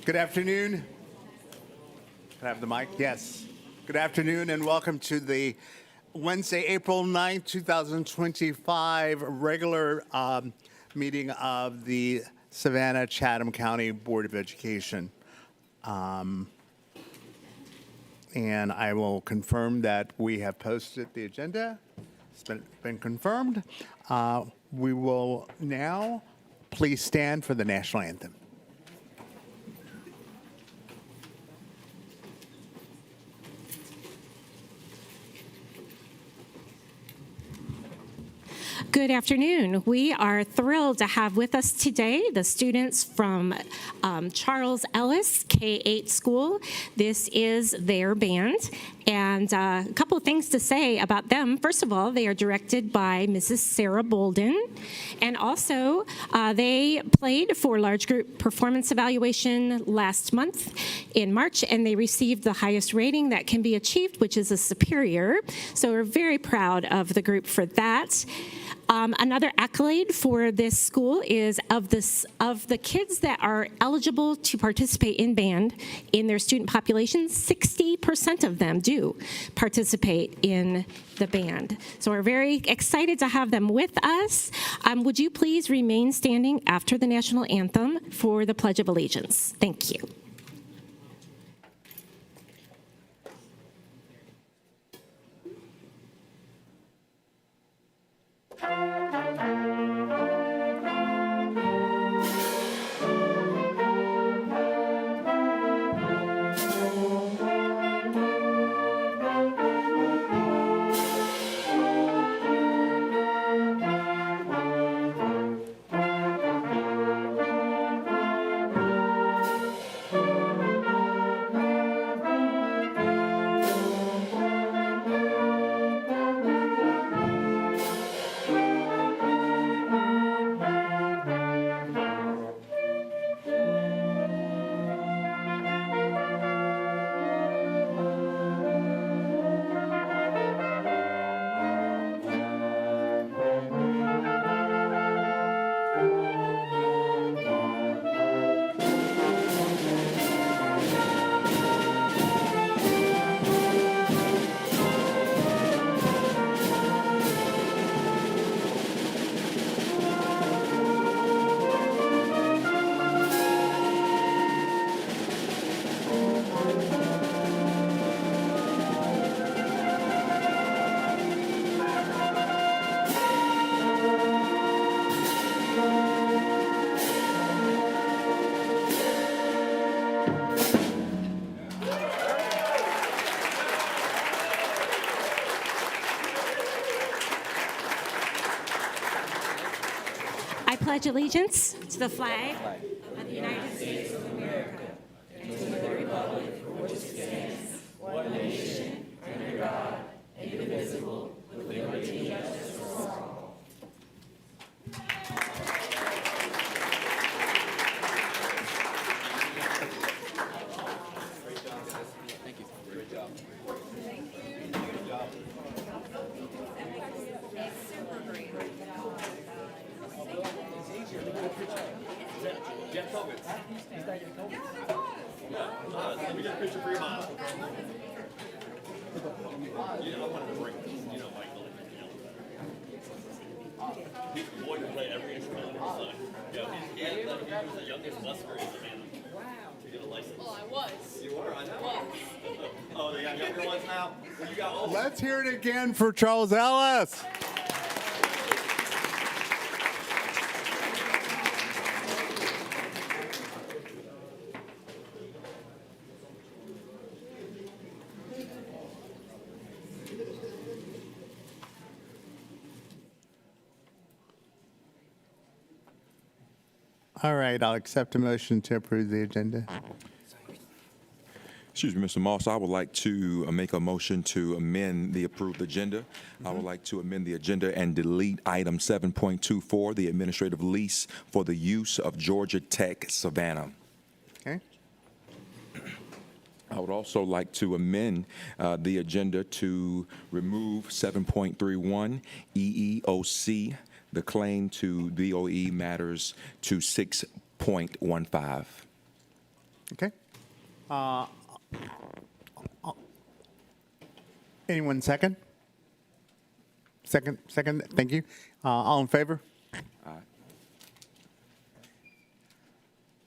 Good afternoon. Can I have the mic? Yes. Good afternoon and welcome to the Wednesday, April 9th, 2025 regular meeting of the Savannah-Chatham County Board of Education. And I will confirm that we have posted the agenda. It's been confirmed. We will now please stand for the national anthem. Good afternoon. We are thrilled to have with us today the students from Charles Ellis K-8 school. This is their band. And a couple of things to say about them. First of all, they are directed by Mrs. Sarah Bolden. And also, they played for large group performance evaluation last month in March, and they received the highest rating that can be achieved, which is a superior. So we're very proud of the group for that. Another accolade for this school is of the kids that are eligible to participate in band in their student population, 60% of them do participate in the band. So we're very excited to have them with us. Would you please remain standing after the national anthem for the Pledge of Allegiance? Thank you. I pledge allegiance to the flag of the United States of America and to the republic for which it stands, one nation, under God, indivisible, with liberty and justice for all. Thank you. Great job. Jeff Tobin. Let me get a picture for your mom. You know, I wanted to bring, you know, Michael. He's the boy who played every instrument under the sun. He was the youngest busker in Savannah to get a license. Well, I was. You were, I know. Oh, they got younger ones now? Well, you got old. Let's hear it again for Charles Ellis. All right, I'll accept a motion to approve the agenda. Excuse me, Mr. Moss, I would like to make a motion to amend the approved agenda. I would like to amend the agenda and delete item 7.24, the administrative lease for the use of Georgia Tech Savannah. Okay. I would also like to amend the agenda to remove 7.31 EEOC, the claim to BOE matters, to 6.15. Okay. Anyone second? Second, thank you. All in favor? Aye.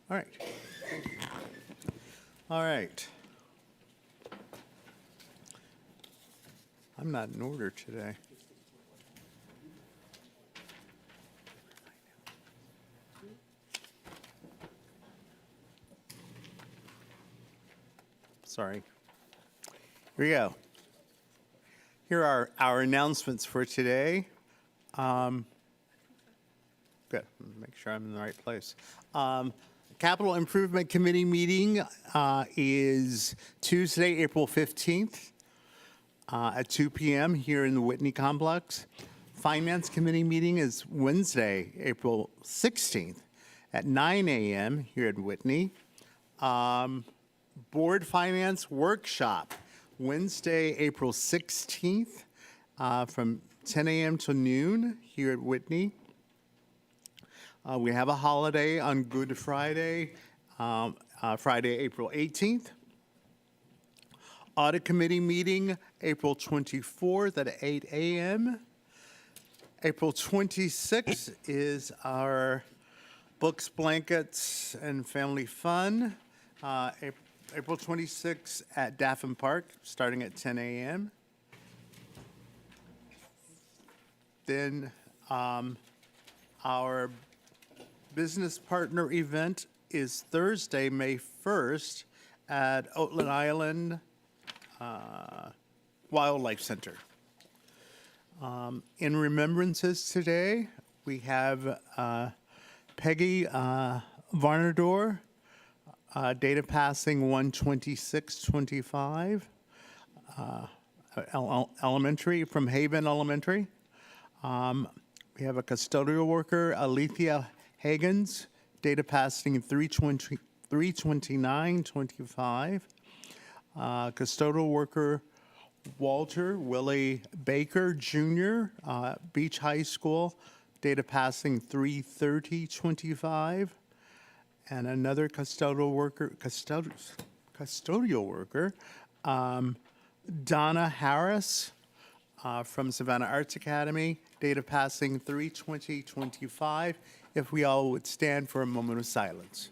All right. Thank you. All right. I'm not in order today. Sorry. Here we go. Here are our announcements for today. Good. Make sure I'm in the right place. Capital Improvement Committee meeting is Tuesday, April 15th at 2 p.m. here in the Whitney Complex. Finance Committee meeting is Wednesday, April 16th at 9 a.m. here at Whitney. Board Finance Workshop, Wednesday, April 16th, from 10 a.m. to noon here at Whitney. We have a holiday on Good Friday, Friday, April 18th. Audit Committee meeting, April 24th at 8 a.m. April 26th is our Books, Blankets, and Family Fun. April 26th at Daffin Park, starting at 10 a.m. Then our business partner event is Thursday, May 1st at Oatland Island Wildlife Center. In remembrances today, we have Peggy Varnador, data passing 12625, elementary, from Haven Elementary. We have a custodial worker, Alethea Hagens, data passing 32925. Custodial worker, Walter Willie Baker Jr., Beach High School, data passing 33025. And another custodial worker, Donna Harris from Savannah Arts Academy, data passing 32025. If we all would stand for a moment of silence.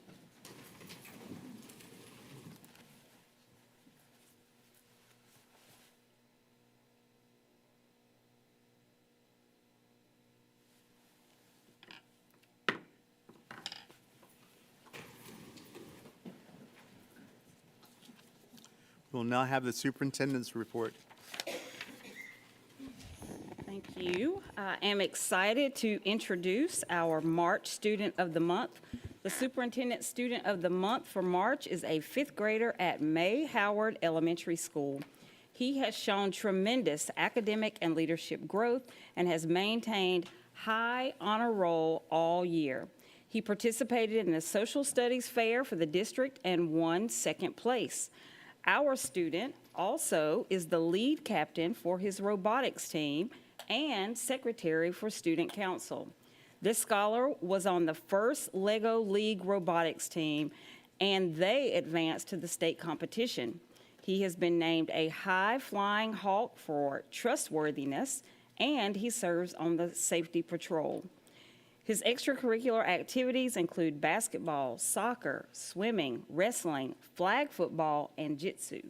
We'll now have the superintendent's report. Thank you. I am excited to introduce our March Student of the Month. The Superintendent Student of the Month for March is a fifth grader at May Howard Elementary School. He has shown tremendous academic and leadership growth and has maintained high honor roll all year. He participated in the Social Studies Fair for the district and won second place. Our student also is the lead captain for his robotics team and secretary for student council. This scholar was on the first LEGO League robotics team, and they advanced to the state competition. He has been named a high-flying hawk for trustworthiness, and he serves on the safety patrol. His extracurricular activities include basketball, soccer, swimming, wrestling, flag football, and jitsu.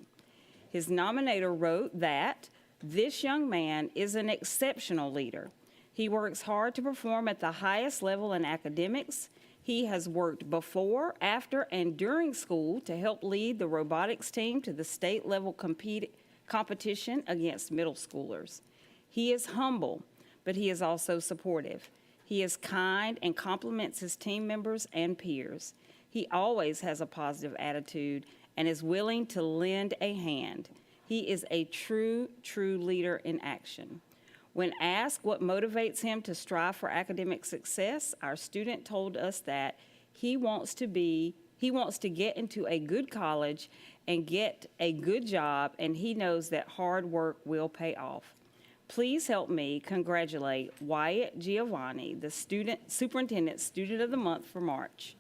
His nominator wrote that this young man is an exceptional leader. He works hard to perform at the highest level in academics. He has worked before, after, and during school to help lead the robotics team to the state level competition against middle schoolers. He is humble, but he is also supportive. He is kind and compliments his team members and peers. He always has a positive attitude and is willing to lend a hand. He is a true leader in action. When asked what motivates him to strive for academic success, our student told us that he wants to get into a good college and get a good job, and he knows that hard work will pay off. Please help me congratulate Wyatt Giovanni, the Superintendent Student of the Month for March.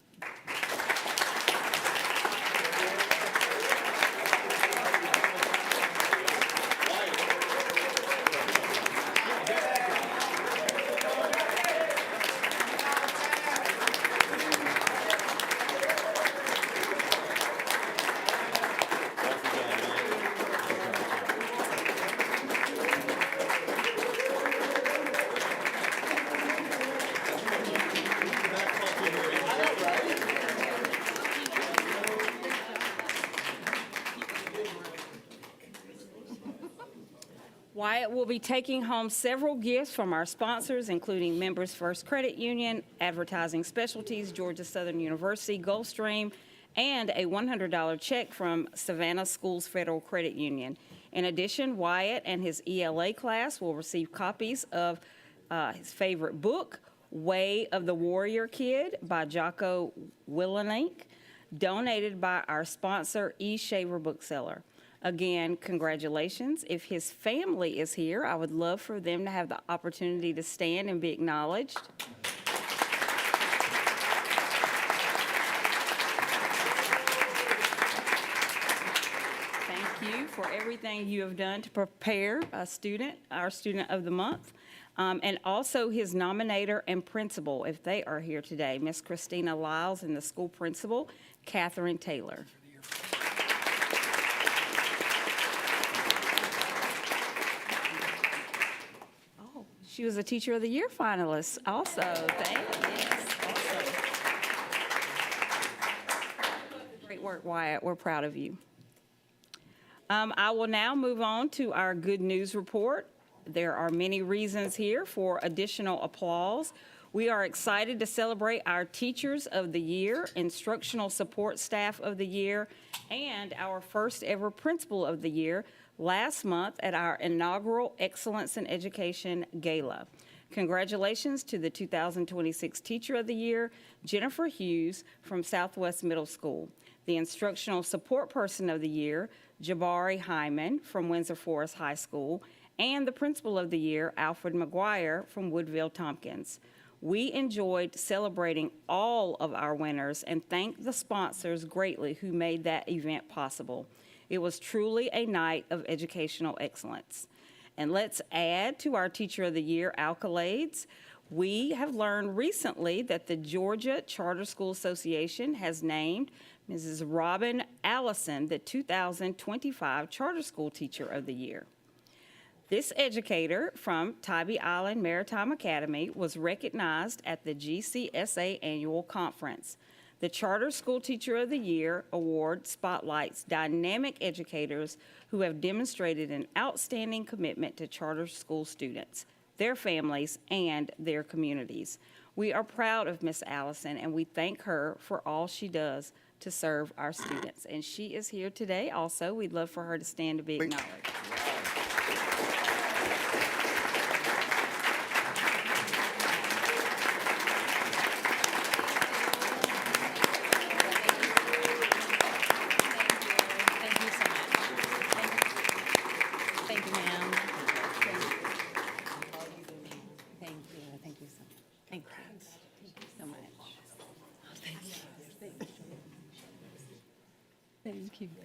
Wyatt will be taking home several gifts from our sponsors, including Members First Credit Union, Advertising Specialties, Georgia Southern University, Gulfstream, and a $100 check from Savannah Schools Federal Credit Union. In addition, Wyatt and his ELA class will receive copies of his favorite book, Way of the Warrior Kid by Jocko Willink, donated by our sponsor, E. Shaver Bookseller. Again, congratulations. If his family is here, I would love for them to have the opportunity to stand and be acknowledged. Thank you for everything you have done to prepare our Student of the Month. And also his nominator and principal, if they are here today, Miss Christina Lyles and the school principal, Catherine Taylor. Oh, she was a Teacher of the Year finalist also. Thank you. Yes, awesome. Great work, Wyatt. We're proud of you. I will now move on to our good news report. There are many reasons here for additional applause. We are excited to celebrate our Teachers of the Year, Instructional Support Staff of the Year, and our first ever Principal of the Year last month at our inaugural Excellence in Education Gala. Congratulations to the 2026 Teacher of the Year, Jennifer Hughes from Southwest Middle School. The Instructional Support Person of the Year, Jabari Hyman from Windsor Forest High School, and the Principal of the Year, Alfred McGuire from Woodville Tompkins. We enjoyed celebrating all of our winners and thank the sponsors greatly who made that event possible. It was truly a night of educational excellence. And let's add to our Teacher of the Year accolades. We have learned recently that the Georgia Charter School Association has named Mrs. Robin Allison the 2025 Charter School Teacher of the Year. This educator from Tybee Island Maritime Academy was recognized at the GCSA Annual Conference. The Charter School Teacher of the Year Award spotlights dynamic educators who have demonstrated an outstanding commitment to charter school students, their families, and their communities. We are proud of Miss Allison, and we thank her for all she does to serve our students. And she is here today also. We'd love for her to stand to be acknowledged.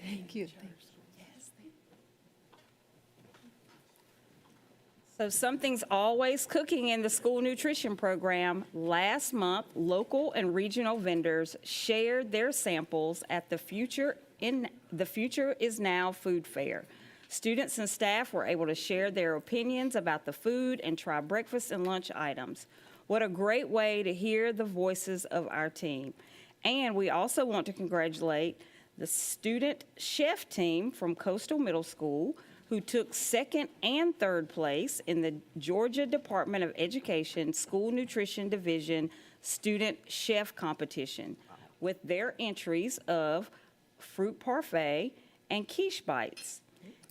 Thank you. So something's always cooking in the school nutrition program. Last month, local and regional vendors shared their samples at the Future is Now food fair. Students and staff were able to share their opinions about the food and try breakfast and lunch items. What a great way to hear the voices of our team. And we also want to congratulate the student chef team from Coastal Middle School who took second and third place in the Georgia Department of Education School Nutrition Division Student Chef Competition with their entries of fruit parfait, and quiche bites.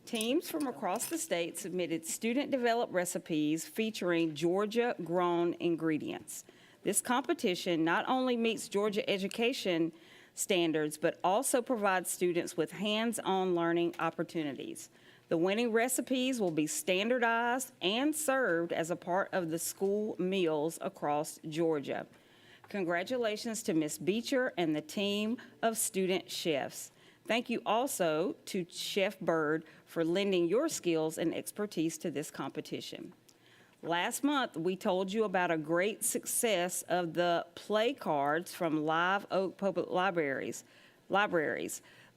Teams from across the state submitted student-developed recipes featuring Georgia-grown ingredients. This competition not only meets Georgia education standards, but also provides students with hands-on learning opportunities. The winning recipes will be standardized and served as a part of the school meals across Georgia. Congratulations to Ms. Beecher and the team of student chefs. Thank you also to Chef Bird for lending your skills and expertise to this competition. Last month, we told you about a great success of the play cards from Live Oak Public Libraries.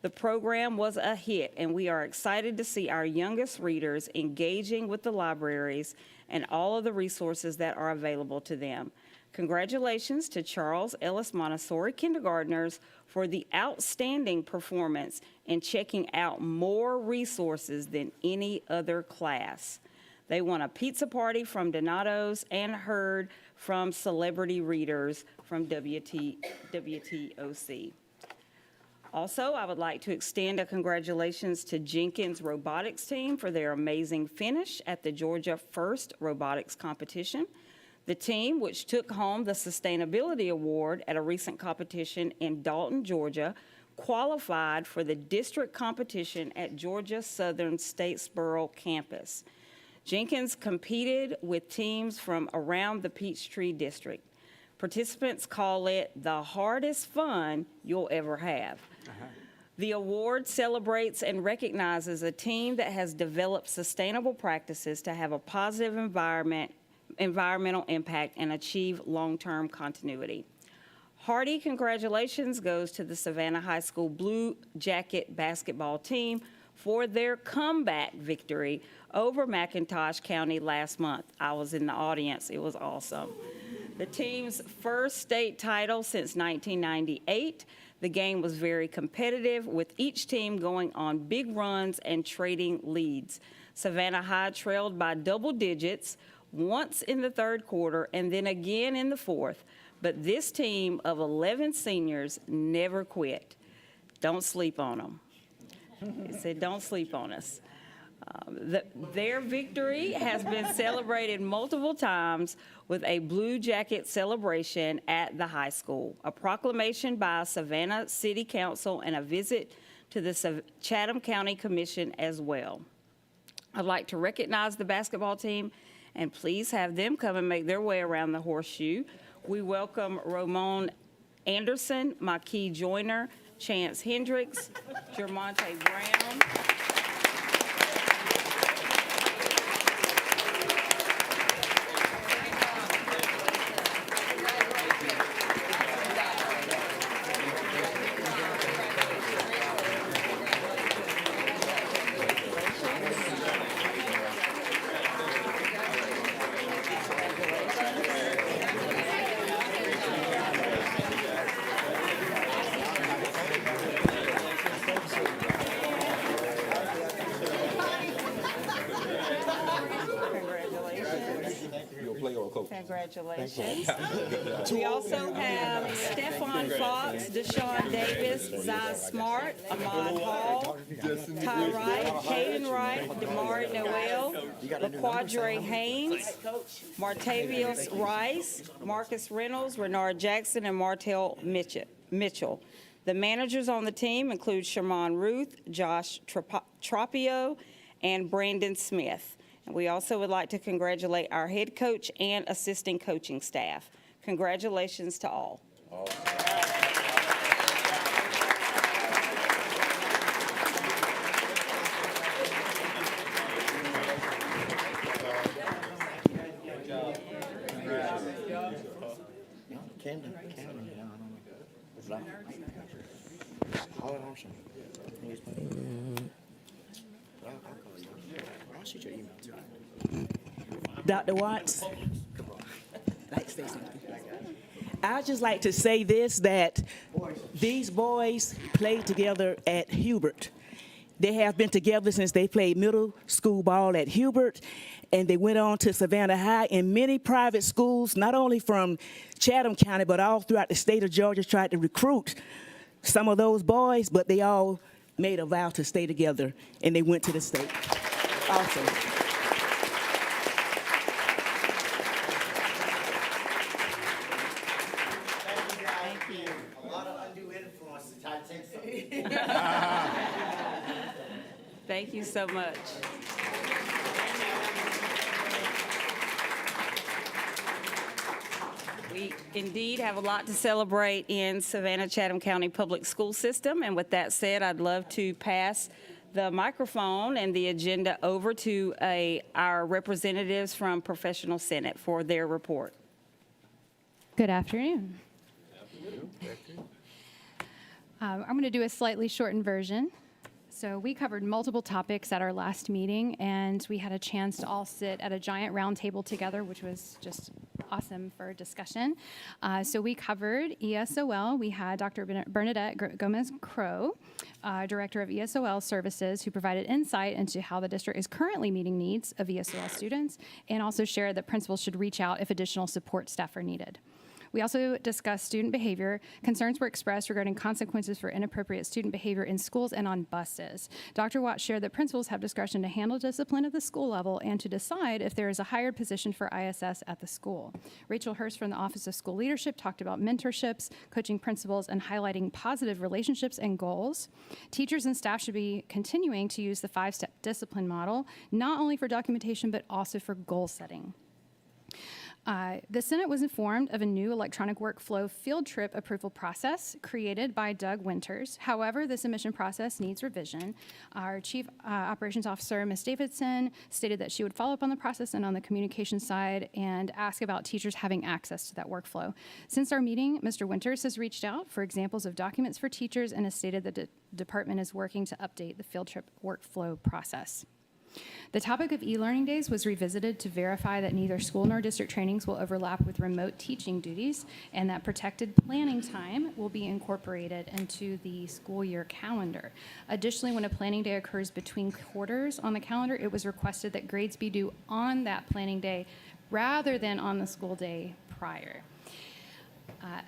The program was a hit, and we are excited to see our youngest readers engaging with the libraries and all of the resources that are available to them. Congratulations to Charles Ellis Montessori kindergartners for the outstanding performance in checking out more resources than any other class. They won a pizza party from Donato's and heard from celebrity readers from WTOC. Also, I would like to extend a congratulations to Jenkins Robotics team for their amazing finish at the Georgia First Robotics Competition. The team, which took home the Sustainability Award at a recent competition in Dalton, Georgia, qualified for the district competition at Georgia Southern Statesboro campus. Jenkins competed with teams from around the Peachtree District. Participants call it the hardest fun you'll ever have. The award celebrates and recognizes a team that has developed sustainable practices to have a positive environmental impact and achieve long-term continuity. Hearty congratulations goes to the Savannah High School Blue Jacket basketball team for their comeback victory over McIntosh County last month. I was in the audience. It was awesome. The team's first state title since 1998. The game was very competitive, with each team going on big runs and trading leads. Savannah High trailed by double digits once in the third quarter and then again in the fourth. But this team of 11 seniors never quit. Don't sleep on them. It said, don't sleep on us. Their victory has been celebrated multiple times with a Blue Jacket celebration at the high school, a proclamation by Savannah City Council, and a visit to the Chatham County Commission as well. I'd like to recognize the basketball team and please have them come and make their way around the horseshoe. We welcome Ramon Anderson, Makee Joyner, Chance Hendricks, Jermonte Brown, Congratulations. We also have Stephon Fox, Deshaun Davis, Zai Smart, Ahmad Hall, Ty Wright, Hayden Wright, Damari Noel, LaQuadre Haynes, Martavius Rice, Marcus Reynolds, Renard Jackson, and Martell Mitchell. The managers on the team include Sherman Ruth, Josh Tropio, and Brandon Smith. And we also would like to congratulate our head coach and assisting coaching staff. Congratulations to all. Camden, yeah, I don't know. It's not. Hold on, sir. I'll shoot your email too. Dr. Watts, I'd just like to say this, that these boys played together at Hubert. They have been together since they played middle school ball at Hubert, and they went on to Savannah High, and many private schools, not only from Chatham County, but all throughout the state of Georgia, tried to recruit some of those boys, but they all made a vow to stay together, and they went to the state. Awesome. Thank you. A lot of undue influence to try to take something. Thank you so much. We indeed have a lot to celebrate in Savannah-Chatham County Public School System. And with that said, I'd love to pass the microphone and the agenda over to our representatives from Professional Senate for their report. Good afternoon. I'm going to do a slightly shortened version. So we covered multiple topics at our last meeting, and we had a chance to all sit at a giant round table together, which was just awesome for discussion. So we covered ESOL. We had Dr. Bernadette Gomez-Crow, Director of ESOL Services, who provided insight into how the district is currently meeting needs of ESOL students, and also shared that principals should reach out if additional support staff are needed. We also discussed student behavior. Concerns were expressed regarding consequences for inappropriate student behavior in schools and on buses. Dr. Watts shared that principals have discretion to handle discipline at the school level and to decide if there is a hired position for ISS at the school. Rachel Hurst from the Office of School Leadership talked about mentorships, coaching principals, and highlighting positive relationships and goals. Teachers and staff should be continuing to use the 5-step discipline model, not only for documentation, but also for goal setting. The Senate was informed of a new electronic workflow field trip approval process created by Doug Winters. However, the submission process needs revision. Our Chief Operations Officer, Ms. Davidson, stated that she would follow up on the process and on the communication side and ask about teachers having access to that workflow. Since our meeting, Mr. Winters has reached out for examples of documents for teachers and has stated that the department is working to update the field trip workflow process. The topic of e-learning days was revisited to verify that neither school nor district trainings will overlap with remote teaching duties and that protected planning time will be incorporated into the school year calendar. Additionally, when a planning day occurs between quarters on the calendar, it was requested that grades be due on that planning day rather than on the school day prior.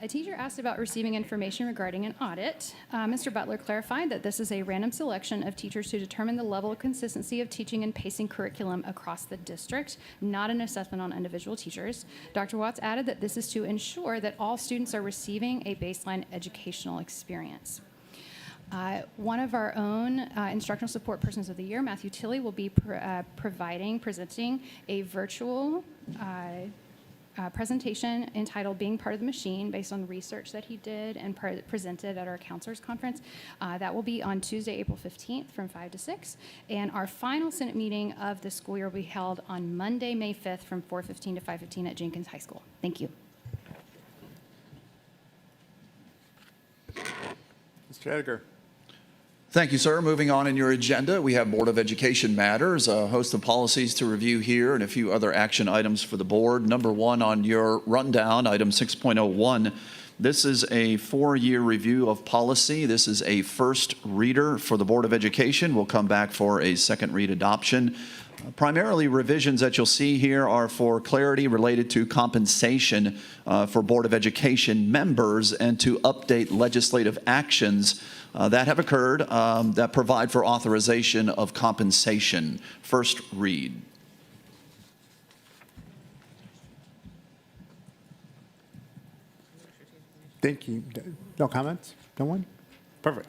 A teacher asked about receiving information regarding an audit. Mr. Butler clarified that this is a random selection of teachers to determine the level of consistency of teaching and pacing curriculum across the district, not an assessment on individual teachers. Dr. Watts added that this is to ensure that all students are receiving a baseline educational experience. One of our own instructional support persons of the year, Matthew Tilley, will be presenting a virtual presentation entitled Being Part of the Machine based on research that he did and presented at our counselors conference. That will be on Tuesday, April 15th from 5 to 6. And our final Senate meeting of the school year will be held on Monday, May 5th from 4:15 to 5:15 at Jenkins High School. Thank you. Mr. Edgar. Thank you, sir. Moving on in your agenda, we have Board of Education matters, a host of policies to review here, and a few other action items for the board. Number one on your rundown, item 6.01. This is a 4-year review of policy. This is a first reader for the Board of Education. We'll come back for a second read adoption. Primarily, revisions that you'll see here are for clarity related to compensation for Board of Education members and to update legislative actions that have occurred that provide for authorization of compensation. First read. Thank you. No comments? No one? Perfect.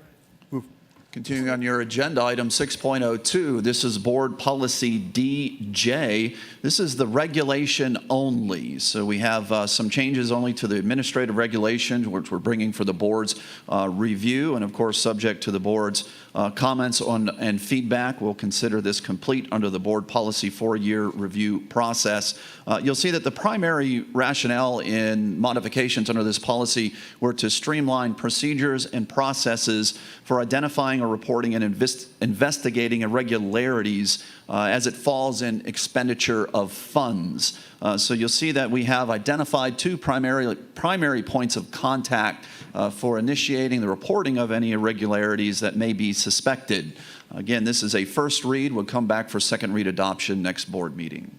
Move. Continuing on your agenda, item 6.02, this is Board Policy DJ. This is the regulation only. So we have some changes only to the administrative regulations, which we're bringing for the board's review. And of course, subject to the board's comments on and feedback, we'll consider this complete under the board policy 4-year review process. You'll see that the primary rationale in modifications under this policy were to streamline procedures and processes for identifying or reporting and investigating irregularities as it falls in expenditure of funds. So you'll see that we have identified 2 primary points of contact for initiating the reporting of any irregularities that may be suspected. Again, this is a first read. We'll come back for second read adoption next board meeting.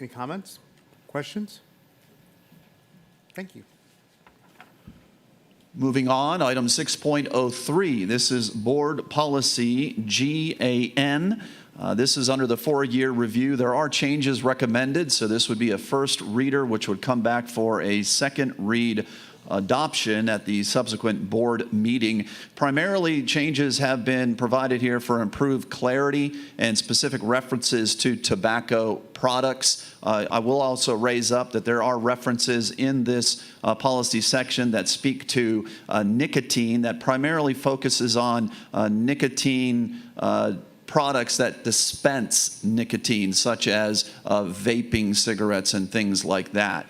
Any comments? Questions? Thank you. Moving on, item 6.03. This is Board Policy GAN. This is under the 4-year review. There are changes recommended, so this would be a first reader, which would come back for a second read adoption at the subsequent board meeting. Primarily, changes have been provided here for improved clarity and specific references to tobacco products. I will also raise up that there are references in this policy section that speak to nicotine, that primarily focuses on nicotine products that dispense nicotine, such as vaping cigarettes and things like that.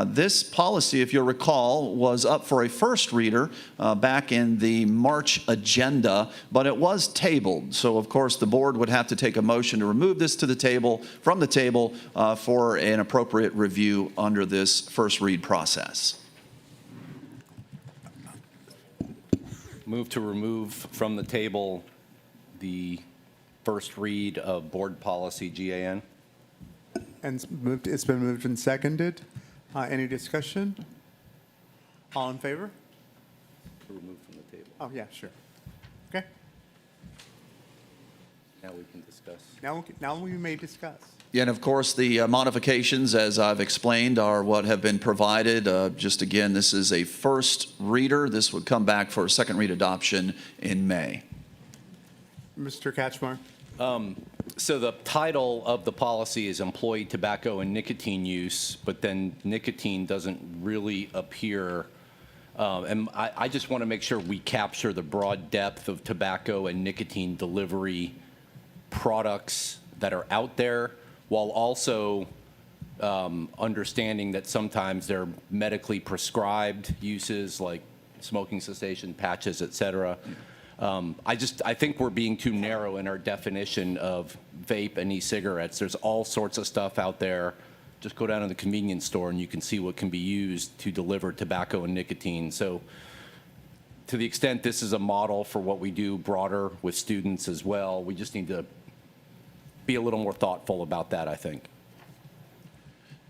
This policy, if you'll recall, was up for a first reader back in the March agenda, but it was tabled. So, of course, the board would have to take a motion to remove this from the table for an appropriate review under this first read process. Move to remove from the table the first read of Board Policy GAN. And it's been moved and seconded. Any discussion? All in favor? To remove from the table. Oh, yeah, sure. Okay. Now we can discuss. Now we may discuss. Yeah, and of course, the modifications, as I've explained, are what have been provided. Just again, this is a first reader. This would come back for a second read adoption in May. Mr. Katchmar? So the title of the policy is employee tobacco and nicotine use, but then nicotine doesn't really appear. And I just want to make sure we capture the broad depth of tobacco and nicotine delivery products that are out there, while also understanding that sometimes they're medically prescribed uses like smoking cessation patches, et cetera. I think we're being too narrow in our definition of vape and e-cigarettes. There's all sorts of stuff out there. Just go down to the convenience store and you can see what can be used to deliver tobacco and nicotine. So to the extent this is a model for what we do broader with students as well, we just need to be a little more thoughtful about that, I think.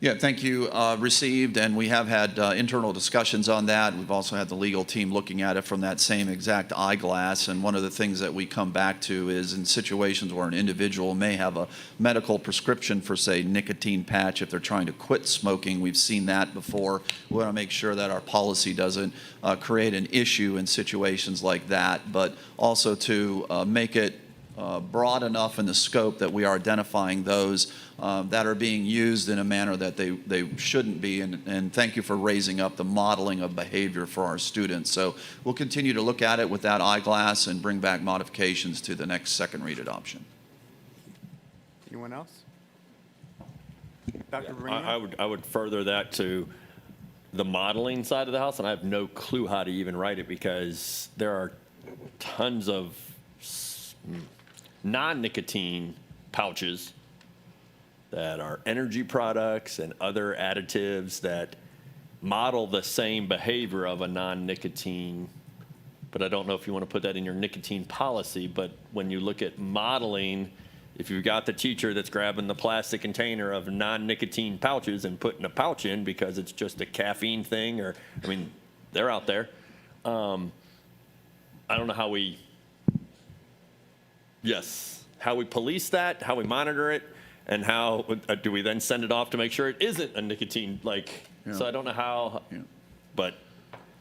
Yeah, thank you. Received, and we have had internal discussions on that. We've also had the legal team looking at it from that same exact eyeglass. And one of the things that we come back to is in situations where an individual may have a medical prescription for, say, nicotine patch if they're trying to quit smoking. We've seen that before. We want to make sure that our policy doesn't create an issue in situations like that, but also to make it broad enough in the scope that we are identifying those that are being used in a manner that they shouldn't be. And thank you for raising up the modeling of behavior for our students. So we'll continue to look at it with that eyeglass and bring back modifications to the next second read adoption. Anyone else? Dr. I would further that to the modeling side of the house, and I have no clue how to even write it because there are tons of non-nicotine pouches that are energy products and other additives that model the same behavior of a non-nicotine. But I don't know if you want to put that in your nicotine policy, but when you look at modeling, if you've got the teacher that's grabbing the plastic container of non-nicotine pouches and putting a pouch in because it's just a caffeine thing, or, I mean, they're out there. I don't know how we police that, how we monitor it, and how do we then send it off to make sure it isn't a nicotine, so I don't know how, but.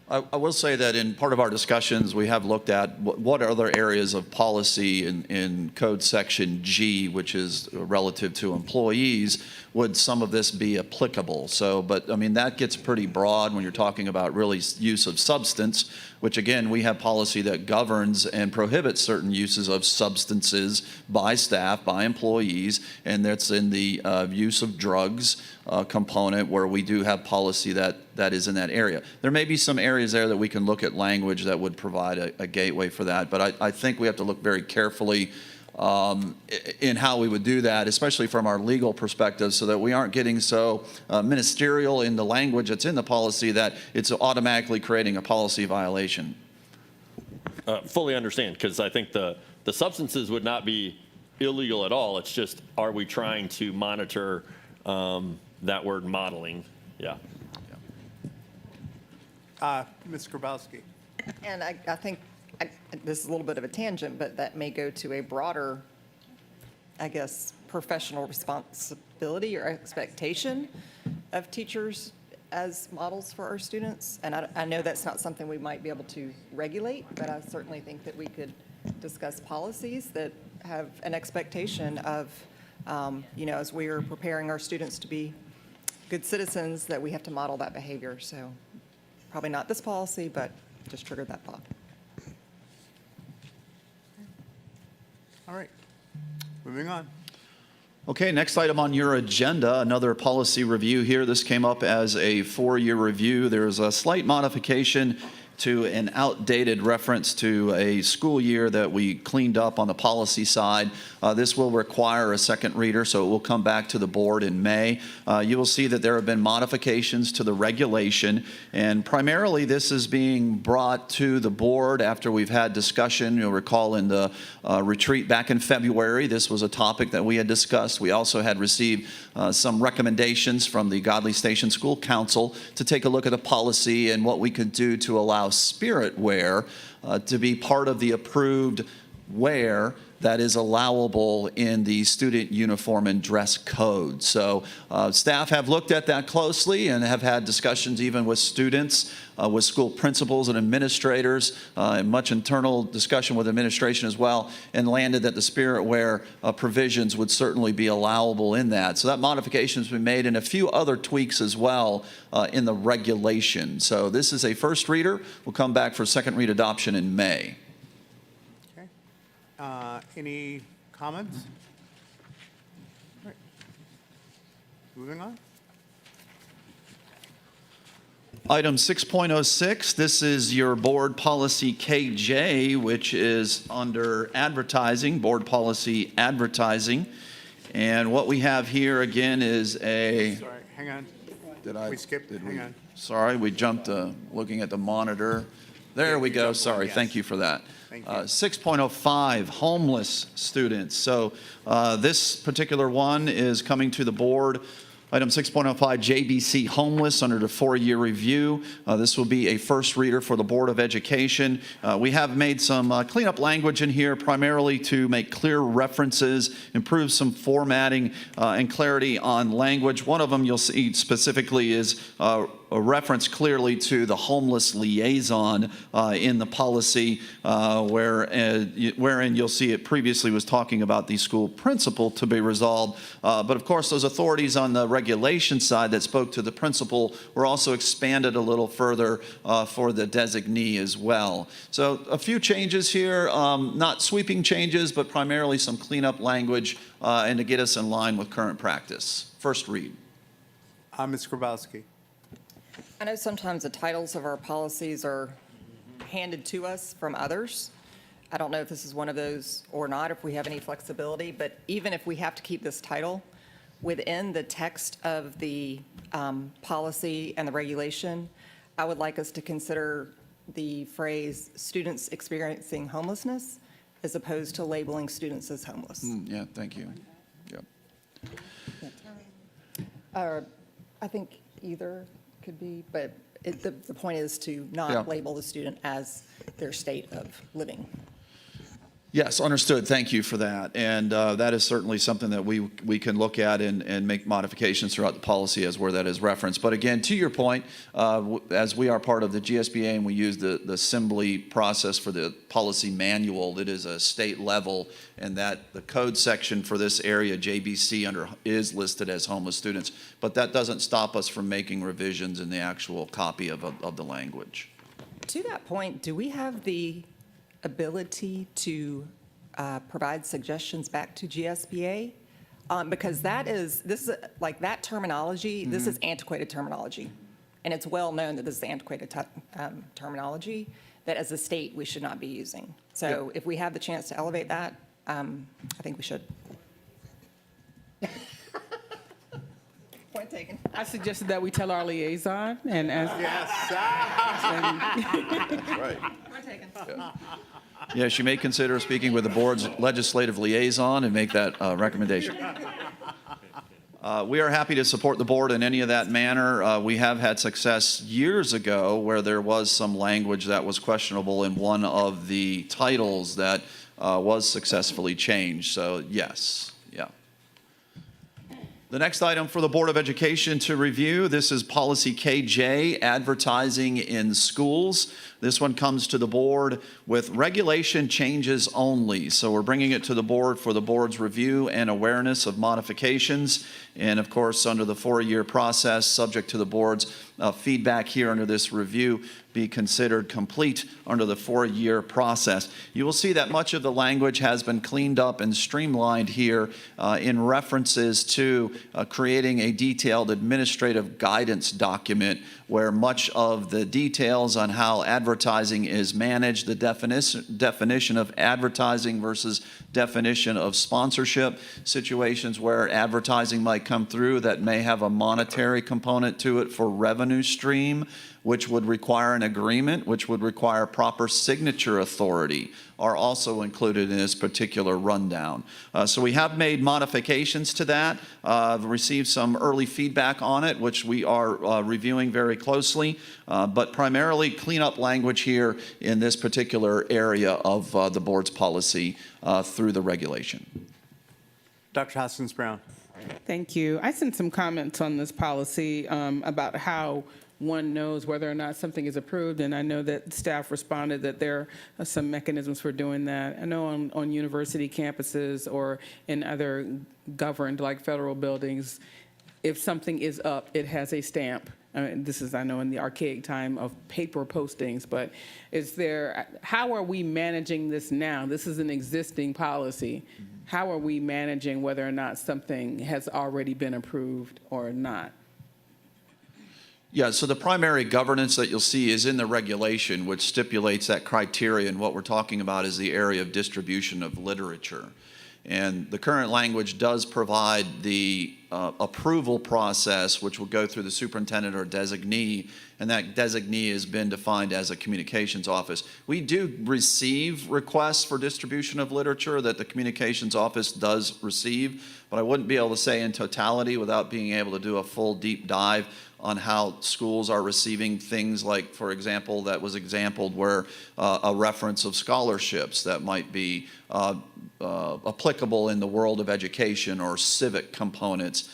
I will say that in part of our discussions, we have looked at what other areas of policy in Code Section G, which is relative to employees, would some of this be applicable? So, but I mean, that gets pretty broad when you're talking about really use of substance, which again, we have policy that governs and prohibits certain uses of substances by staff, by employees, and that's in the use of drugs component where we do have policy that is in that area. There may be some areas there that we can look at language that would provide a gateway for that, but I think we have to look very carefully in how we would do that, especially from our legal perspective, so that we aren't getting so ministerial in the language that's in the policy that it's automatically creating a policy violation. Fully understand, because I think the substances would not be illegal at all. It's just, are we trying to monitor that word modeling? Yeah. Ms. Grabowski. And I think, this is a little bit of a tangent, but that may go to a broader, I guess, professional responsibility or expectation of teachers as models for our students. And I know that's not something we might be able to regulate, but I certainly think that we could discuss policies that have an expectation of, as we are preparing our students to be good citizens, that we have to model that behavior. So probably not this policy, but just triggered that thought. All right, moving on. Okay, next item on your agenda, another policy review here. This came up as a 4-year review. There's a slight modification to an outdated reference to a school year that we cleaned up on the policy side. This will require a second reader, so it will come back to the board in May. You will see that there have been modifications to the regulation, and primarily this is being brought to the board after we've had discussion. You'll recall in the retreat back in February, this was a topic that we had discussed. We also had received some recommendations from the Godley Station School Council to take a look at the policy and what we could do to allow spirit wear to be part of the approved wear that is allowable in the student uniform and dress code. So staff have looked at that closely and have had discussions even with students, with school principals and administrators, and much internal discussion with administration as well, and landed that the spirit wear provisions would certainly be allowable in that. So that modification has been made, and a few other tweaks as well in the regulation. So this is a first reader. We'll come back for second read adoption in May. Any comments? All right. Moving on. Item 6.06, this is your board policy KJ, which is under advertising, board policy advertising. And what we have here again is a, Sorry, hang on. did We skipped, hang on. sorry, we jumped looking at the monitor. There we go, jumped one, sorry, yes. thank you for that. Thank you. 6.05, homeless students. So this particular one is coming to the board. Item 6.05, JBC homeless under the 4-year review. This will be a first reader for the Board of Education. We have made some cleanup language in here primarily to make clear references, improve some formatting and clarity on language. One of them you'll see specifically is a reference clearly to the homeless liaison in the policy, wherein you'll see it previously was talking about the school principal to be resolved. But of course, those authorities on the regulation side that spoke to the principal were also expanded a little further for the designee as well. So a few changes here, not sweeping changes, but primarily some cleanup language and to get us in line with current practice. First read. Ms. Grabowski. I know sometimes the titles of our policies are handed to us from others. I don't know if this is one of those or not, if we have any flexibility, but even if we have to keep this title within the text of the policy and the regulation, I would like us to consider the phrase students experiencing homelessness as opposed to labeling students as homeless. Yeah, thank you. Yep. I think either could be, but the point is to not Yeah. label the student as their state of living. Yes, understood. Thank you for that. And that is certainly something that we can look at and make modifications throughout the policy as where that is referenced. But again, to your point, as we are part of the GSBA and we use the assembly process for the policy manual, it is a state level, and that the code section for this area, JBC, is listed as homeless students. But that doesn't stop us from making revisions in the actual copy of the language. To that point, do we have the ability to provide suggestions back to GSBA? Because this is like that terminology, this is antiquated terminology. And it's well known that this is antiquated terminology that as a state we should not be using. So if we have the chance to elevate that, I think we should. Point taken. I suggested that we tell our liaison and as. Yes. Right. Point taken. Yes, you may consider speaking with the board's legislative liaison and make that recommendation. We are happy to support the board in any of that manner. We have had success years ago where there was some language that was questionable in one of the titles that was successfully changed. So yes, yeah. The next item for the Board of Education to review, this is Policy KJ, Advertising in Schools. This one comes to the board with regulation changes only. So we're bringing it to the board for the board's review and awareness of modifications. And of course, under the 4-year process, subject to the board's feedback here under this review, be considered complete under the 4-year process. You will see that much of the language has been cleaned up and streamlined here in references to creating a detailed administrative guidance document where much of the details on how advertising is managed, the definition of advertising versus definition of sponsorship, situations where advertising might come through that may have a monetary component to it for revenue stream, which would require an agreement, which would require proper signature authority, are also included in this particular rundown. So we have made modifications to that, received some early feedback on it, which we are reviewing very closely, but primarily cleanup language here in this particular area of the board's policy through the regulation. Dr. Hoskins-Brown. Thank you. I sent some comments on this policy about how one knows whether or not something is approved, and I know that staff responded that there are some mechanisms for doing that. I know on university campuses or in other governed, like federal buildings, if something is up, it has a stamp. I mean, this is, I know, in the archaic time of paper postings, but how are we managing this now? This is an existing policy. How are we managing whether or not something has already been approved or not? Yeah, so the primary governance that you'll see is in the regulation, which stipulates that criteria, and what we're talking about is the area of distribution of literature. And the current language does provide the approval process, which will go through the superintendent or designee, and that designee has been defined as a communications office. We do receive requests for distribution of literature that the communications office does receive, but I wouldn't be able to say in totality without being able to do a full deep dive on how schools are receiving things like, for example, that was exampled where a reference of scholarships that might be applicable in the world of education or civic components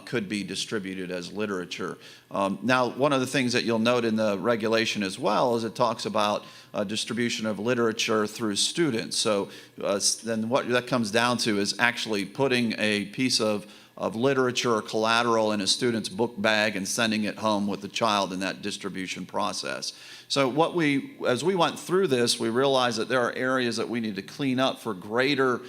could be distributed as literature. Now, one of the things that you'll note in the regulation as well is it talks about distribution of literature through students. So then what that comes down to is actually putting a piece of literature or collateral in a student's book bag and sending it home with the child in that distribution process. So as we went through this, we realized that there are areas that we need to clean up for greater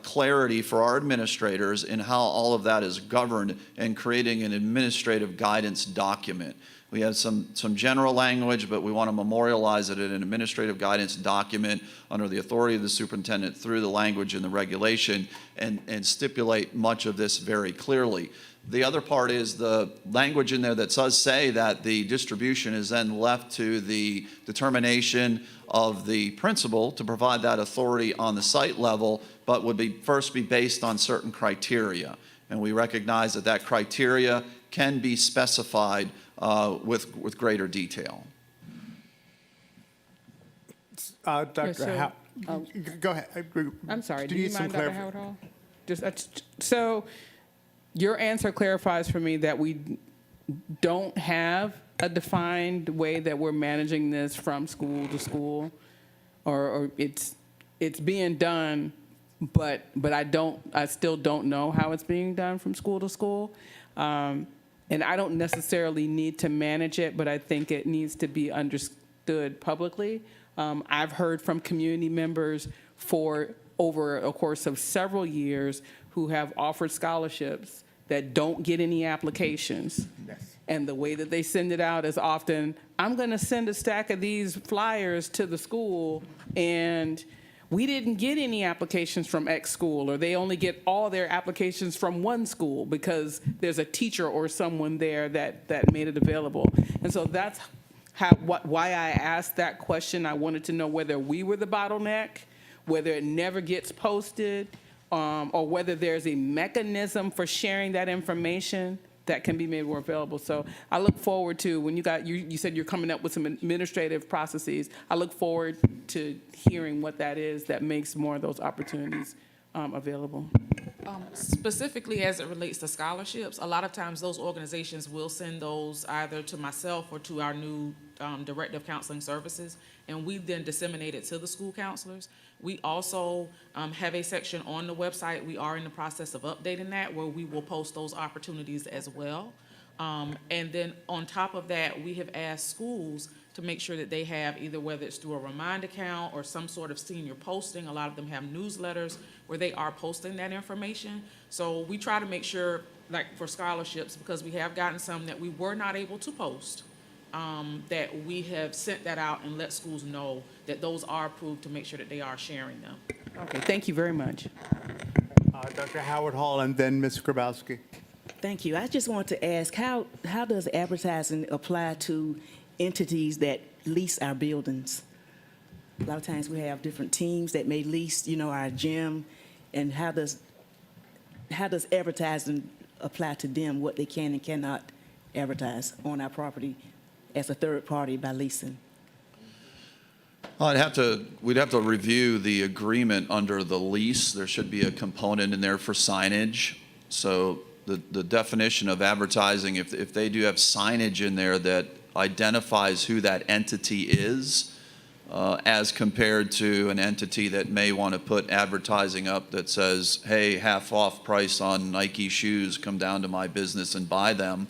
clarity for our administrators in how all of that is governed and creating an administrative guidance document. We have some general language, but we want to memorialize it in an administrative guidance document under the authority of the superintendent through the language in the regulation and stipulate much of this very clearly. The other part is the language in there that does say that the distribution is then left to the determination of the principal to provide that authority on the site level, but would first be based on certain criteria. And we recognize that that criteria can be specified with greater detail. Dr. Go ahead. I'm sorry. Do you you need some mind, Dr. Howard Hall? So your answer clarifies for me that we don't have a defined way that we're managing this from school to school, or it's being done, but I still don't know how it's being done from school to school. And I don't necessarily need to manage it, but I think it needs to be understood publicly. I've heard from community members for over a course of several years who have offered scholarships that don't get any applications. Yes. And the way that they send it out is often, I'm going to send a stack of these flyers to the school, and we didn't get any applications from X school, or they only get all their applications from one school because there's a teacher or someone there that made it available. And so that's why I asked that question. I wanted to know whether we were the bottleneck, whether it never gets posted, or whether there's a mechanism for sharing that information that can be made more available. So I look forward to, when you said you're coming up with some administrative processes, I look forward to hearing what that is that makes more of those opportunities available. Specifically as it relates to scholarships, a lot of times those organizations will send those either to myself or to our new Director of Counseling Services, and we then disseminate it to the school counselors. We also have a section on the website. We are in the process of updating that, where we will post those opportunities as well. And then on top of that, we have asked schools to make sure that they have, either whether it's through a remind account or some sort of senior posting. A lot of them have newsletters where they are posting that information. So we try to make sure, like for scholarships, because we have gotten some that we were not able to post, that we have sent that out and let schools know that those are approved, to make sure that they are sharing them. Okay, thank you very much. Dr. Howard Hall and then Ms. Grabowski. Thank you. I just want to ask, how does advertising apply to entities that lease our buildings? A lot of times we have different teams that may lease, our gym, and how does advertising apply to them, what they can and cannot advertise on our property as a third party by leasing? We'd have to review the agreement under the lease. There should be a component in there for signage. So the definition of advertising, if they do have signage in there that identifies who that entity is, as compared to an entity that may want to put advertising up that says, hey, half off price on Nike shoes, come down to my business and buy them,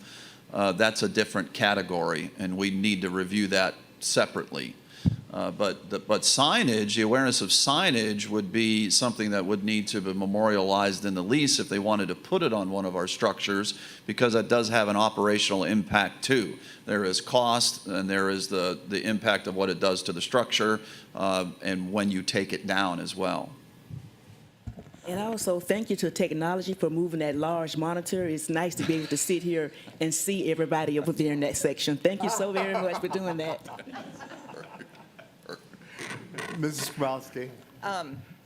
that's a different category, and we need to review that separately. But signage, the awareness of signage would be something that would need to be memorialized in the lease if they wanted to put it on one of our structures, because that does have an operational impact too. There is cost, and there is the impact of what it does to the structure, and when you take it down as well. And also, thank you to technology for moving that large monitor. It's nice to be able to sit here and see everybody over there in that section. Thank you so very much for doing that. Mrs. Grabowski.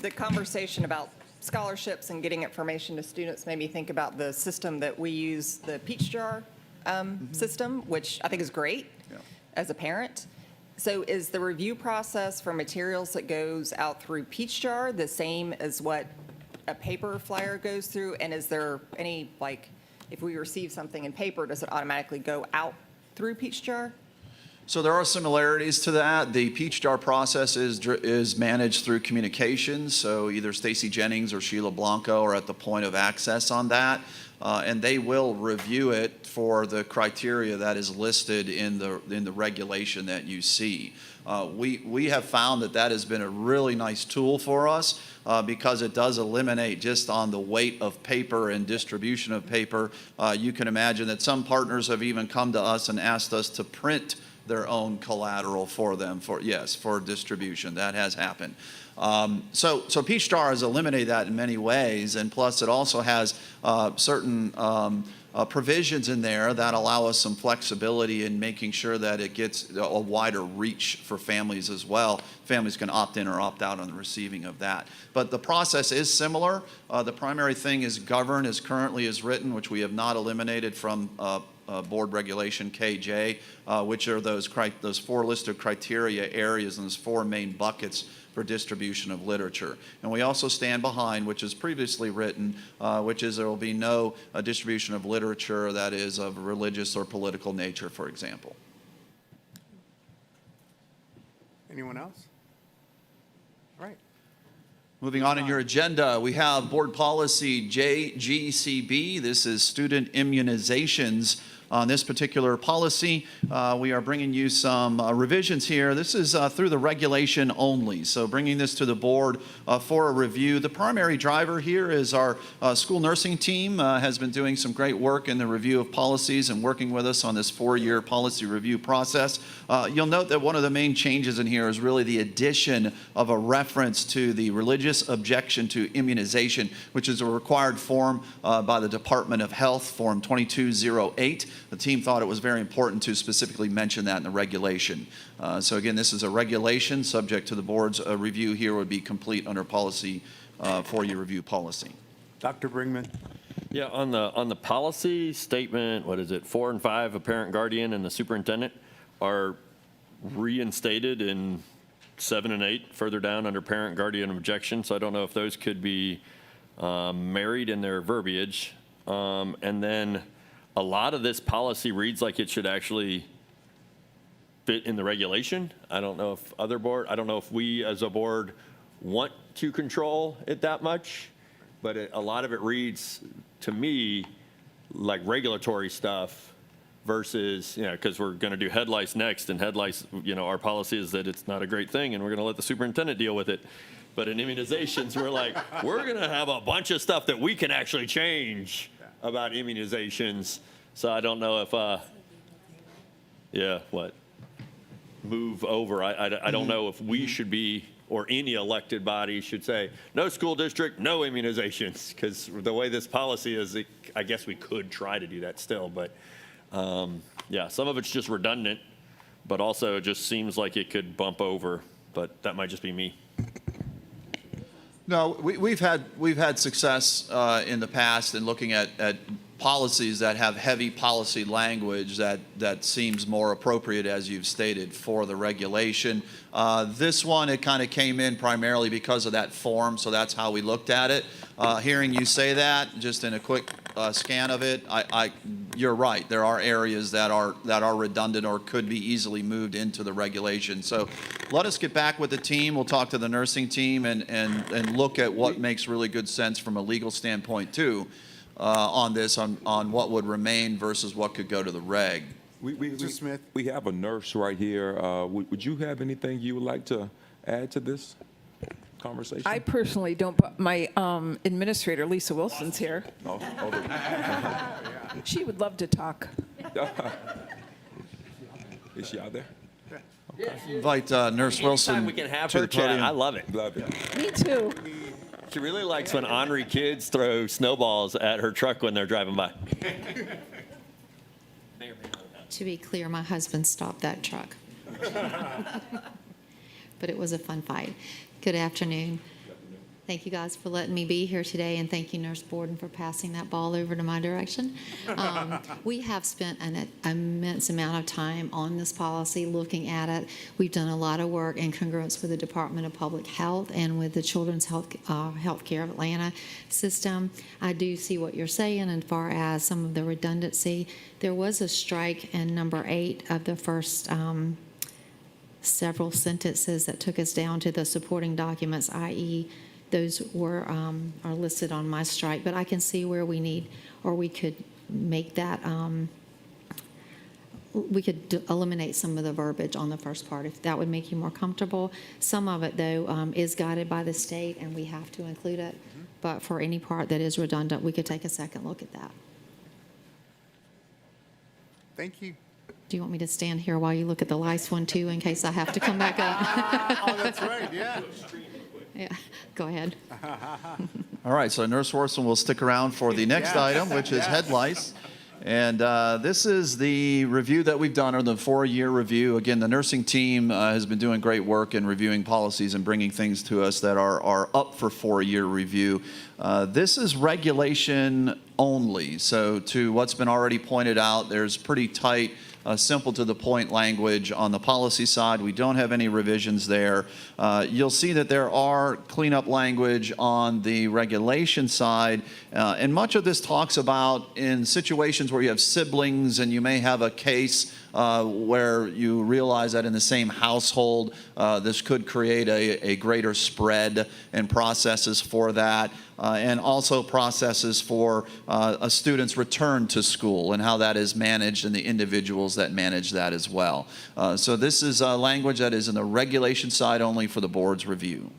The conversation about scholarships and getting information to students made me think about the system that we use, the Peach Jar system, which I think is great as a parent. So is the review process for materials that goes out through Peach Jar the same as what a paper flyer goes through? And is there any, if we receive something in paper, does it automatically go out through Peach Jar? So there are similarities to that. The Peach Jar process is managed through communications, so either Stacy Jennings or Sheila Blanco are at the point of access on that, and they will review it for the criteria that is listed in the regulation that you see. We have found that has been a really nice tool for us, because it does eliminate just on the weight of paper and distribution of paper. You can imagine that some partners have even come to us and asked us to print their own collateral for them for distribution. That has happened. So Peach Jar has eliminated that in many ways, and plus it also has certain provisions in there that allow us some flexibility in making sure that it gets a wider reach for families as well. Families can opt in or opt out on the receiving of that. But the process is similar. The primary thing is govern as currently is written, which we have not eliminated from Board Regulation KJ, which are those four listed criteria areas and those four main buckets for distribution of literature. And we also stand behind, which is previously written, which is there will be no distribution of literature that is of religious or political nature, for example. Anyone else? All right. Moving on in your agenda, we have Board Policy JGCB. This is student immunizations. On this particular policy, we are bringing you some revisions here. This is through the regulation only, so bringing this to the board for a review. The primary driver here is our school nursing team has been doing some great work in the review of policies and working with us on this 4-year policy review process. You'll note that one of the main changes in here is really the addition of a reference to the religious objection to immunization, which is a required form by the Department of Health, Form 2208. The team thought it was very important to specifically mention that in the regulation. So again, this is a regulation subject to the board's review here would be complete under policy four-year review policy. Dr. Brinkman? Yeah, on the policy statement, what is it, 4 and 5, a parent, guardian, and the superintendent are reinstated in 7 and 8, further down under parent, guardian, objection. So I don't know if those could be married in their verbiage. And then a lot of this policy reads like it should actually fit in the regulation. I don't know if I don't know if we as a board want to control it that much, but a lot of it reads to me like regulatory stuff versus, because we're going to do head lice next, and head lice, our policy is that it's not a great thing, and we're going to let the superintendent deal with it. But in immunizations, we're going to have a bunch of stuff that we can actually change about immunizations. So I don't know if, move over. I don't know if we should be, or any elected body should say, no school district, no immunizations, because the way this policy is, I guess we could try to do that still, but some of it's just redundant, but also it just seems like it could bump over, but that might just be me. No, we've had success in the past in looking at policies that have heavy policy language that seems more appropriate, as you've stated, for the regulation. This one, it kind of came in primarily because of that form, so that's how we looked at it. Hearing you say that, just in a quick scan of it, you're right. There are areas that are redundant or could be easily moved into the regulation. So let us get back with the team. We'll talk to the nursing team and look at what makes really good sense from a legal standpoint too. On this, on what would remain versus what could go to the reg. Mr. Smith? We have a nurse right here. Would you have anything you would like to add to this conversation? I personally don't, but my administrator, Lisa Wilson's here. She would love to talk. Is she out there? Invite Nurse Wilson Anytime we can have to her the chat, podium. I love it. Love it. Me too. She really likes when ornery kids throw snowballs at her truck when they're driving by. To be clear, my husband stopped that truck. But it was a fun fight. Good afternoon. Thank you guys for letting me be here today, and thank you, Nurse Borden, for passing that ball over to my direction. We have spent an immense amount of time on this policy, looking at it. We've done a lot of work in congruence with the Department of Public Health and with the Children's Healthcare of Atlanta system. I do see what you're saying as far as some of the redundancy. There was a strike in number 8 of the first several sentences that took us down to the supporting documents, i.e., those are listed on my strike, but I can see where we need, or we could make that, we could eliminate some of the verbiage on the first part, if that would make you more comfortable. Some of it, though, is guided by the state, and we have to include it. But for any part that is redundant, we could take a second look at that. Thank you. Do you want me to stand here while you look at the lice one, too, in case I have to come back up? Oh, that's right, yeah. Yeah, go ahead. All right, so Nurse Wilson will stick around for the next item, which is head lice. And this is the review that we've done, or the 4-year review. Again, the nursing team has been doing great work in reviewing policies and bringing things to us that are up for 4-year review. This is regulation only. So to what's been already pointed out, there's pretty tight, simple to the point language on the policy side. We don't have any revisions there. You'll see that there are cleanup language on the regulation side, and much of this talks about in situations where you have siblings and you may have a case where you realize that in the same household this could create a greater spread, and processes for that. And also processes for a student's return to school and how that is managed, and the individuals that manage that as well. So this is language that is in the regulation side only for the board's review.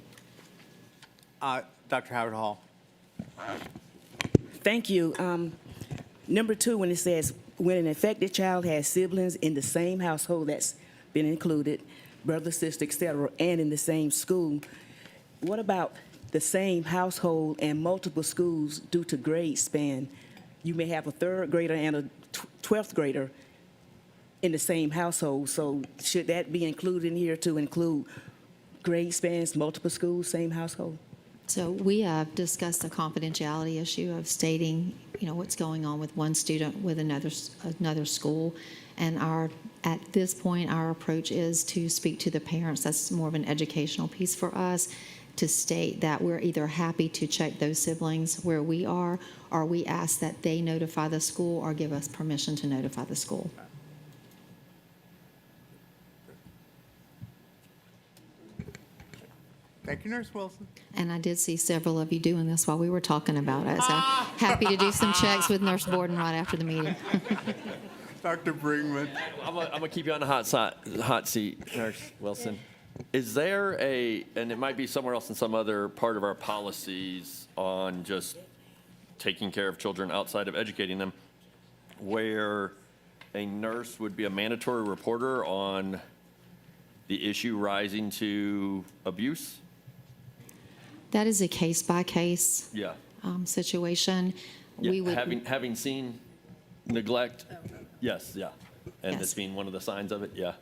Dr. Howard Hall. Thank you. Number 2, when it says, when an affected child has siblings in the same household that's been included, brother, sister, et cetera, and in the same school, what about the same household and multiple schools due to grade span? You may have a 3rd grader and a 12th grader in the same household. So should that be included in here to include grade spans, multiple schools, same household? So we have discussed the confidentiality issue of stating, what's going on with one student with another school. And at this point, our approach is to speak to the parents. That's more of an educational piece for us, to state that we're either happy to check those siblings where we are, or we ask that they notify the school or give us permission to notify the school. Thank you, Nurse Wilson. And I did see several of you doing this while we were talking about it. So happy to do some checks with Nurse Borden right after the meeting. Dr. Brinkman. I'm gonna keep you on the hot seat, Nurse Wilson. Is there and it might be somewhere else in some other part of our policies on just taking care of children outside of educating them, where a nurse would be a mandatory reporter on the issue rising to abuse? That is a case-by-case Yeah. situation. Yeah, We would, having seen neglect, yes, yeah. And Yes. this being one of the signs of it, yeah.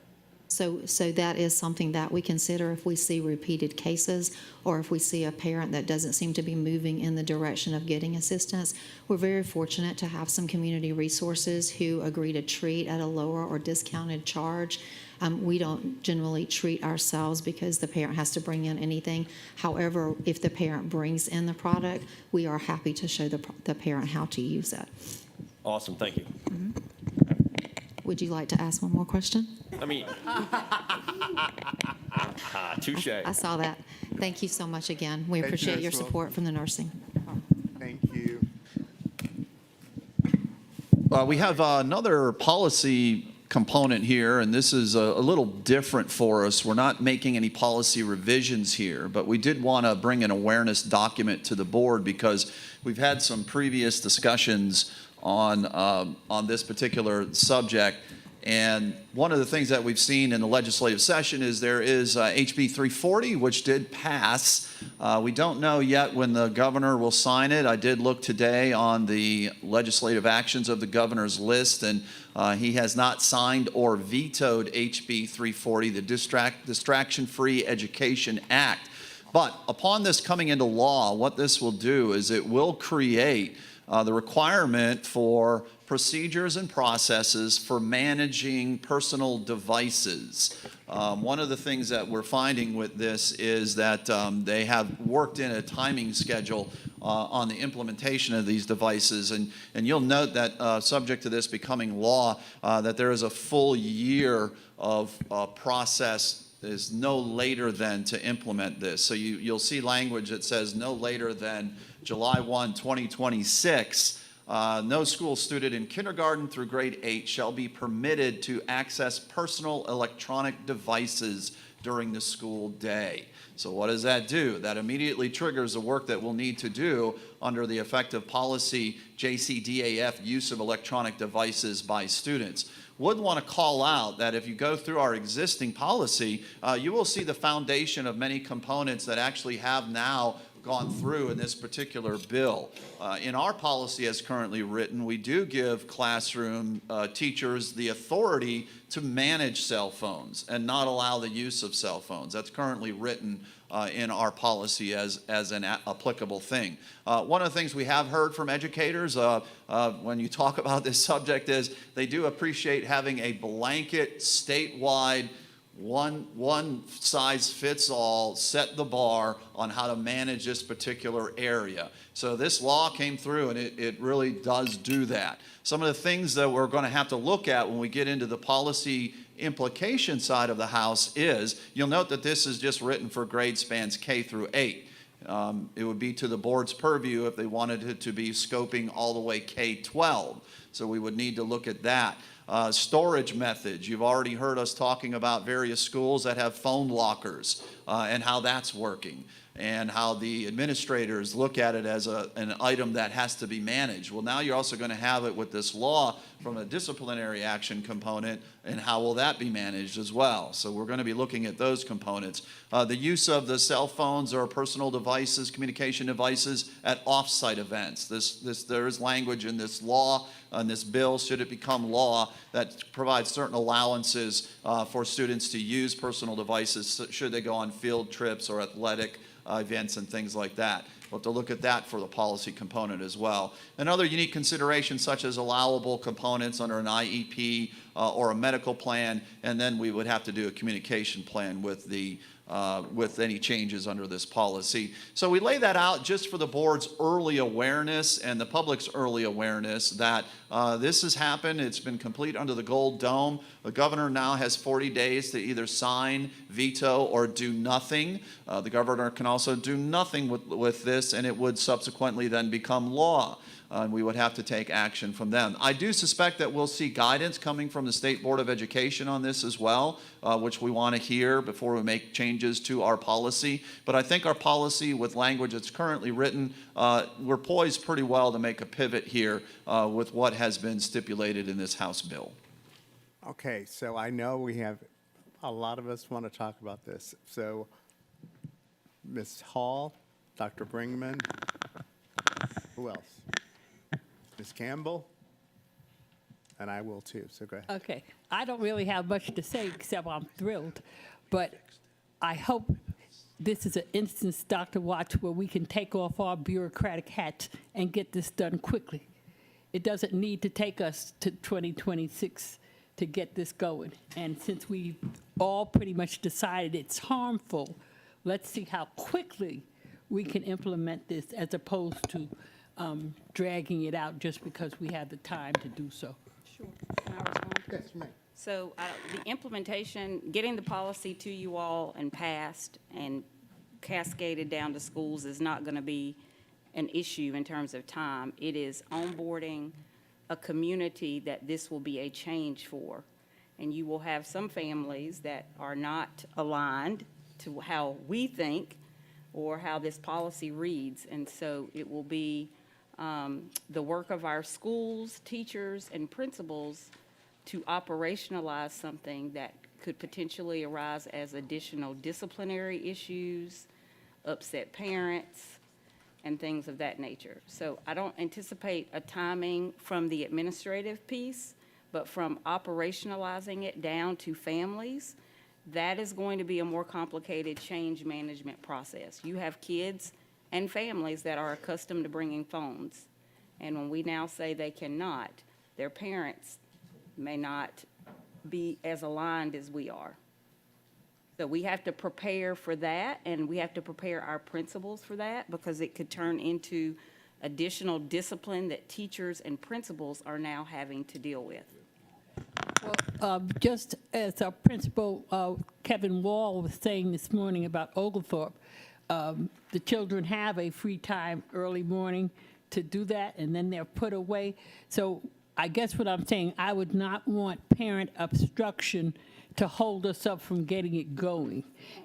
so that is something that we consider if we see repeated cases, or if we see a parent that doesn't seem to be moving in the direction of getting assistance. We're very fortunate to have some community resources who agree to treat at a lower or discounted charge. We don't generally treat ourselves because the parent has to bring in anything. However, if the parent brings in the product, we are happy to show the parent how to use it. Awesome, thank you. Would you like to ask one more question? I mean, touche. I saw that. Thank you so much again. We Thank you, appreciate Ms. your Wilson. support from the nursing. Thank you. We have another policy component here, and this is a little different for us. We're not making any policy revisions here, but we did want to bring an awareness document to the board because we've had some previous discussions on this particular subject. And one of the things that we've seen in the legislative session is there is HB 340, which did pass. We don't know yet when the governor will sign it. I did look today on the legislative actions of the governor's list, and he has not signed or vetoed HB 340, the Distraction-Free Education Act. But upon this coming into law, what this will do is it will create the requirement for procedures and processes for managing personal devices. One of the things that we're finding with this is that they have worked in a timing schedule on the implementation of these devices. And you'll note that subject to this becoming law, that there is a full year of process is no later than to implement this. So you'll see language that says no later than July 1, 2026. No school student in kindergarten through grade 8 shall be permitted to access personal electronic devices during the school day. So what does that do? That immediately triggers the work that we'll need to do under the effective policy JCDAF, use of electronic devices by students. Would want to call out that if you go through our existing policy, you will see the foundation of many components that actually have now gone through in this particular bill. In our policy as currently written, we do give classroom teachers the authority to manage cell phones and not allow the use of cell phones. That's currently written in our policy as an applicable thing. One of the things we have heard from educators when you talk about this subject is they do appreciate having a blanket statewide one size fits all, set the bar on how to manage this particular area. So this law came through and it really does do that. Some of the things that we're going to have to look at when we get into the policy implication side of the house is, you'll note that this is just written for grade spans K through 8. It would be to the board's purview if they wanted it to be scoping all the way K-12. So we would need to look at that. Storage methods. You've already heard us talking about various schools that have phone lockers and how that's working, and how the administrators look at it as an item that has to be managed. Well, now you're also going to have it with this law from a disciplinary action component, and how will that be managed as well? So we're going to be looking at those components. The use of the cell phones or personal devices, communication devices at off-site events. There is language in this law, in this bill, should it become law, that provides certain allowances for students to use personal devices should they go on field trips or athletic events and things like that. We'll have to look at that for the policy component as well. And other unique considerations such as allowable components under an IEP or a medical plan, and then we would have to do a communication plan with any changes under this policy. So we lay that out just for the board's early awareness and the public's early awareness that this has happened. It's been complete under the gold dome. The governor now has 40 days to either sign, veto, or do nothing. The governor can also do nothing with this, and it would subsequently then become law. And we would have to take action from them. I do suspect that we'll see guidance coming from the State Board of Education on this as well, which we want to hear before we make changes to our policy. But I think our policy with language that's currently written, we're poised pretty well to make a pivot here with what has been stipulated in this House bill. Okay, so I know we have, a lot of us want to talk about this. So Ms. Hall, Dr. Brinkman, who else? Ms. Campbell? And I will too, so go ahead. Okay, I don't really have much to say except I'm thrilled, but I hope this is an instance, Dr. Watts, where we can take off our bureaucratic hats and get this done quickly. It doesn't need to take us to 2026 to get this going. And since we all pretty much decided it's harmful, let's see how quickly we can implement this as opposed to dragging it out just because we have the time to do so. Sure. Can I respond? Yes, ma'am. So the implementation, getting the policy to you all and passed and cascaded down to schools is not going to be an issue in terms of time. It is onboarding a community that this will be a change for. And you will have some families that are not aligned to how we think or how this policy reads. And so it will be the work of our schools, teachers, and principals to operationalize something that could potentially arise as additional disciplinary issues, upset parents, and things of that nature. So I don't anticipate a timing from the administrative piece, but from operationalizing it down to families, that is going to be a more complicated change management process. You have kids and families that are accustomed to bringing phones. And when we now say they cannot, their parents may not be as aligned as we are. So we have to prepare for that, and we have to prepare our principals for that, because it could turn into additional discipline that teachers and principals are now having to deal with. Just as our principal, Kevin Wall, was saying this morning about Oglethorpe, the children have a free time early morning to do that, and then they're put away. So I guess what I'm saying, I would not want parent obstruction to hold us up from getting it going.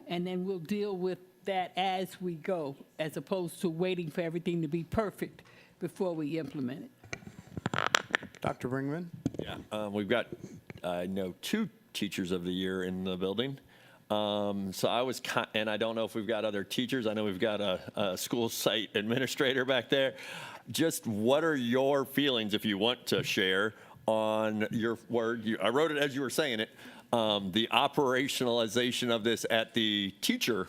And then we'll deal with that as we go, as opposed to waiting for everything to be perfect before we implement it. Dr. Brinkman? Yeah, we've got, I know, 2 Teachers of the Year in the building. So I was, and I don't know if we've got other teachers. I know we've got a school site administrator back there. Just what are your feelings, if you want to share, on your word? I wrote it as you were saying it. The operationalization of this at the teacher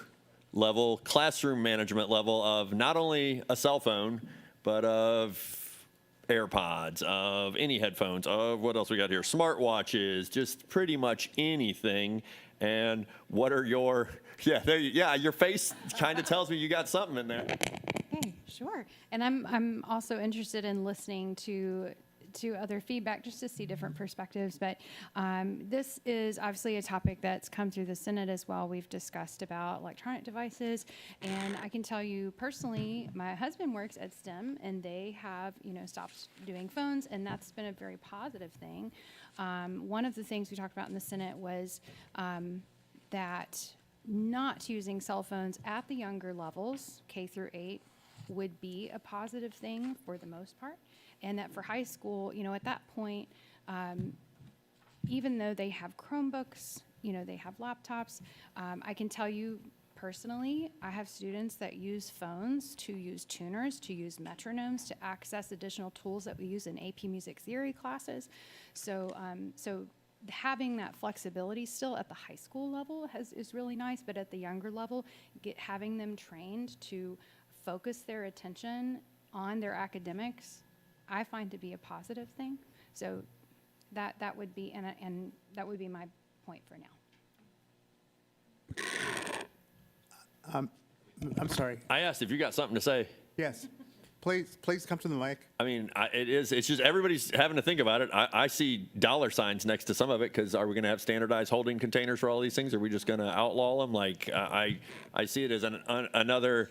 level, classroom management level of not only a cell phone, but of AirPods, of any headphones, of what else we got here, smartwatches, just pretty much anything. And what are your, your face kind of tells me you got something in there. Okay, sure. And I'm also interested in listening to other feedback just to see different perspectives. But this is obviously a topic that's come through the Senate as well. We've discussed about electronic devices. And I can tell you personally, my husband works at STEM, and they have, stopped doing phones, and that's been a very positive thing. One of the things we talked about in the Senate was that not using cell phones at the younger levels, K through 8, would be a positive thing for the most part. And that for high school, at that point, even though they have Chromebooks, they have laptops, I can tell you personally, I have students that use phones to use tuners, to use metronomes, to access additional tools that we use in AP Music Theory classes. So having that flexibility still at the high school level is really nice, but at the younger level, having them trained to focus their attention on their academics, I find to be a positive thing. So that would be, and that would be my point for now. I'm sorry. I asked if you got something to say. Yes. Please come to the mic. I mean, it's just everybody's having to think about it. I see dollar signs next to some of it because are we going to have standardized holding containers for all these things? Are we just going to outlaw them? Like, I see it as another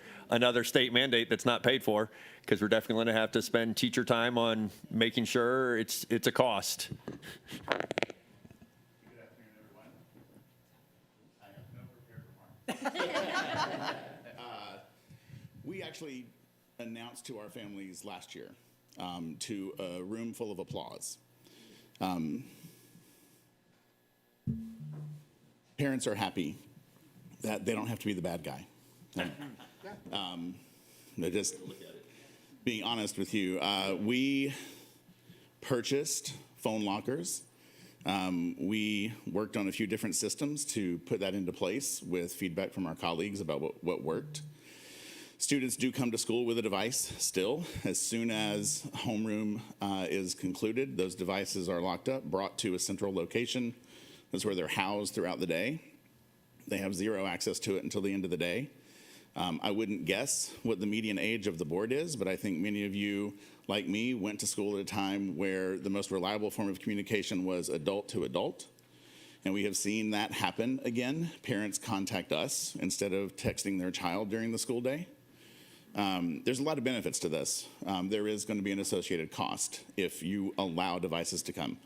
state mandate that's not paid for because we're definitely going to have to spend teacher time on making sure it's a cost. We actually announced to our families last year to a room full of applause. Parents are happy that they don't have to be the bad guy. Just being honest with you, we purchased phone lockers. We worked on a few different systems to put that into place with feedback from our colleagues about what worked. Students do come to school with a device still. As soon as homeroom is concluded, those devices are locked up, brought to a central location. That's where they're housed throughout the day. They have zero access to it until the end of the day. I wouldn't guess what the median age of the board is, but I think many of you, like me, went to school at a time where the most reliable form of communication was adult to adult. And we have seen that happen again. Parents contact us instead of texting their child during the school day. There's a lot of benefits to this. There is going to be an associated cost if you allow devices to come.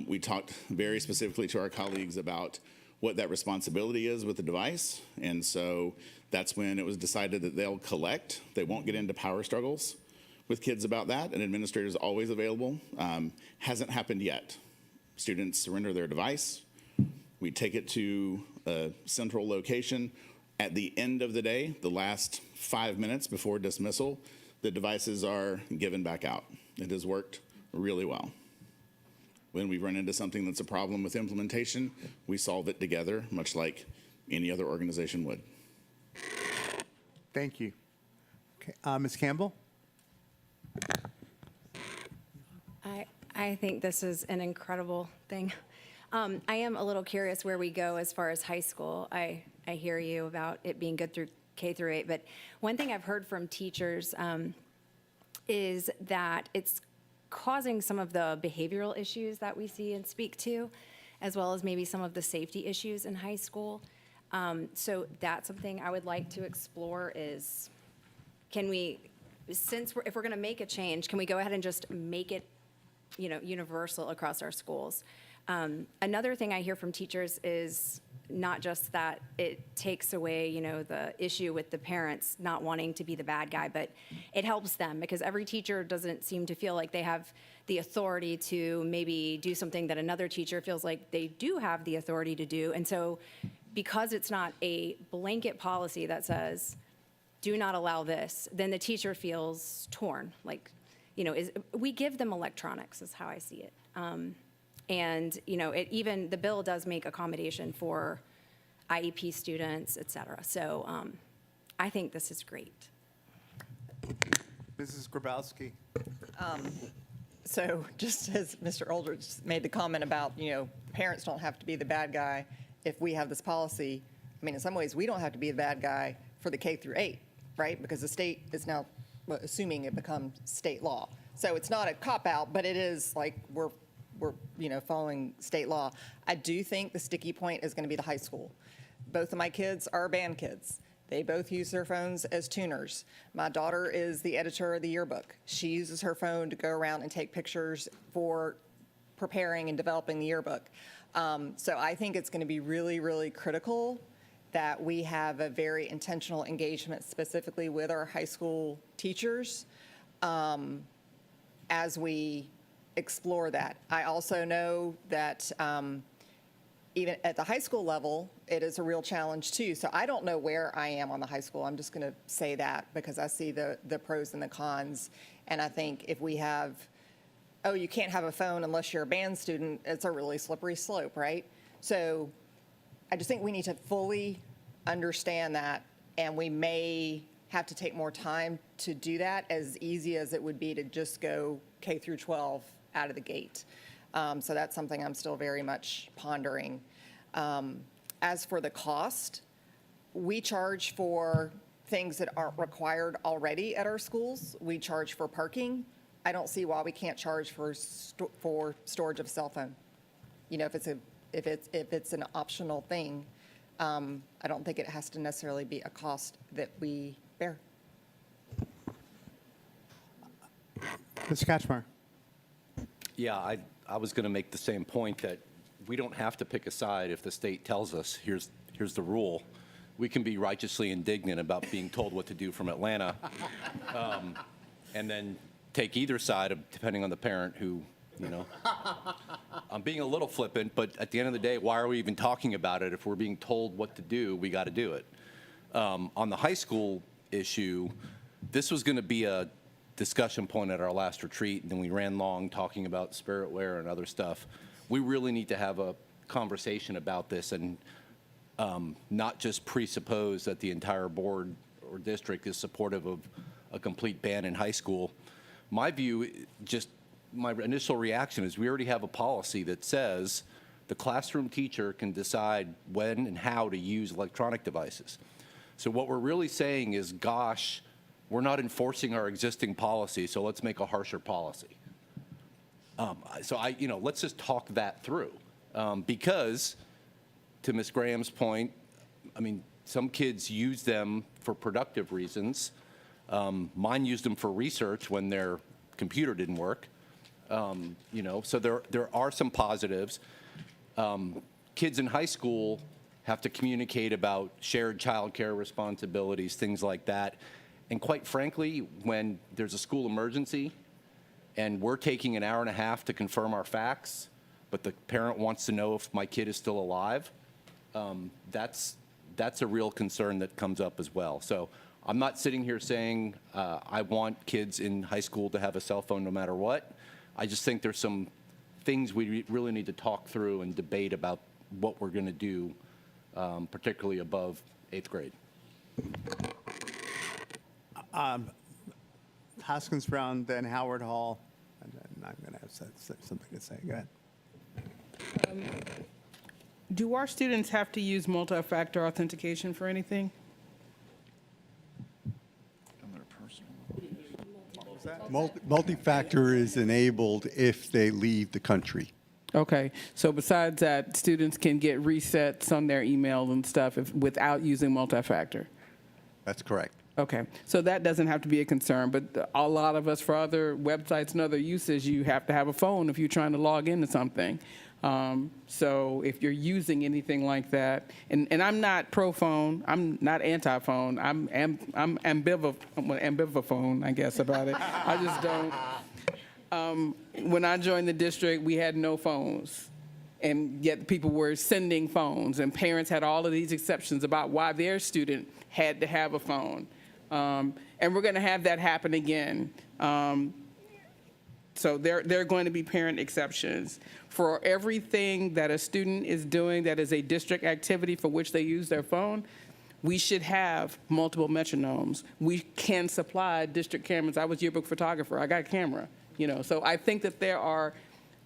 We talked very specifically to our colleagues about what that responsibility is with the device, and so that's when it was decided that they'll collect. They won't get into power struggles with kids about that. An administrator is always available. Hasn't happened yet. Students surrender their device. We take it to a central location. At the end of the day, the last 5 minutes before dismissal, the devices are given back out. It has worked really well. When we run into something that's a problem with implementation, we solve it together, much like any other organization would. Thank you. Okay. Ms. Campbell? I think this is an incredible thing. I am a little curious where we go as far as high school. I hear you about it being good through K through 8, but one thing I've heard from teachers is that it's causing some of the behavioral issues that we see and speak to, as well as maybe some of the safety issues in high school. So that's something I would like to explore is, can we, if we're going to make a change, can we go ahead and just make it, universal across our schools? Another thing I hear from teachers is not just that it takes away, the issue with the parents not wanting to be the bad guy, but it helps them because every teacher doesn't seem to feel like they have the authority to maybe do something that another teacher feels like they do have the authority to do. And so because it's not a blanket policy that says, do not allow this, then the teacher feels torn. Like, we give them electronics is how I see it. And, even the bill does make accommodation for IEP students, et cetera. So I think this is great. Mrs. Grabowski. So just as Mr. Aldridge made the comment about, parents don't have to be the bad guy if we have this policy. I mean, in some ways, we don't have to be the bad guy for the K through 8, right? Because the state is now assuming it becomes state law. So it's not a cop-out, but it is like we're following state law. I do think the sticky point is going to be the high school. Both of my kids are band kids. They both use their phones as tuners. My daughter is the editor of the yearbook. She uses her phone to go around and take pictures for preparing and developing the yearbook. So I think it's going to be really, really critical that we have a very intentional engagement specifically with our high school teachers as we explore that. I also know that even at the high school level, it is a real challenge too. So I don't know where I am on the high school. I'm just going to say that because I see the pros and the cons. And I think if we have oh, you can't have a phone unless you're a band student, it's a really slippery slope, right? So I just think we need to fully understand that, and we may have to take more time to do that, as easy as it would be to just go K through 12 out of the gate. So that's something I'm still very much pondering. As for the cost, we charge for things that aren't required already at our schools. We charge for parking. I don't see why we can't charge for storage of cell phone. You know, if it's an optional thing, I don't think it has to necessarily be a cost that we bear. Mr. Kachmar. Yeah, I was going to make the same point that we don't have to pick a side if the state tells us, here's the rule. We can be righteously indignant about being told what to do from Atlanta, and then take either side, depending on the parent who, you know. I'm being a little flippant, but at the end of the day, why are we even talking about it? If we're being told what to do, we got to do it. On the high school issue, this was going to be a discussion point at our last retreat, and then we ran long talking about spiritware and other stuff. We really need to have a conversation about this and not just presuppose that the entire board or district is supportive of a complete ban in high school. My view, just my initial reaction is we already have a policy that says the classroom teacher can decide when and how to use electronic devices. So what we're really saying is, gosh, we're not enforcing our existing policy, so let's make a harsher policy. Let's just talk that through. Because, to Ms. Graham's point, I mean, some kids use them for productive reasons. Mine used them for research when their computer didn't work. So there are some positives. Kids in high school have to communicate about shared childcare responsibilities, things like that. And quite frankly, when there's a school emergency and we're taking an hour and a half to confirm our facts, but the parent wants to know if my kid is still alive, that's a real concern that comes up as well. So I'm not sitting here saying I want kids in high school to have a cell phone no matter what. I just think there's some things we really need to talk through and debate about what we're going to do, particularly above 8th grade. Haskins Brown, then Howard Hall, and then I'm going to have something to say. Go ahead. Do our students have to use multi-factor authentication for anything? Multi-factor is enabled if they leave the country. Okay, so besides that, students can get resets on their emails and stuff without using multi-factor? That's correct. Okay, so that doesn't have to be a concern, but a lot of us, for other websites and other uses, you have to have a phone if you're trying to log into something. So if you're using anything like that, and I'm not pro-phone, I'm not anti-phone, I'm ambivaphone, I guess, about it. I just don't. When I joined the district, we had no phones, and yet people were sending phones, and parents had all of these exceptions about why their student had to have a phone. And we're going to have that happen again. So there are going to be parent exceptions. For everything that a student is doing that is a district activity for which they use their phone, we should have multiple metronomes. We can supply district cameras. I was yearbook photographer. I got a camera, So I think that there are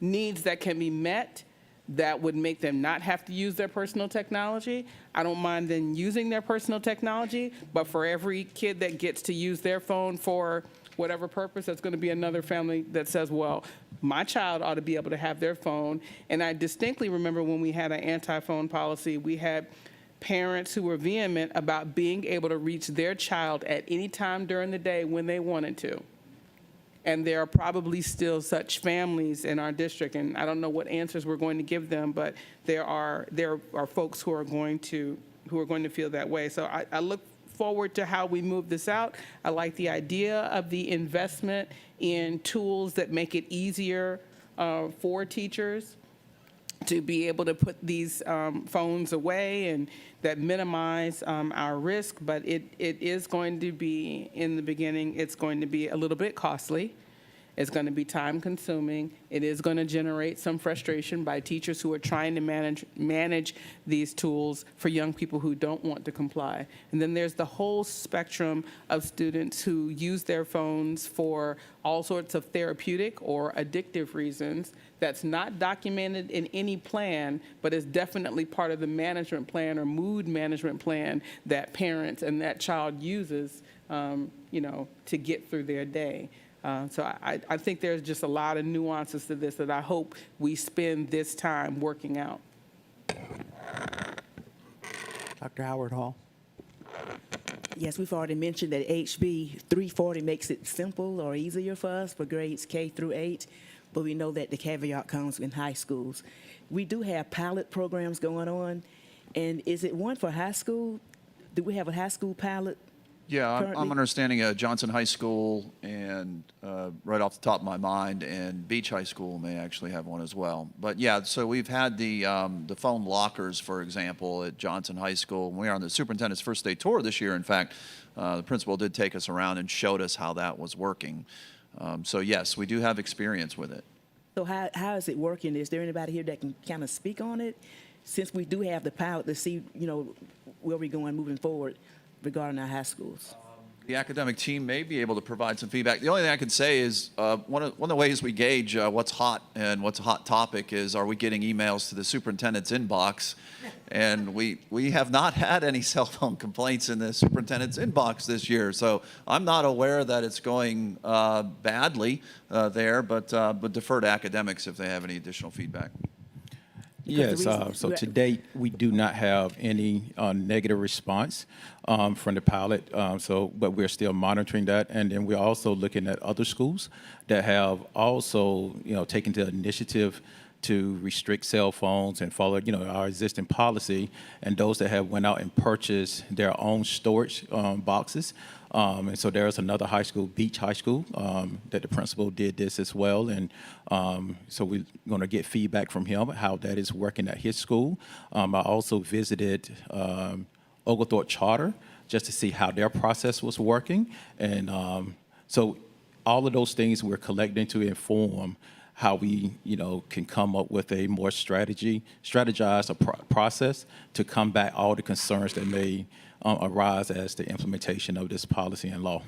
needs that can be met that would make them not have to use their personal technology. I don't mind them using their personal technology, but for every kid that gets to use their phone for whatever purpose, that's going to be another family that says, well, my child ought to be able to have their phone. And I distinctly remember when we had an anti-phone policy, we had parents who were vehement about being able to reach their child at any time during the day when they wanted to. And there are probably still such families in our district, and I don't know what answers we're going to give them, but there are folks who are going to feel that way. So I look forward to how we move this out. I like the idea of the investment in tools that make it easier for teachers to be able to put these phones away and that minimize our risk, but it is going to be, in the beginning, it's going to be a little bit costly. It's going to be time consuming. It is going to generate some frustration by teachers who are trying to manage these tools for young people who don't want to comply. And then there's the whole spectrum of students who use their phones for all sorts of therapeutic or addictive reasons that's not documented in any plan, but is definitely part of the management plan or mood management plan that parents and that child uses, to get through their day. So I think there's just a lot of nuances to this that I hope we spend this time working out. Dr. Howard Hall. Yes, we've already mentioned that HB 340 makes it simple or easier for us for grades K through 8, but we know that the caveat comes in high schools. We do have pilot programs going on, and is it one for high school? Do we have a high school pilot? Yeah, I'm currently? understanding Johnson High School and right off the top of my mind, and Beach High School may actually have one as well. But yeah, so we've had the phone lockers, for example, at Johnson High School. We were on the superintendent's first day tour this year. In fact, the principal did take us around and showed us how that was working. So yes, we do have experience with it. So how is it working? Is there anybody here that can kind of speak on it? Since we do have the pilot to see, where we're going moving forward regarding our high schools. The academic team may be able to provide some feedback. The only thing I can say is one of the ways we gauge what's hot and what's a hot topic is, are we getting emails to the superintendent's inbox? And we have not had any cell phone complaints in the superintendent's inbox this year. So I'm not aware that it's going badly there, but defer to academics if they have any additional feedback. Yes, so to date, we do not have any negative response from the pilot, but we're still monitoring that. And then we're also looking at other schools that have also, taken the initiative to restrict cell phones and follow, our existing policy, and those that have went out and purchased their own storage boxes. And so there's another high school, Beach High School, that the principal did this as well. And so we're going to get feedback from him how that is working at his school. I also visited Oglethorpe Charter just to see how their process was working. And so all of those things we're collecting to inform how we, can come up with a more strategized process to combat all the concerns that may arise as the implementation of this policy and law.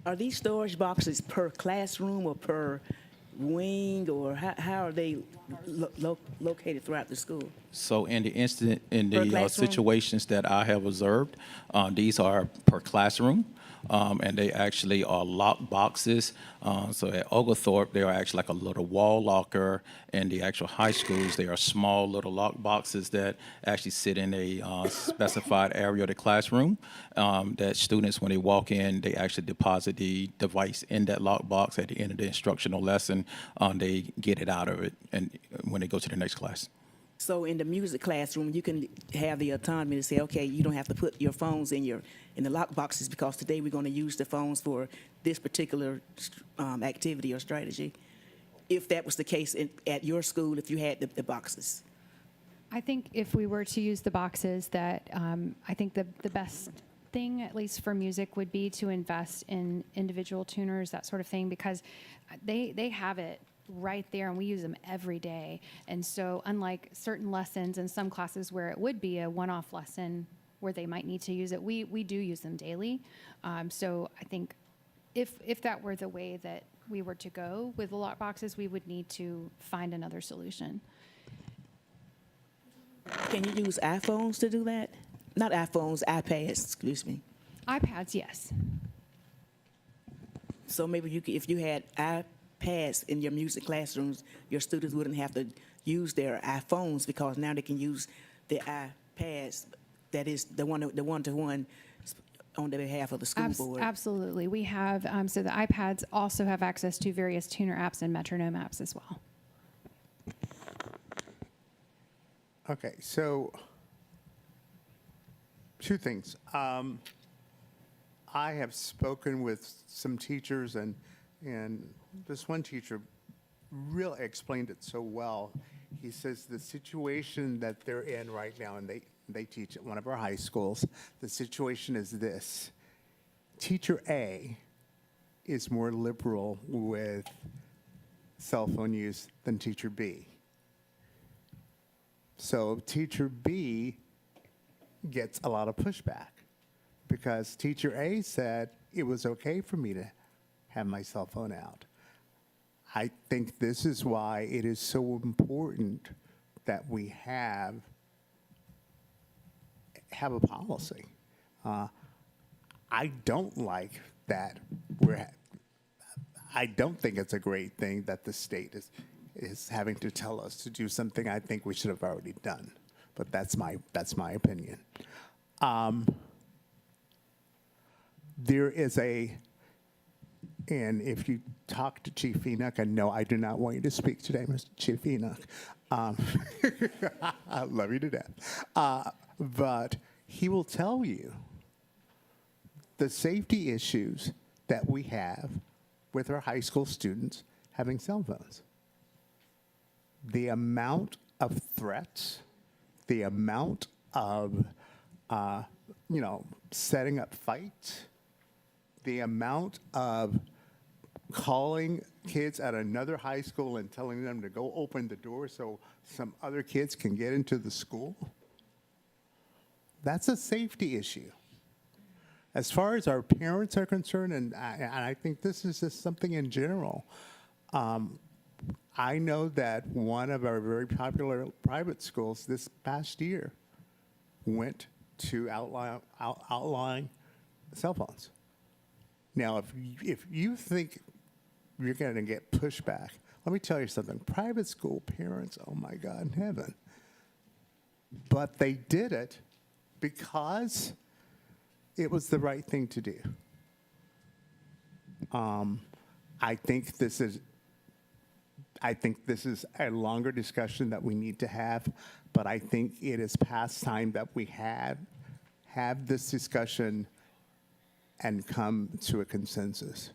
Are these storage boxes per classroom or per wing, or how are they located throughout the school? So in the Per classroom? situations that I have observed, these are per classroom. And they actually are locked boxes. So at Oglethorpe, they are actually like a little wall locker. In the actual high schools, they are small little lock boxes that actually sit in a specified area of the classroom. That students, when they walk in, they actually deposit the device in that lock box at the end of the instructional lesson. They get it out of it, and when they go to the next class. So in the music classroom, you can have the autonomy to say, okay, you don't have to put your phones in the lock boxes because today we're going to use the phones for this particular activity or strategy. If that was the case at your school, if you had the boxes. I think if we were to use the boxes, that I think the best thing, at least for music, would be to invest in individual tuners, that sort of thing, because they have it right there, and we use them every day. And so unlike certain lessons in some classes where it would be a one-off lesson where they might need to use it, we do use them daily. So I think if that were the way that we were to go with the lock boxes, we would need to find another solution. Can you use iPhones to do that? Not iPhones, iPads, excuse me. iPads, yes. So maybe you could, if you had iPads in your music classrooms, your students wouldn't have to use their iPhones because now they can use the iPads. That is the one-to-one on the behalf of the school board. Absolutely. We have, so the iPads also have access to various tuner apps and metronome apps as well. Okay, so two things. I have spoken with some teachers, and this one teacher really explained it so well. He says the situation that they're in right now, and they teach at one of our high schools, the situation is this. Teacher A is more liberal with cell phone use than teacher B. So teacher B gets a lot of pushback because teacher A said it was okay for me to have my cell phone out. I think this is why it is so important that we have a policy. I don't like that I don't think it's a great thing that the state is having to tell us to do something I think we should have already done. But that's my opinion. There is and if you talk to Chief Enoch, and no, I do not want you to speak today, Mr. Chief Enoch. I love you to death. But he will tell you the safety issues that we have with our high school students having cell phones. The amount of threats, the amount of, setting up fights, the amount of calling kids at another high school and telling them to go open the door so some other kids can get into the school, that's a safety issue. As far as our parents are concerned, and I think this is just something in general, I know that one of our very popular private schools this past year went to outlawing cell phones. Now, if you think you're going to get pushback, let me tell you something. Private school parents, oh my God in heaven. But they did it because it was the right thing to do. I think this is a longer discussion that we need to have, but I think it is past time that we have this discussion and come to a consensus.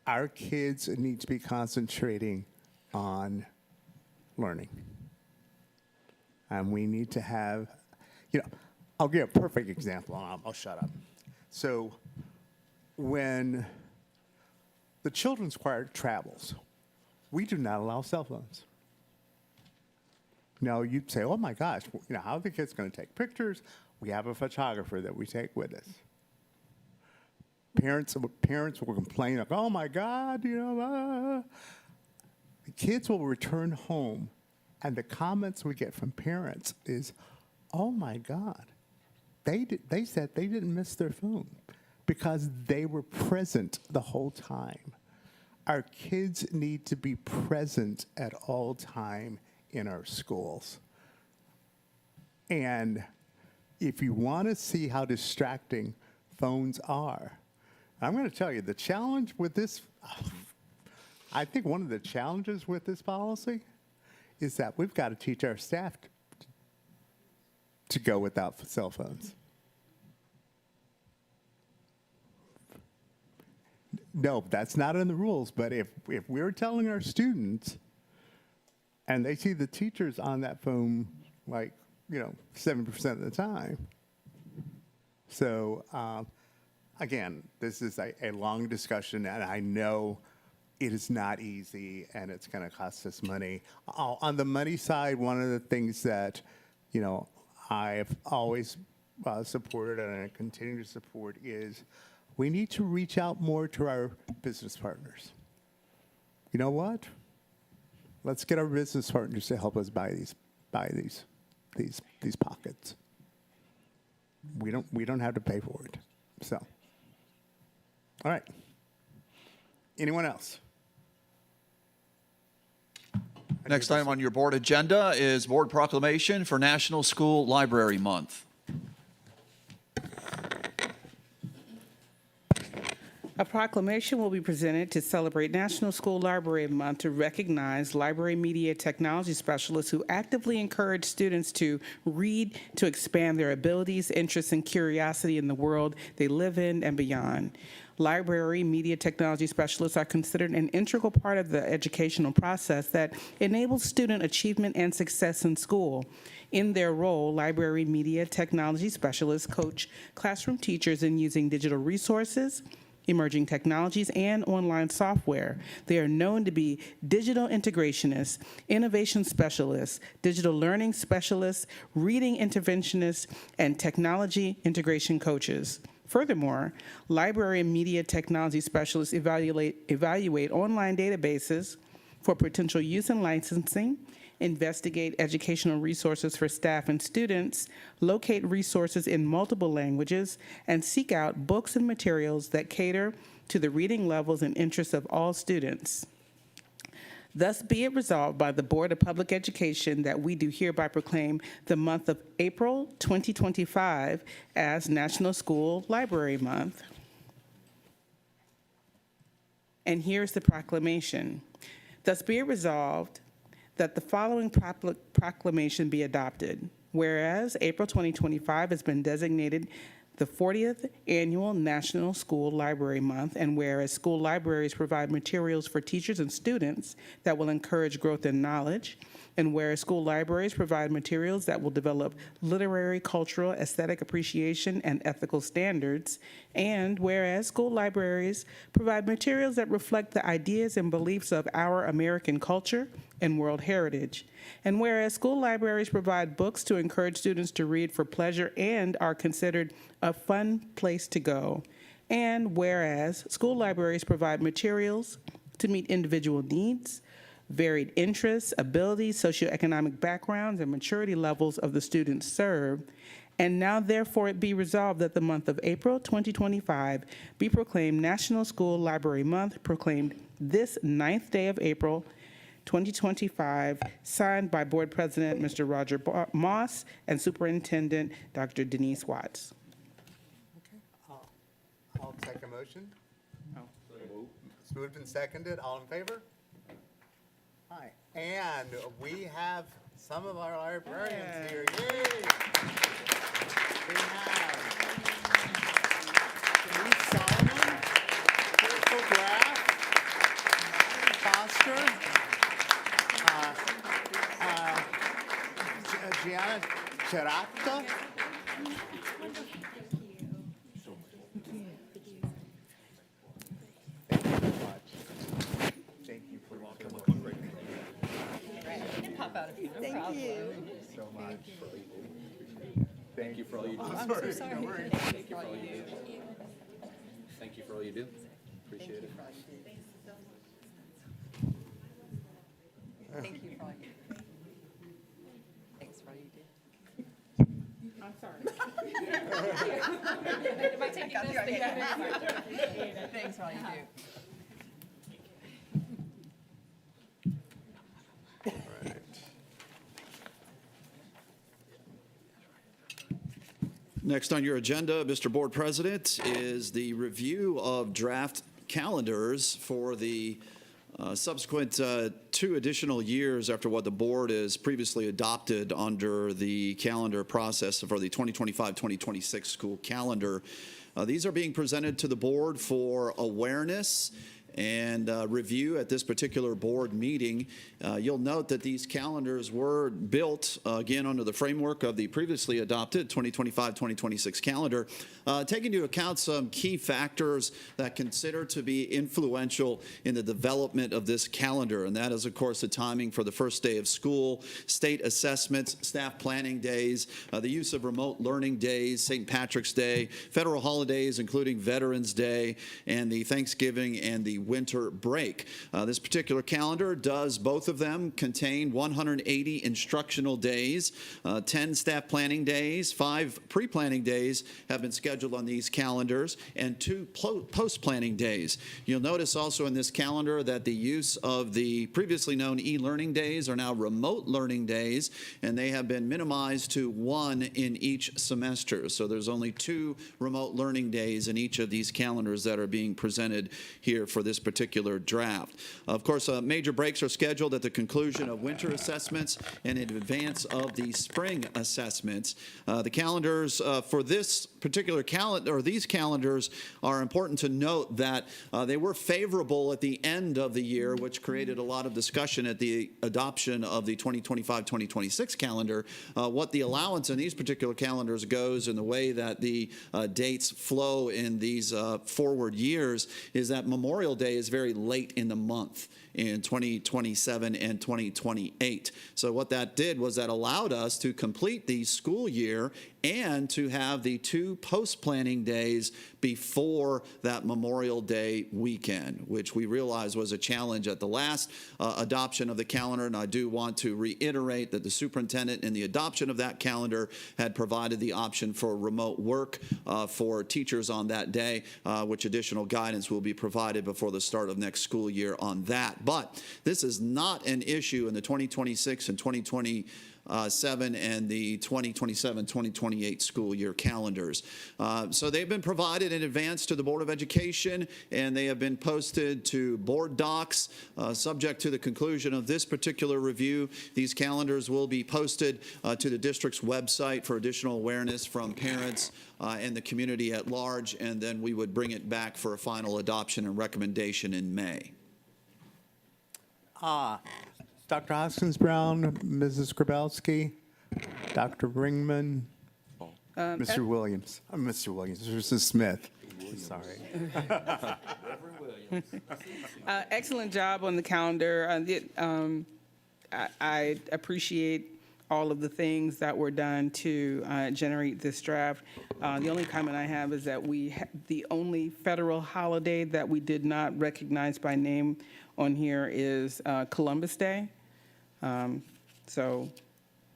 Our kids need to be concentrating on learning. And we need to have, I'll give a perfect example, and I'll shut up. So when the children's choir travels, we do not allow cell phones. Now, you'd say, oh my gosh, how are the kids going to take pictures? We have a photographer that we take with us. Parents will complain, like, oh my God, The kids will return home, and the comments we get from parents is, oh my God, they said they didn't miss their phone because they were present the whole time. Our kids need to be present at all time in our schools. And if you want to see how distracting phones are, I'm going to tell you, the challenge with this, I think one of the challenges with this policy is that we've got to teach our staff to go without cell phones. No, that's not in the rules, but if we're telling our students and they see the teachers on that phone, 7% of the time. So, again, this is a long discussion, and I know it is not easy, and it's going to cost us money. On the money side, one of the things that, I've always supported and I continue to support is we need to reach out more to our business partners. You know what? Let's get our business partners to help us buy these pockets. We don't have to pay for it. So, all right. Anyone else? Next item on your board agenda is Board Proclamation for National School Library Month. A proclamation will be presented to celebrate National School Library Month to recognize library media technology specialists who actively encourage students to read to expand their abilities, interests, and curiosity in the world they live in and beyond. library, media technology specialists are considered an integral part of the educational process that enables student achievement and success in school. In their role, library, media technology specialists coach classroom teachers in using digital resources, emerging technologies, and online software. They are known to be digital integrationists, innovation specialists, digital learning specialists, reading interventionists, and technology integration coaches. Furthermore, library and media technology specialists evaluate online databases for potential use and licensing, investigate educational resources for staff and students, locate resources in multiple languages, and seek out books and materials that cater to the reading levels and interests of all students. Thus be it resolved by the Board of Public Education that we do hereby proclaim the month of April 2025 as National School Library Month. And here's the proclamation. Thus be it resolved that the following proclamation be adopted. Whereas April 2025 has been designated the 40th Annual National School Library Month, and whereas school libraries provide materials for teachers and students that will encourage growth and knowledge, and whereas school libraries provide materials that will develop literary, cultural, aesthetic appreciation, and ethical standards, and whereas school libraries provide materials that reflect the ideas and beliefs of our American culture and world heritage, and whereas school libraries provide books to encourage students to read for pleasure and are considered a fun place to go, and whereas school libraries provide materials to meet individual needs, varied interests, abilities, socioeconomic backgrounds, and maturity levels of the students served, and now therefore it be resolved that the month of April 2025 be proclaimed National School Library Month, proclaimed this 9th day of April 2025, signed by Board President Mr. Roger Moss and Superintendent Dr. Denise Watts. I'll take a motion. It's moved and seconded. All in favor? Hi. And we have some of our librarians here. Yay! We have Denise Solomon, Crystal Graff, Foster, Gianna Cerrato. Thank you for welcome. Pop out of you. Thank you so much. Thank you for all you do. I'm so sorry. Thank you for all you do. Thank you for all you do. Appreciate it. Thank you for all you do. Thanks for all you do. I'm sorry. It might take you this thing. Thanks for all you do. Next on your agenda, Mr. Board President, is the review of draft calendars for the subsequent 2 additional years after what the board has previously adopted under the calendar process for the 2025-2026 school calendar. These are being presented to the board for awareness and review at this particular board meeting. You'll note that these calendars were built, again, under the framework of the previously adopted 2025-2026 calendar, taking into account some key factors that consider to be influential in the development of this calendar. And that is, of course, the timing for the first day of school, state assessments, staff planning days, the use of remote learning days, St. Patrick's Day, federal holidays, including Veterans Day, and the Thanksgiving and the winter break. This particular calendar does both of them contain 180 instructional days, 10 staff planning days, 5 pre-planning days have been scheduled on these calendars, and 2 post-planning days. You'll notice also in this calendar that the use of the previously known e-learning days are now remote learning days, and they have been minimized to 1 in each semester. So there's only 2 remote learning days in each of these calendars that are being presented here for this particular draft. Of course, major breaks are scheduled at the conclusion of winter assessments and in advance of the spring assessments. The calendars for this particular calendar, or these calendars, are important to note that they were favorable at the end of the year, which created a lot of discussion at the adoption of the 2025-2026 calendar. What the allowance in these particular calendars goes, and the way that the dates flow in these forward years, is that Memorial Day is very late in the month in 2027 and 2028. So what that did was that allowed us to complete the school year and to have the 2 post-planning days before that Memorial Day weekend, which we realized was a challenge at the last adoption of the calendar. And I do want to reiterate that the superintendent in the adoption of that calendar had provided the option for remote work for teachers on that day, which additional guidance will be provided before the start of next school year on that. But this is not an issue in the 2026 and 2027 and the 2027-2028 school year calendars. So they've been provided in advance to the Board of Education, and they have been posted to board docs. Subject to the conclusion of this particular review, these calendars will be posted to the district's website for additional awareness from parents and the community at large, and then we would bring it back for a final adoption and recommendation in May. Dr. Hoskins-Brown, Mrs. Grabowski, Dr. Ringman, Mr. Williams, Mrs. Smith. Sorry. Excellent job on the calendar. I appreciate all of the things that were done to generate this draft. The only comment I have is that the only federal holiday that we did not recognize by name on here is Columbus Day. So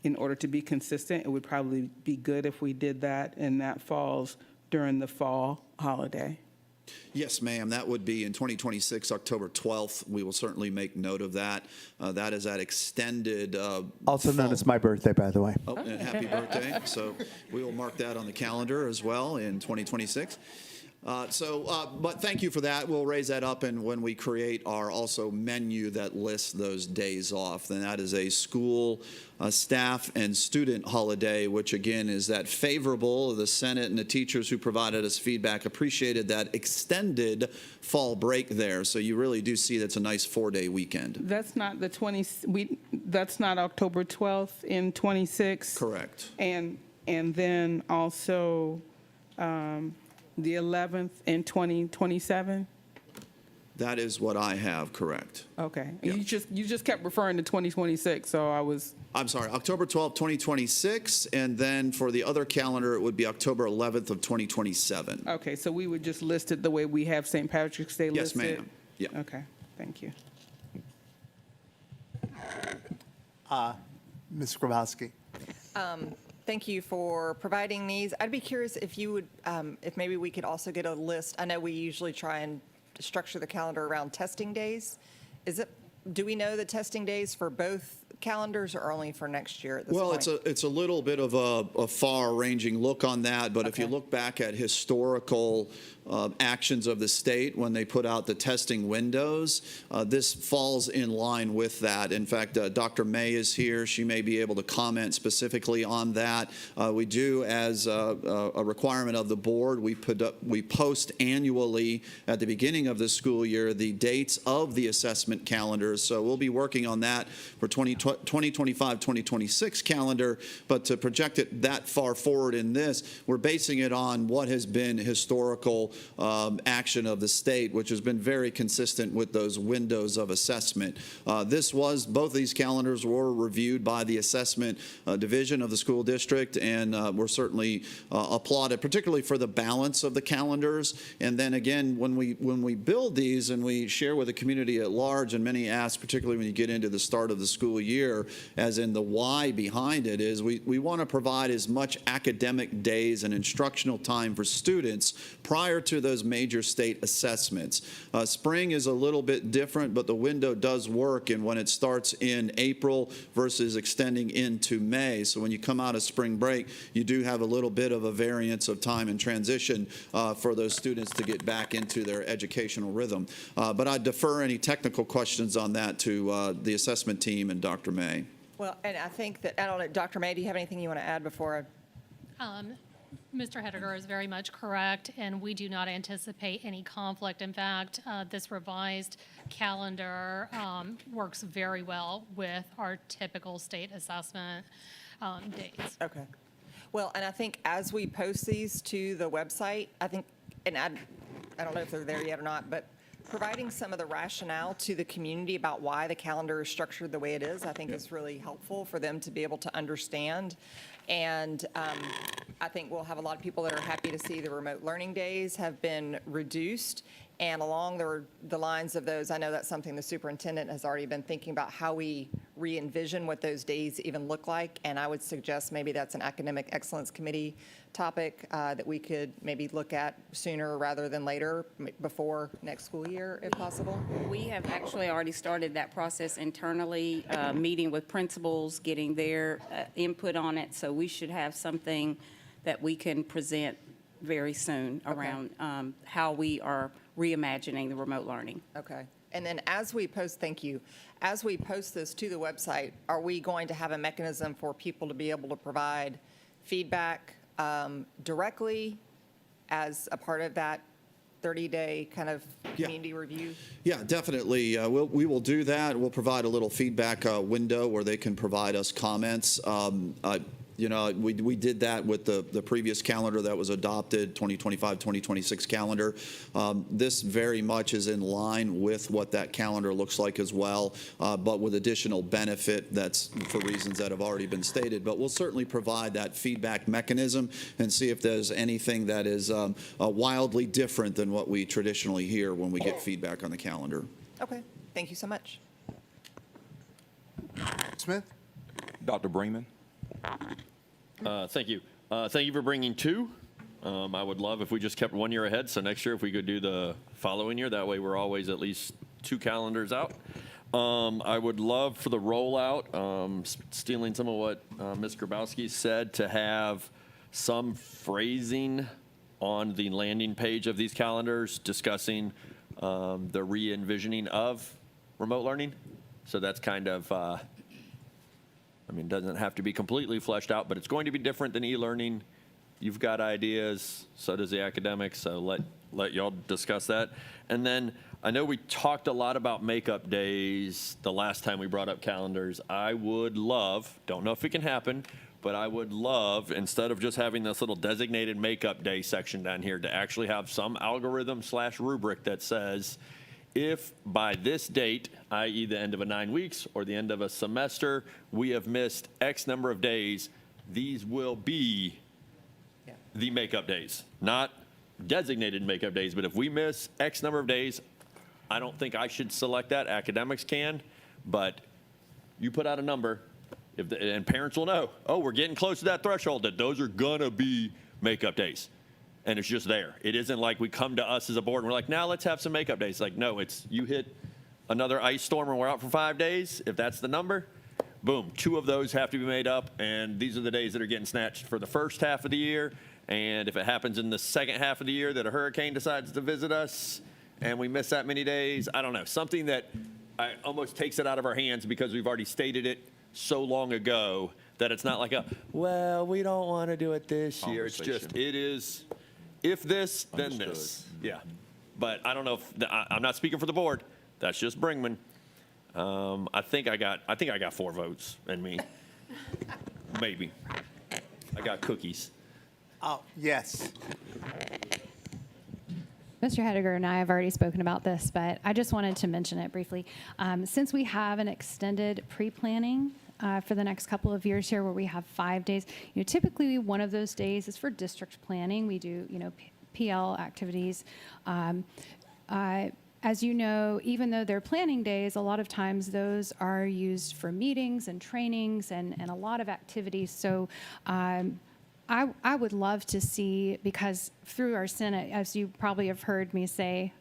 in order to be consistent, it would probably be good if we did that, and that falls during the fall holiday. Yes, ma'am. That would be in 2026, October 12th. We will certainly make note of that. That is that extended. Also known as my birthday, by the way. Oh, and happy birthday. So we will mark that on the calendar as well in 2026. But thank you for that. We'll raise that up, and when we create our also menu that lists those days off, then that is a school, staff, and student holiday, which again is that favorable. The Senate and the teachers who provided us feedback appreciated that extended fall break there. So you really do see that's a nice 4-day weekend. That's not that's not October 12th in 26. Correct. And then also the 11th in 2027? That is what I have, correct. Okay. Yeah. You just kept referring to 2026, so I was... I'm sorry, October 12th, 2026, and then for the other calendar, it would be October 11th of 2027. Okay, so we would just list it the way we have St. Patrick's Day listed? Yes, ma'am. Yeah. Okay, thank you. Ms. Grabowski. Thank you for providing these. I'd be curious if you would, if maybe we could also get a list. I know we usually try and structure the calendar around testing days. Do we know the testing days for both calendars or only for next year at this point? Well, it's a little bit of a far-ranging look on that, but if you look back at historical actions of the state when they put out the testing windows, this falls in line with that. In fact, Dr. May is here. She may be able to comment specifically on that. We do, as a requirement of the board, we post annually at the beginning of the school year the dates of the assessment calendars. So we'll be working on that for 2025-2026 calendar, but to project it that far forward in this, we're basing it on what has been historical action of the state, which has been very consistent with those windows of assessment. Both of these calendars were reviewed by the assessment division of the school district, and were certainly applauded, particularly for the balance of the calendars. And then again, when we build these and we share with the community at large, and many ask, particularly when you get into the start of the school year, as in the why behind it is we want to provide as much academic days and instructional time for students prior to those major state assessments. Spring is a little bit different, but the window does work, and when it starts in April versus extending into May. So when you come out of spring break, you do have a little bit of a variance of time and transition for those students to get back into their educational rhythm. But I defer any technical questions on that to the assessment team and Dr. May. Well, and I think that, I don't know, Dr. May, do you have anything you want to add before I? Mr. Hediger is very much correct, and we do not anticipate any conflict. In fact, this revised calendar works very well with our typical state assessment dates. Okay. Well, and I think as we post these to the website, I think, and I don't know if they're there yet or not, but providing some of the rationale to the community about why the calendar is structured the way it is, I think is really helpful for them to be able to understand. And I think we'll have a lot of people that are happy to see the remote learning days have been reduced. And along the lines of those, I know that's something the superintendent has already been thinking about, how we re-envision what those days even look like. And I would suggest maybe that's an academic excellence committee topic that we could maybe look at sooner rather than later, before next school year, if possible. We have actually already started that process internally, meeting with principals, getting their input on it. So we should have something that we can present very soon around how we are reimagining the remote learning. Okay. And then as we post, thank you, as we post this to the website, are we going to have a mechanism for people to be able to provide feedback directly as a part of that 30-day kind of community review? Yeah, definitely. We will do that. We'll provide a little feedback window where they can provide us comments. You know, we did that with the previous calendar that was adopted, 2025, 2026 calendar. This very much is in line with what that calendar looks like as well, but with additional benefit that's for reasons that have already been stated. But we'll certainly provide that feedback mechanism and see if there's anything that is wildly different than what we traditionally hear when we get feedback on the calendar. Okay. Thank you so much. Smith? Dr. Brinkman? Thank you. Thank you for bringing two. I would love if we just kept 1 year ahead. So next year, if we could do the following year, that way we're always at least 2 calendars out. I would love for the rollout, stealing some of what Ms. Grabowski said, to have some phrasing on the landing page of these calendars discussing the re-envisioning of remote learning. So that's kind of, I mean, it doesn't have to be completely fleshed out, but it's going to be different than e-learning. You've got ideas, so does the academics, so let y'all discuss that. And then I know we talked a lot about makeup days the last time we brought up calendars. I would love, don't know if it can happen, but I would love, instead of just having this little designated makeup day section down here, to actually have some algorithm / rubric that says, if by this date, i.e. the end of a 9 weeks or the end of a semester, we have missed X number of days, these will be the makeup days. Not designated makeup days, but if we miss X number of days, I don't think I should select that. Academics can, but you put out a number, and parents will know, oh, we're getting close to that threshold, that those are gonna be makeup days. And it's just there. It isn't like we come to us as a board and we're like, now let's have some makeup days. Like, no, it's you hit another ice storm and we're out for 5 days. If that's the number, boom, 2 of those have to be made up. And these are the days that are getting snatched for the first half of the year. And if it happens in the second half of the year that a hurricane decides to visit us and we miss that many days, I don't know, something that almost takes it out of our hands because we've already stated it so long ago that it's not like well, we don't want to do it this year. It's just, it is, if this, then this. Yeah. But I don't know if, I'm not speaking for the board. That's just Brinkman. I think I got 4 votes in me. Maybe. I got cookies. Oh, yes. Mr. Hediger and I have already spoken about this, but I just wanted to mention it briefly. Since we have an extended pre-planning for the next couple of years here, where we have 5 days, typically one of those days is for district planning. We do, PL activities. As you know, even though they're planning days, a lot of times those are used for meetings and trainings and a lot of activities. So I would love to see, because through our Senate, as you probably have heard me say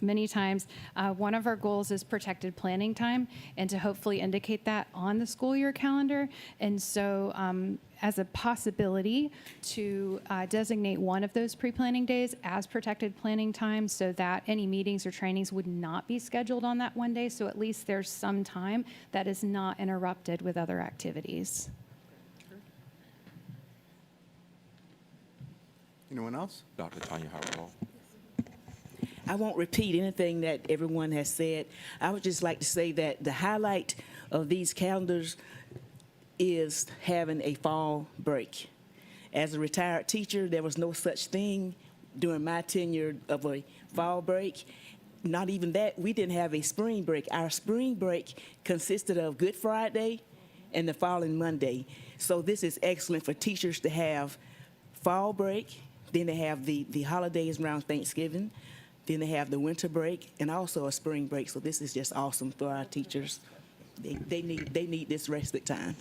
many times, one of our goals is protected planning time, and to hopefully indicate that on the school year calendar. And so as a possibility to designate one of those pre-planning days as protected planning time, so that any meetings or trainings would not be scheduled on that one day, so at least there's some time that is not interrupted with other activities. Anyone else? Dr. Tanya Howard. I won't repeat anything that everyone has said. I would just like to say that the highlight of these calendars is having a fall break. As a retired teacher, there was no such thing during my tenure of a fall break. Not even that, we didn't have a spring break. Our spring break consisted of Good Friday and the following Monday. So this is excellent for teachers to have fall break, then they have the holidays around Thanksgiving, then they have the winter break, and also a spring break. So this is just awesome for our teachers. They need this respite time.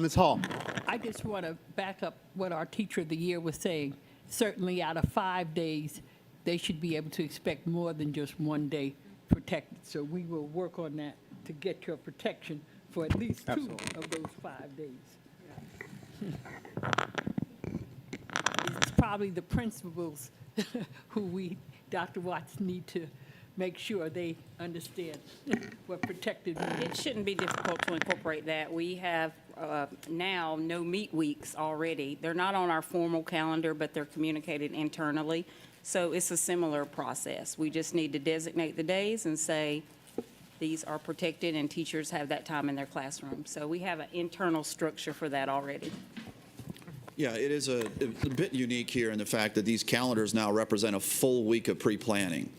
Ms. Hall. I just want to back up what our Teacher of the Year was saying. Certainly out of 5 days, they should be able to expect more than just 1 day protected. So we will work on that to get your protection for at least 2 of those 5 days. It's probably the principals who we, Dr. Watts, need to make sure they understand what protected means. It shouldn't be difficult to incorporate that. We have now no meet weeks already. They're not on our formal calendar, but they're communicated internally. So it's a similar process. We just need to designate the days and say, these are protected and teachers have that time in their classroom. So we have an internal structure for that already. Yeah, it is a bit unique here in the fact that these calendars now represent a full week of pre-planning.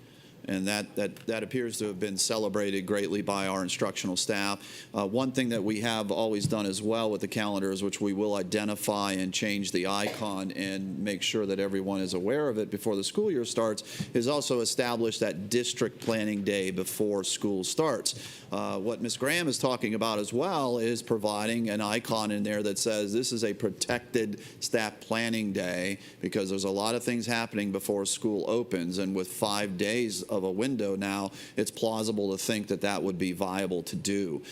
And that appears to have been celebrated greatly by our instructional staff. One thing that we have always done as well with the calendars, which we will identify and change the icon and make sure that everyone is aware of it before the school year starts, is also establish that district planning day before school starts. What Ms. Graham is talking about as well is providing an icon in there that says this is a protected staff planning day, because there's a lot of things happening before school opens, and with 5 days of a window now, it's plausible to think that that would be viable to do.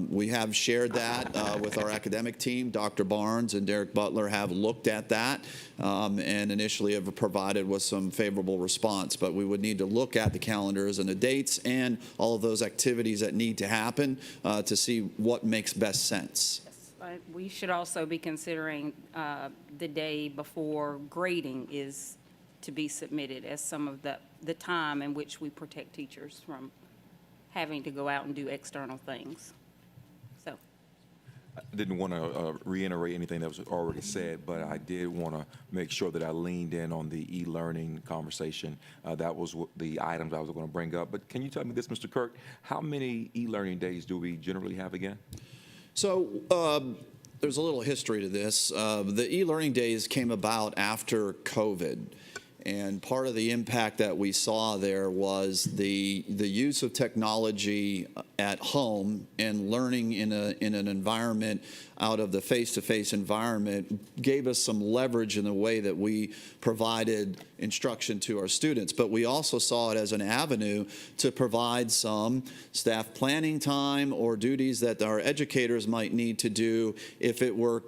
We have shared that with our academic team. Dr. Barnes and Derek Butler have looked at that and initially have provided with some favorable response, but we would need to look at the calendars and the dates and all of those activities that need to happen to see what makes best sense. We should also be considering the day before grading is to be submitted as some of the time in which we protect teachers from having to go out and do external things. So. I didn't want to reiterate anything that was already said, but I did want to make sure that I leaned in on the e-learning conversation. That was the items I was going to bring up. But can you tell me this, Mr. Kirk, how many e-learning days do we generally have again? So there's a little history to this. The e-learning days came about after COVID. And part of the impact that we saw there was the use of technology at home and learning in an environment out of the face-to-face environment gave us some leverage in the way that we provided instruction to our students. But we also saw it as an avenue to provide some staff planning time or duties that our educators might need to do if it were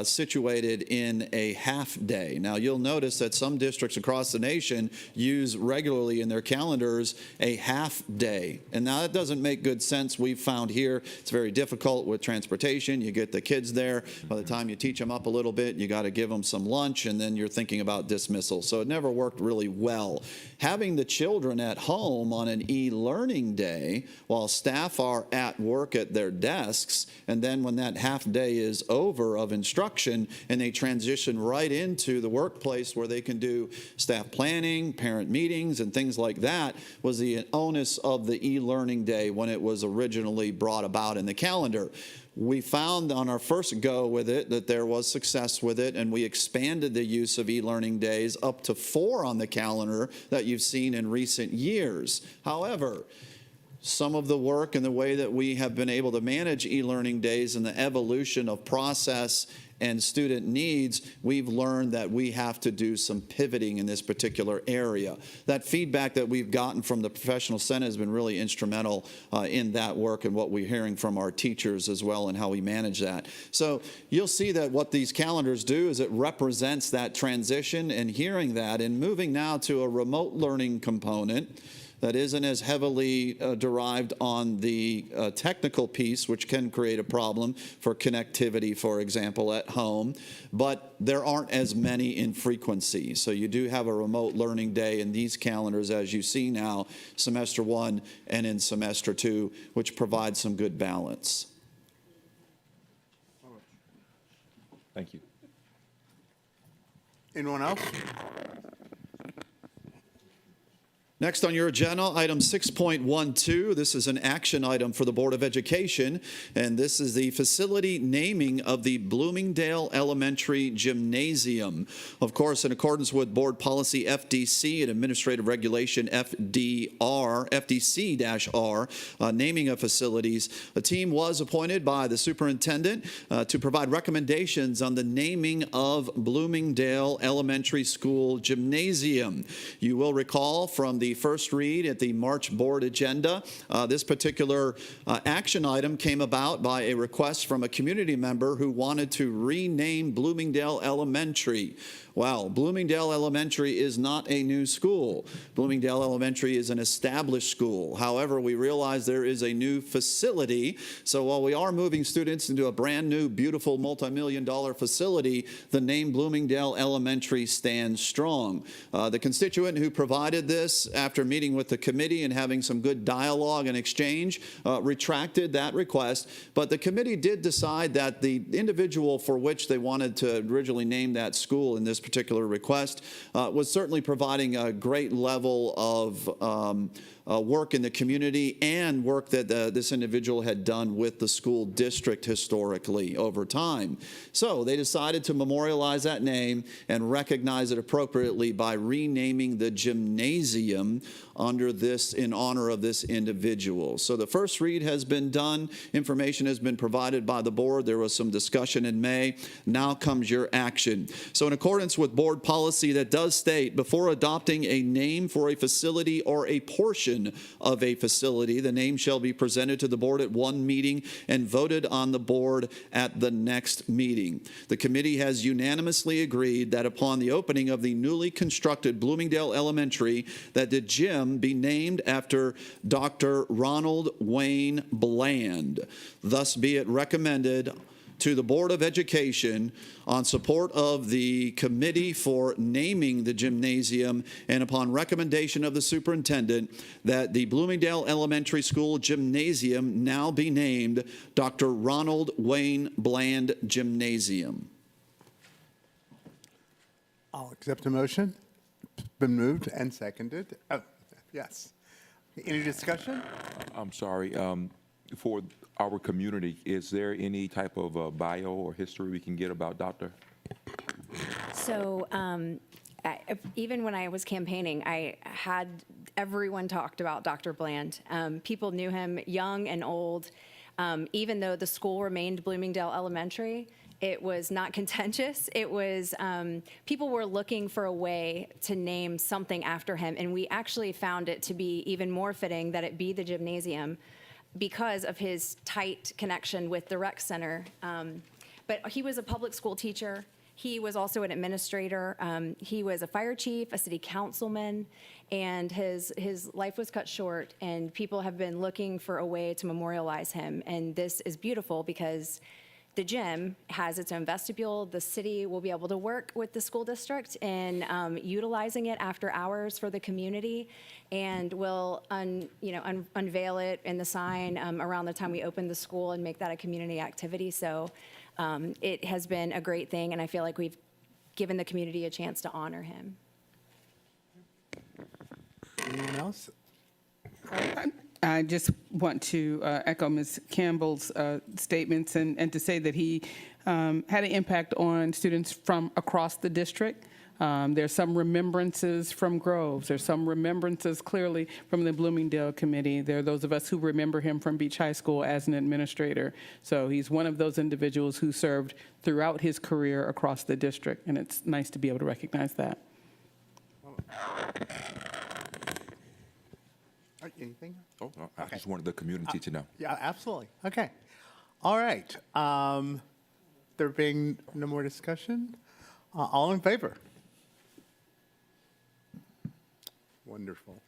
situated in a half day. Now, you'll notice that some districts across the nation use regularly in their calendars a half day. And now that doesn't make good sense. We've found here it's very difficult with transportation. You get the kids there. By the time you teach them up a little bit, you got to give them some lunch, and then you're thinking about dismissal. So it never worked really well. Having the children at home on an e-learning day while staff are at work at their desks, and then when that half day is over of instruction and they transition right into the workplace where they can do staff planning, parent meetings, and things like that, was the onus of the e-learning day when it was originally brought about in the calendar. We found on our first go with it that there was success with it, and we expanded the use of e-learning days up to 4 on the calendar that you've seen in recent years. However, some of the work and the way that we have been able to manage e-learning days and the evolution of process and student needs, we've learned that we have to do some pivoting in this particular area. That feedback that we've gotten from the professional senate has been really instrumental in that work and what we're hearing from our teachers as well and how we manage that. So you'll see that what these calendars do is it represents that transition, and hearing that and moving now to a remote learning component. that isn't as heavily derived on the technical piece, which can create a problem for connectivity, for example, at home, but there aren't as many in frequency. So you do have a remote learning day in these calendars, as you see now, semester 1 and in semester 2, which provides some good balance. Thank you. Anyone else? Next on your agenda, item 6.12. This is an action item for the Board of Education, and this is the facility naming of the Bloomingdale Elementary Gymnasium. Of course, in accordance with Board Policy FDC and Administrative Regulation FDC-R, naming of facilities, a team was appointed by the superintendent to provide recommendations on the naming of Bloomingdale Elementary School Gymnasium. You will recall from the first read at the March board agenda, this particular action item came about by a request from a community member who wanted to rename Bloomingdale Elementary. Well, Bloomingdale Elementary is not a new school. Bloomingdale Elementary is an established school. However, we realize there is a new facility. So while we are moving students into a brand new, beautiful, multi-million-dollar facility, the name Bloomingdale Elementary stands strong. The constituent who provided this, after meeting with the committee and having some good dialogue and exchange, retracted that request. But the committee did decide that the individual for which they wanted to originally name that school in this particular request was certainly providing a great level of work in the community and work that this individual had done with the school district historically over time. So they decided to memorialize that name and recognize it appropriately by renaming the gymnasium under this, in honor of this individual. So the first read has been done. Information has been provided by the board. There was some discussion in May. Now comes your action. So in accordance with board policy that does state, before adopting a name for a facility or a portion of a facility, the name shall be presented to the board at one meeting and voted on the board at the next meeting. The committee has unanimously agreed that upon the opening of the newly constructed Bloomingdale Elementary, that the gym be named after Dr. Ronald Wayne Bland. Thus be it recommended to the Board of Education, on support of the committee for naming the gymnasium and upon recommendation of the superintendent, that the Bloomingdale Elementary School Gymnasium now be named Dr. Ronald Wayne Bland Gymnasium. I'll accept a motion. It's been moved and seconded. Oh, yes. Any discussion? I'm sorry. For our community, is there any type of bio or history we can get about Dr.? So even when I was campaigning, I had everyone talked about Dr. Bland. People knew him, young and old. Even though the school remained Bloomingdale Elementary, it was not contentious. It was, people were looking for a way to name something after him, and we actually found it to be even more fitting that it be the gymnasium, because of his tight connection with the rec center. But he was a public school teacher. He was also an administrator. He was a fire chief, a city councilman, and his life was cut short, and people have been looking for a way to memorialize him. And this is beautiful because the gym has its own vestibule. The city will be able to work with the school district in utilizing it after hours for the community, and will unveil it in the sign around the time we open the school and make that a community activity. So it has been a great thing, and I feel like we've given the community a chance to honor him. Anyone else? I just want to echo Ms. Campbell's statements and to say that he had an impact on students from across the district. There's some remembrances from Groves. There's some remembrances clearly from the Bloomingdale Committee. There are those of us who remember him from Beach High School as an administrator. So he's one of those individuals who served throughout his career across the district, and it's nice to be able to recognize that. Anything? Oh, no, I just wanted the community to know. Yeah, absolutely. Okay. All right. There being no more discussion, all in favor? Wonderful.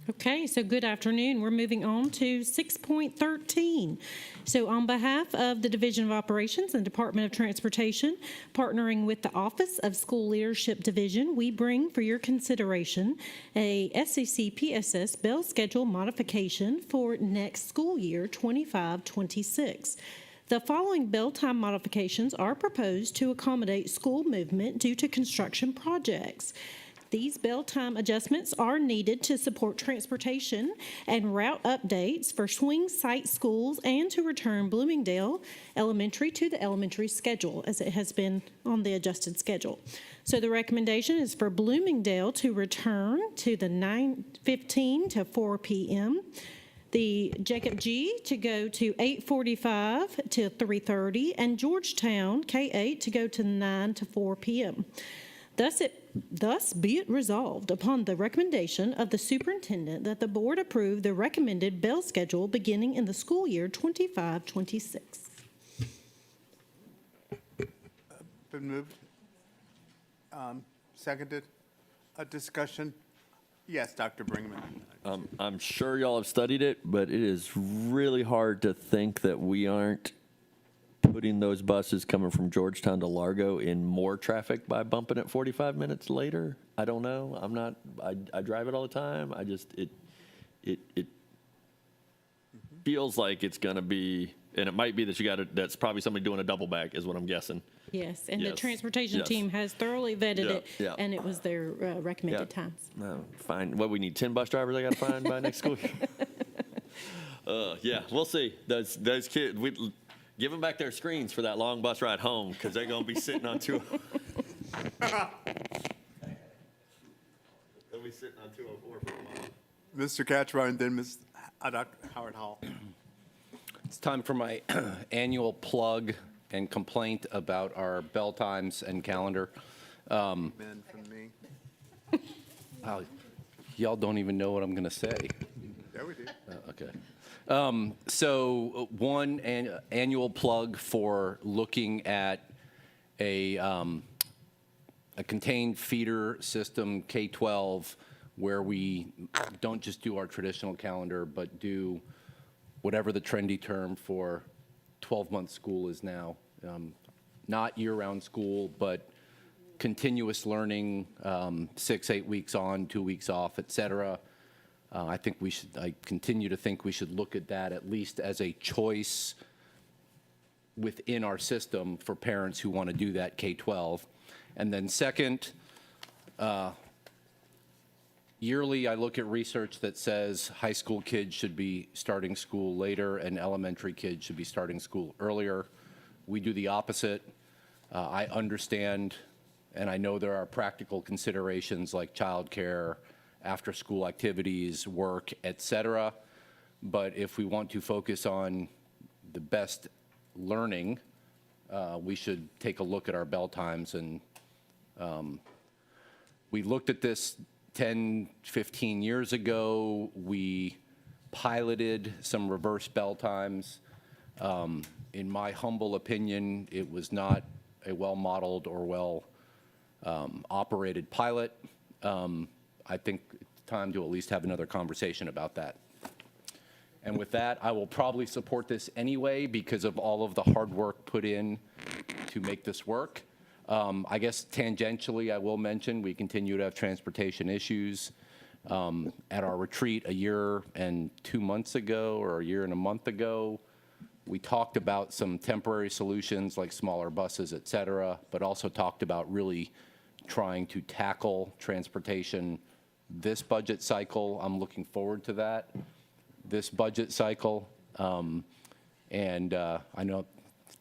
Okay, so good afternoon. We're moving on to 6.13. So on behalf of the Division of Operations and Department of Transportation, partnering with the Office of School Leadership Division, we bring for your consideration a SEC PSS bell schedule modification for next school year 25-26. The following bell time modifications are proposed to accommodate school movement due to construction projects. These bell time adjustments are needed to support transportation and route updates for swing site schools and to return Bloomingdale Elementary to the elementary schedule as it has been on the adjusted schedule. So the recommendation is for Bloomingdale to return to the 9:15 to 4 p.m., the Jacob G to go to 8:45 to 3:30, and Georgetown K-8 to go to 9 to 4 p.m. Thus be it resolved upon the recommendation of the superintendent that the board approve the recommended bell schedule beginning in the school year 25-26. Been moved. Seconded. A discussion? Yes, Dr. Brinkman. I'm sure y'all have studied it, but it is really hard to think that we aren't putting those buses coming from Georgetown to Largo in more traffic by bumping it 45 minutes later. I don't know. I drive it all the time. It feels like it's going to be, and it might be that that's probably somebody doing a double back is what I'm guessing. Yes, and the Yes. transportation Yes. team has thoroughly vetted it, Yeah. and it was their recommended times. No, fine. What, we need 10 bus drivers I got to find by next school year? Yeah, we'll see. Those kids, give them back their screens for that long bus ride home, because they're going to be sitting on They'll be sitting on 204 for a while. Mr. Catchbar and then Dr. Howard Hall. It's time for my annual plug and complaint about our bell times and calendar. Men from me. Wow, y'all don't even know what I'm going to say. Yeah, we do. Okay. So one annual plug for looking at a contained feeder system, K-12, where we don't just do our traditional calendar, but do whatever the trendy term for 12-month school is now. Not year-round school, but continuous learning, 6-8 weeks on, 2 weeks off, et cetera. I continue to think we should look at that at least as a choice within our system for parents who want to do that K-12. And then second, yearly I look at research that says high school kids should be starting school later and elementary kids should be starting school earlier. We do the opposite. I understand and I know there are practical considerations like childcare, after-school activities, work, et cetera. But if we want to focus on the best learning, we should take a look at our bell times. And we looked at this 10, 15 years ago. We piloted some reverse bell times. In my humble opinion, it was not a well-modeled or well-operated pilot. I think it's time to at least have another conversation about that. And with that, I will probably support this anyway because of all of the hard work put in to make this work. I guess tangentially, I will mention we continue to have transportation issues. At our retreat a year and 2 months ago, or a year and a month ago, we talked about some temporary solutions like smaller buses, et cetera, but also talked about really trying to tackle transportation this budget cycle. I'm looking forward to that, this budget cycle. And I know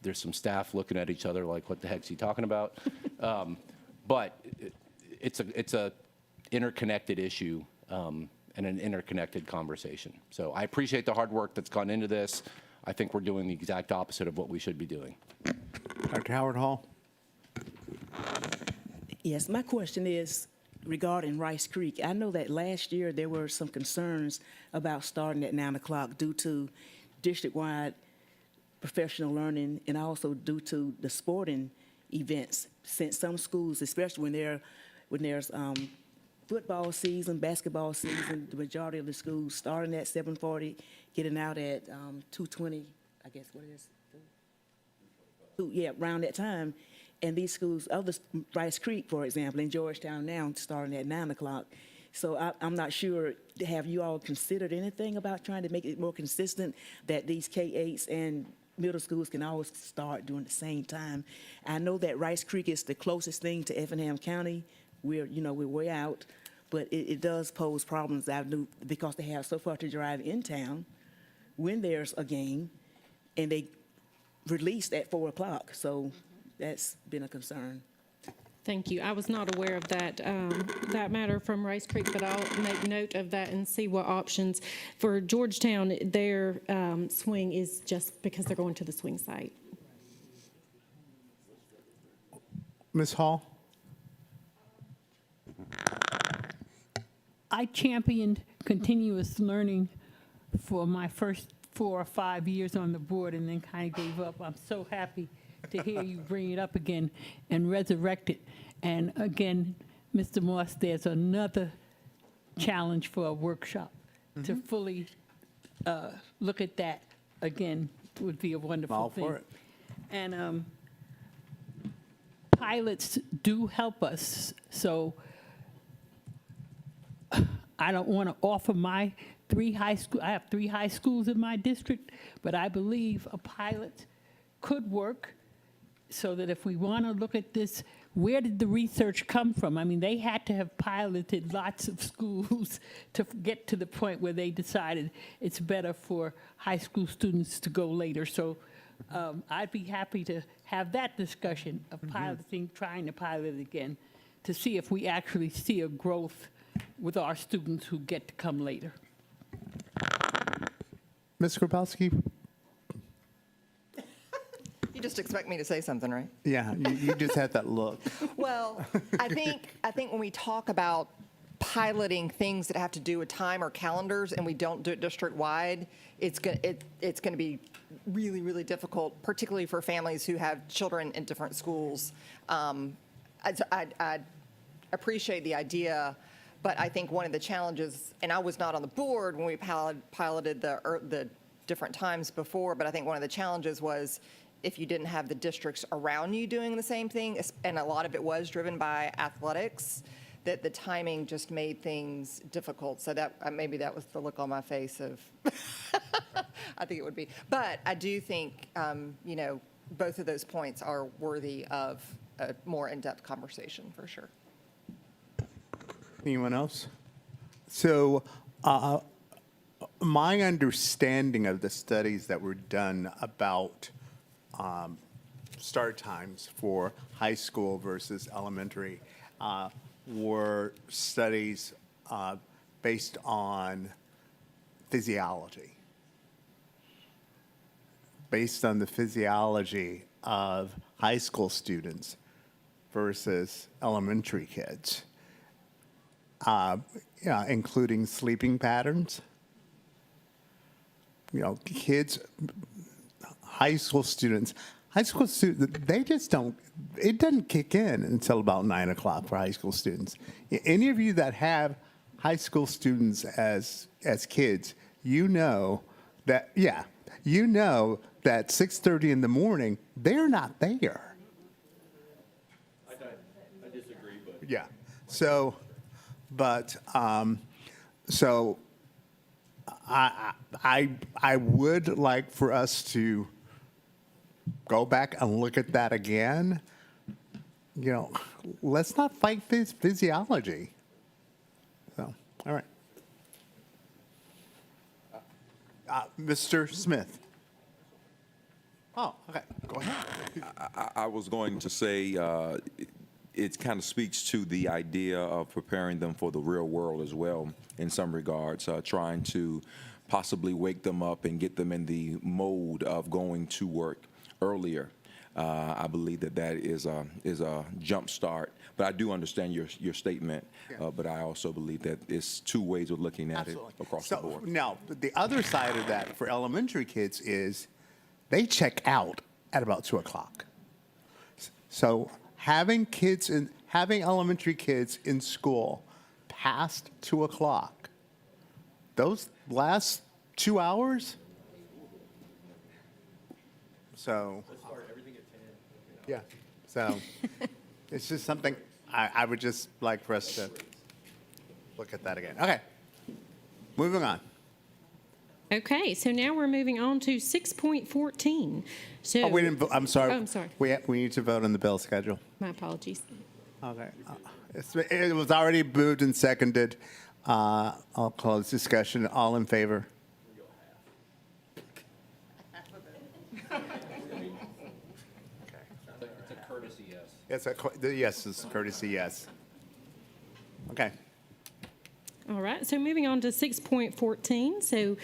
there's some staff looking at each other like, what the heck's he talking about? But it's a interconnected issue and an interconnected conversation. So I appreciate the hard work that's gone into this. I think we're doing the exact opposite of what we should be doing. Dr. Howard Hall. Yes, my question is regarding Rice Creek. I know that last year there were some concerns about starting at 9 o'clock due to district-wide professional learning and also due to the sporting events, since some schools, especially when there's football season, basketball season, the majority of the schools starting at 7:40, getting out at 2:20, I guess what it is. Yeah, around that time. And these schools, Rice Creek, for example, in Georgetown now, starting at 9 o'clock. So I'm not sure, have you all considered anything about trying to make it more consistent that these K-8s and middle schools can always start during the same time? I know that Rice Creek is the closest thing to Effingham County. We're way out, but it does pose problems, I knew, because they have so far to drive in town when there's a game, and they released at 4 o'clock, so that's been a concern. Thank you. I was not aware of that matter from Rice Creek, but I'll make note of that and see what options. For Georgetown, their swing is just because they're going to the swing site. Ms. Hall? I championed continuous learning for my first 4 or 5 years on the board and then kind of gave up. I'm so happy to hear you bring it up again and resurrect it. And again, Mr. Moss, there's another challenge for a workshop to fully look at that again would be a wonderful All thing. for it. And pilots do help us. So I don't want to offer my I have 3 high schools in my district, but I believe a pilot could work so that if we want to look at this, where did the research come from? I mean, they had to have piloted lots of schools to get to the point where they decided it's better for high school students to go later. So I'd be happy to have that discussion of piloting, trying to pilot it again, to see if we actually see a growth with our students who get to come later. Ms. Grabowski? You just expect me to say something, right? Yeah, you just had that look. Well, I think when we talk about piloting things that have to do with time or calendars and we don't do it district-wide, it's going to be really, really difficult, particularly for families who have children in different schools. I appreciate the idea, but I think one of the challenges, and I was not on the board when we piloted the different times before, but I think one of the challenges was if you didn't have the districts around you doing the same thing, and a lot of it was driven by athletics, that the timing just made things difficult. So that maybe that was the look on my face of, I think it would be. But I do think, both of those points are worthy of a more in-depth conversation for sure. Anyone else? So my understanding of the studies that were done about start times for high school versus elementary were studies based on physiology. Based on the physiology of high school students versus elementary kids. Including sleeping patterns. Kids, high school students, they just don't, it doesn't kick in until about 9 o'clock for high school students. Any of you that have high school students as kids, you know that 6:30 in the morning, they're not there. I disagree, but. Yeah. So I would like for us to go back and look at that again. Let's not fight physiology. So, all right. Mr. Smith. Oh, okay. Go ahead. I was going to say it kind of speaks to the idea of preparing them for the real world as well in some regards, trying to possibly wake them up and get them in the mode of going to work earlier. I believe that is a jump start. But I do understand your statement, but I also believe that it's 2 ways of looking at Absolutely. it across the board. Now, the other side of that for elementary kids is they check out at about 2 o'clock. So having elementary kids in school past 2 o'clock. Those last 2 hours? So. Yeah, so it's just something I would just like for us to look at that again. Okay, moving on. Okay, so now we're moving on to 6.14. So, Oh, we didn't, I'm sorry. Oh, I'm sorry. We need to vote on the bill schedule. My apologies. Okay. It was already moved and seconded. I'll close discussion. All in favor? It's a courtesy yes. The yes is courtesy yes. Okay. All right, so moving on to 6.14. So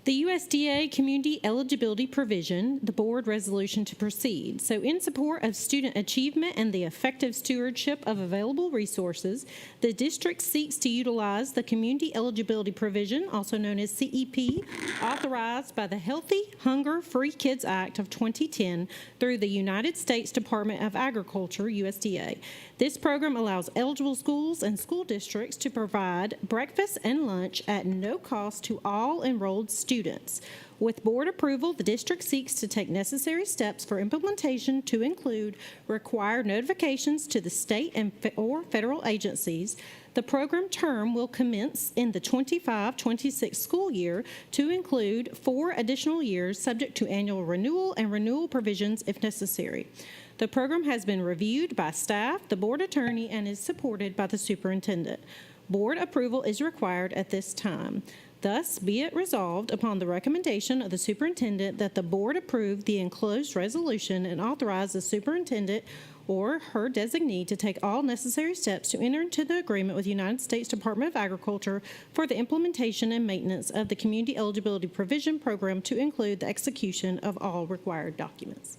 the USDA Community Eligibility Provision, the board resolution to proceed. So in support of student achievement and the effective stewardship of available resources, the district seeks to utilize the Community Eligibility Provision, also known as CEP, authorized by the Healthy, Hunger, Free Kids Act of 2010 through the United States Department of Agriculture, USDA. This program allows eligible schools and school districts to provide breakfast and lunch at no cost to all enrolled students. With board approval, the district seeks to take necessary steps for implementation to include required notifications to the state or federal agencies. The program term will commence in the 25-26 school year to include 4 additional years subject to annual renewal and renewal provisions if necessary. The program has been reviewed by staff, the board attorney, and is supported by the superintendent. Board approval is required at this time. Thus, be it resolved upon the recommendation of the superintendent that the board approve the enclosed resolution and authorize the superintendent or her designee to take all necessary steps to enter into the agreement with the United States Department of Agriculture for the implementation and maintenance of the Community Eligibility Provision Program to include the execution of all required documents.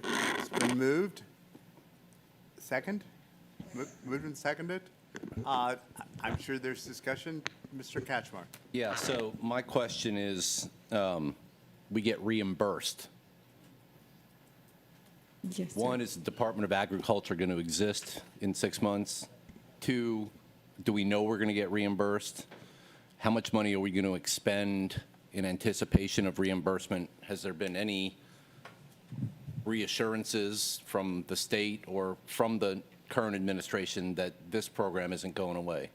It's been moved. Second? Moved and seconded? I'm sure there's discussion. Mr. Catchmark. Yeah, so my question is, we get reimbursed. Yes, sir. One, is the Department of Agriculture going to exist in 6 months? 2, do we know we're going to get reimbursed? How much money are we going to expend in anticipation of reimbursement? Has there been any reassurances from the state or from the current administration that this program isn't going away?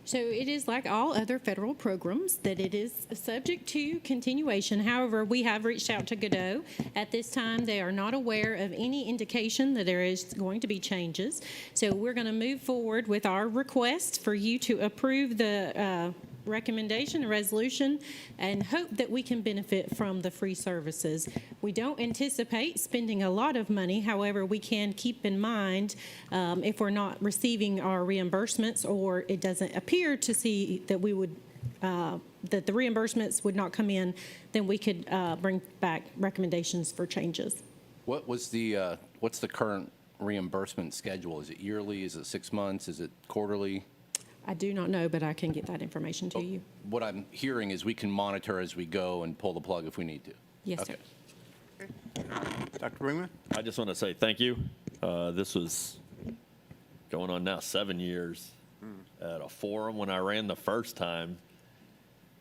So it is like all other federal programs that it is subject to continuation. However, we have reached out to Godot. At this time, they are not aware of any indication that there is going to be changes. So we're going to move forward with our request for you to approve the recommendation, the resolution, and hope that we can benefit from the free services. We don't anticipate spending a lot of money. However, we can keep in mind if we're not receiving our reimbursements or it doesn't appear to see that we would that the reimbursements would not come in, then we could bring back recommendations for changes. What was the what's the current reimbursement schedule? Is it yearly? Is it 6 months? Is it quarterly? I do not know, but I can get that information to you. What I'm hearing is we can monitor as we go and pull the plug if we need to. Yes, Okay. sir. Dr. Brinkman? I just want to say thank you. This was going on now 7 years at a forum when I ran the first time,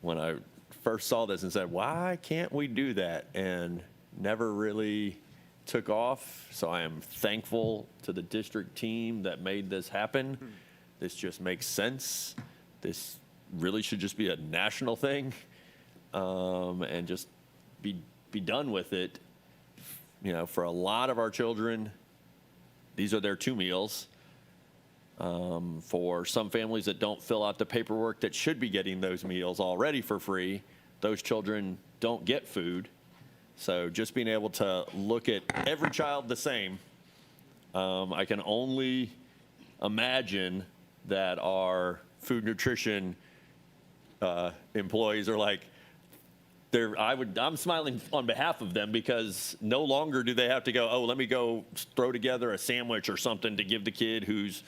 when I first saw this and said, why can't we do that? And never really took off. So I am thankful to the district team that made this happen. This just makes sense. This really should just be a national thing, and just be done with it. You know, for a lot of our children, these are their 2 meals. For some families that don't fill out the paperwork that should be getting those meals already for free, those children don't get food. So just being able to look at every child the same, I can only imagine that our food nutrition employees are like, I'm smiling on behalf of them, because no longer do they have to go, oh, let me go throw together a sandwich or something to give the kid whose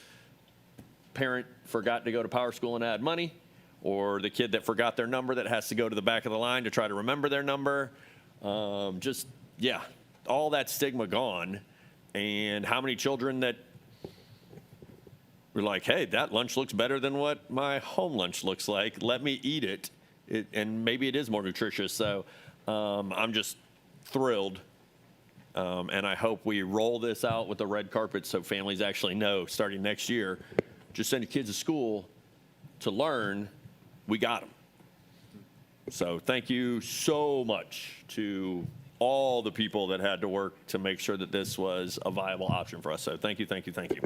parent forgot to go to Power School and add money, or the kid that forgot their number that has to go to the back of the line to try to remember their number. All that stigma gone. And how many children that we're like, hey, that lunch looks better than what my home lunch looks like. Let me eat it. And maybe it is more nutritious. So I'm just thrilled. And I hope we roll this out with the red carpet so families actually know starting next year, just send your kids to school to learn, we got them. So thank you so much to all the people that had to work to make sure that this was a viable option for us. So thank you, thank you, thank you.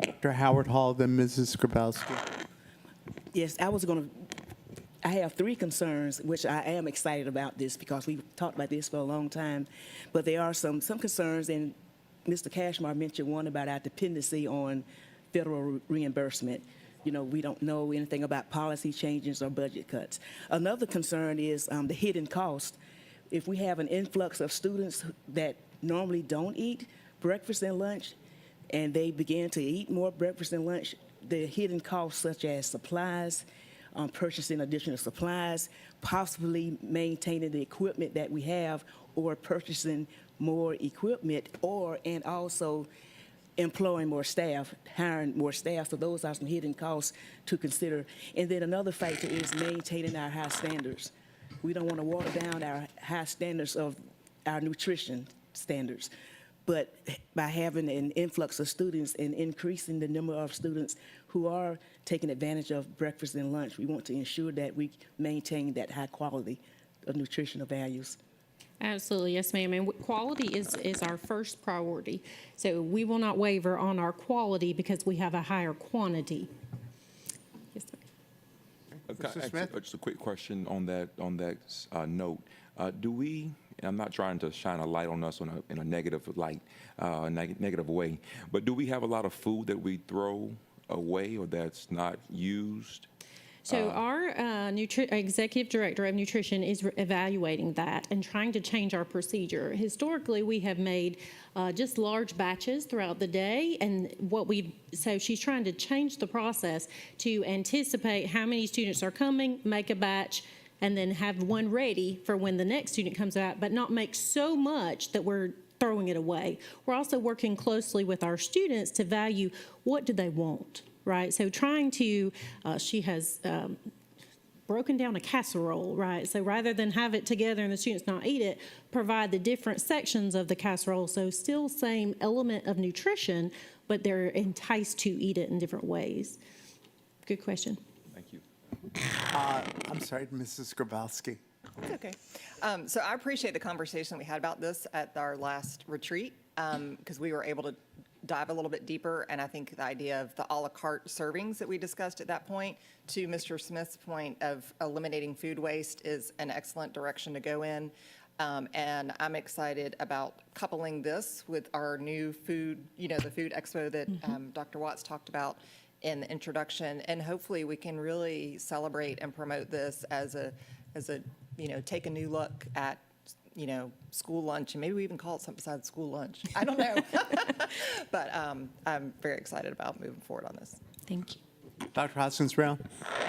Dr. Howard Hall, then Mrs. Grabowski. Yes, I have 3 concerns, which I am excited about this because we've talked about this for a long time. But there are some concerns, and Mr. Cashmore mentioned one about our dependency on federal reimbursement. You know, we don't know anything about policy changes or budget cuts. Another concern is the hidden cost. If we have an influx of students that normally don't eat breakfast and lunch, and they begin to eat more breakfast and lunch, the hidden costs such as supplies, purchasing additional supplies, possibly maintaining the equipment that we have, or purchasing more equipment, and also employing more staff, hiring more staff. So those are some hidden costs to consider. And then another factor is maintaining our high standards. We don't want to water down our high standards of our nutrition standards. But by having an influx of students and increasing the number of students who are taking advantage of breakfast and lunch, we want to ensure that we maintain that high quality of nutritional values. Absolutely, yes, ma'am. And quality is our first priority. So we will not waver on our quality because we have a higher quantity. Yes, sir. Mr. Smith? Just a quick question on that note. Do we, and I'm not trying to shine a light on us in a negative light, negative way, but do we have a lot of food that we throw away or that's not used? So our executive director of nutrition is evaluating that and trying to change our procedure. Historically, we have made just large batches throughout the day, and so she's trying to change the process to anticipate how many students are coming, make a batch, and then have one ready for when the next student comes out, but not make so much that we're throwing it away. We're also working closely with our students to value what do they want. Right, so trying to, she has broken down a casserole, right? So rather than have it together and the students not eat it, provide the different sections of the casserole. So still same element of nutrition, but they're enticed to eat it in different ways. Good question. Thank you. I'm sorry, Mrs. Grabowski. It's okay. So I appreciate the conversation we had about this at our last retreat because we were able to dive a little bit deeper, and I think the idea of the a la carte servings that we discussed at that point, to Mr. Smith's point of eliminating food waste, is an excellent direction to go in. And I'm excited about coupling this with our new food, the food expo that Dr. Watts talked about in the introduction, and hopefully we can really celebrate and promote this as a take a new look at school lunch, and maybe we even call it something besides school lunch. I don't know. But I'm very excited about moving forward on this. Thank you. Dr. Hoskins Brown.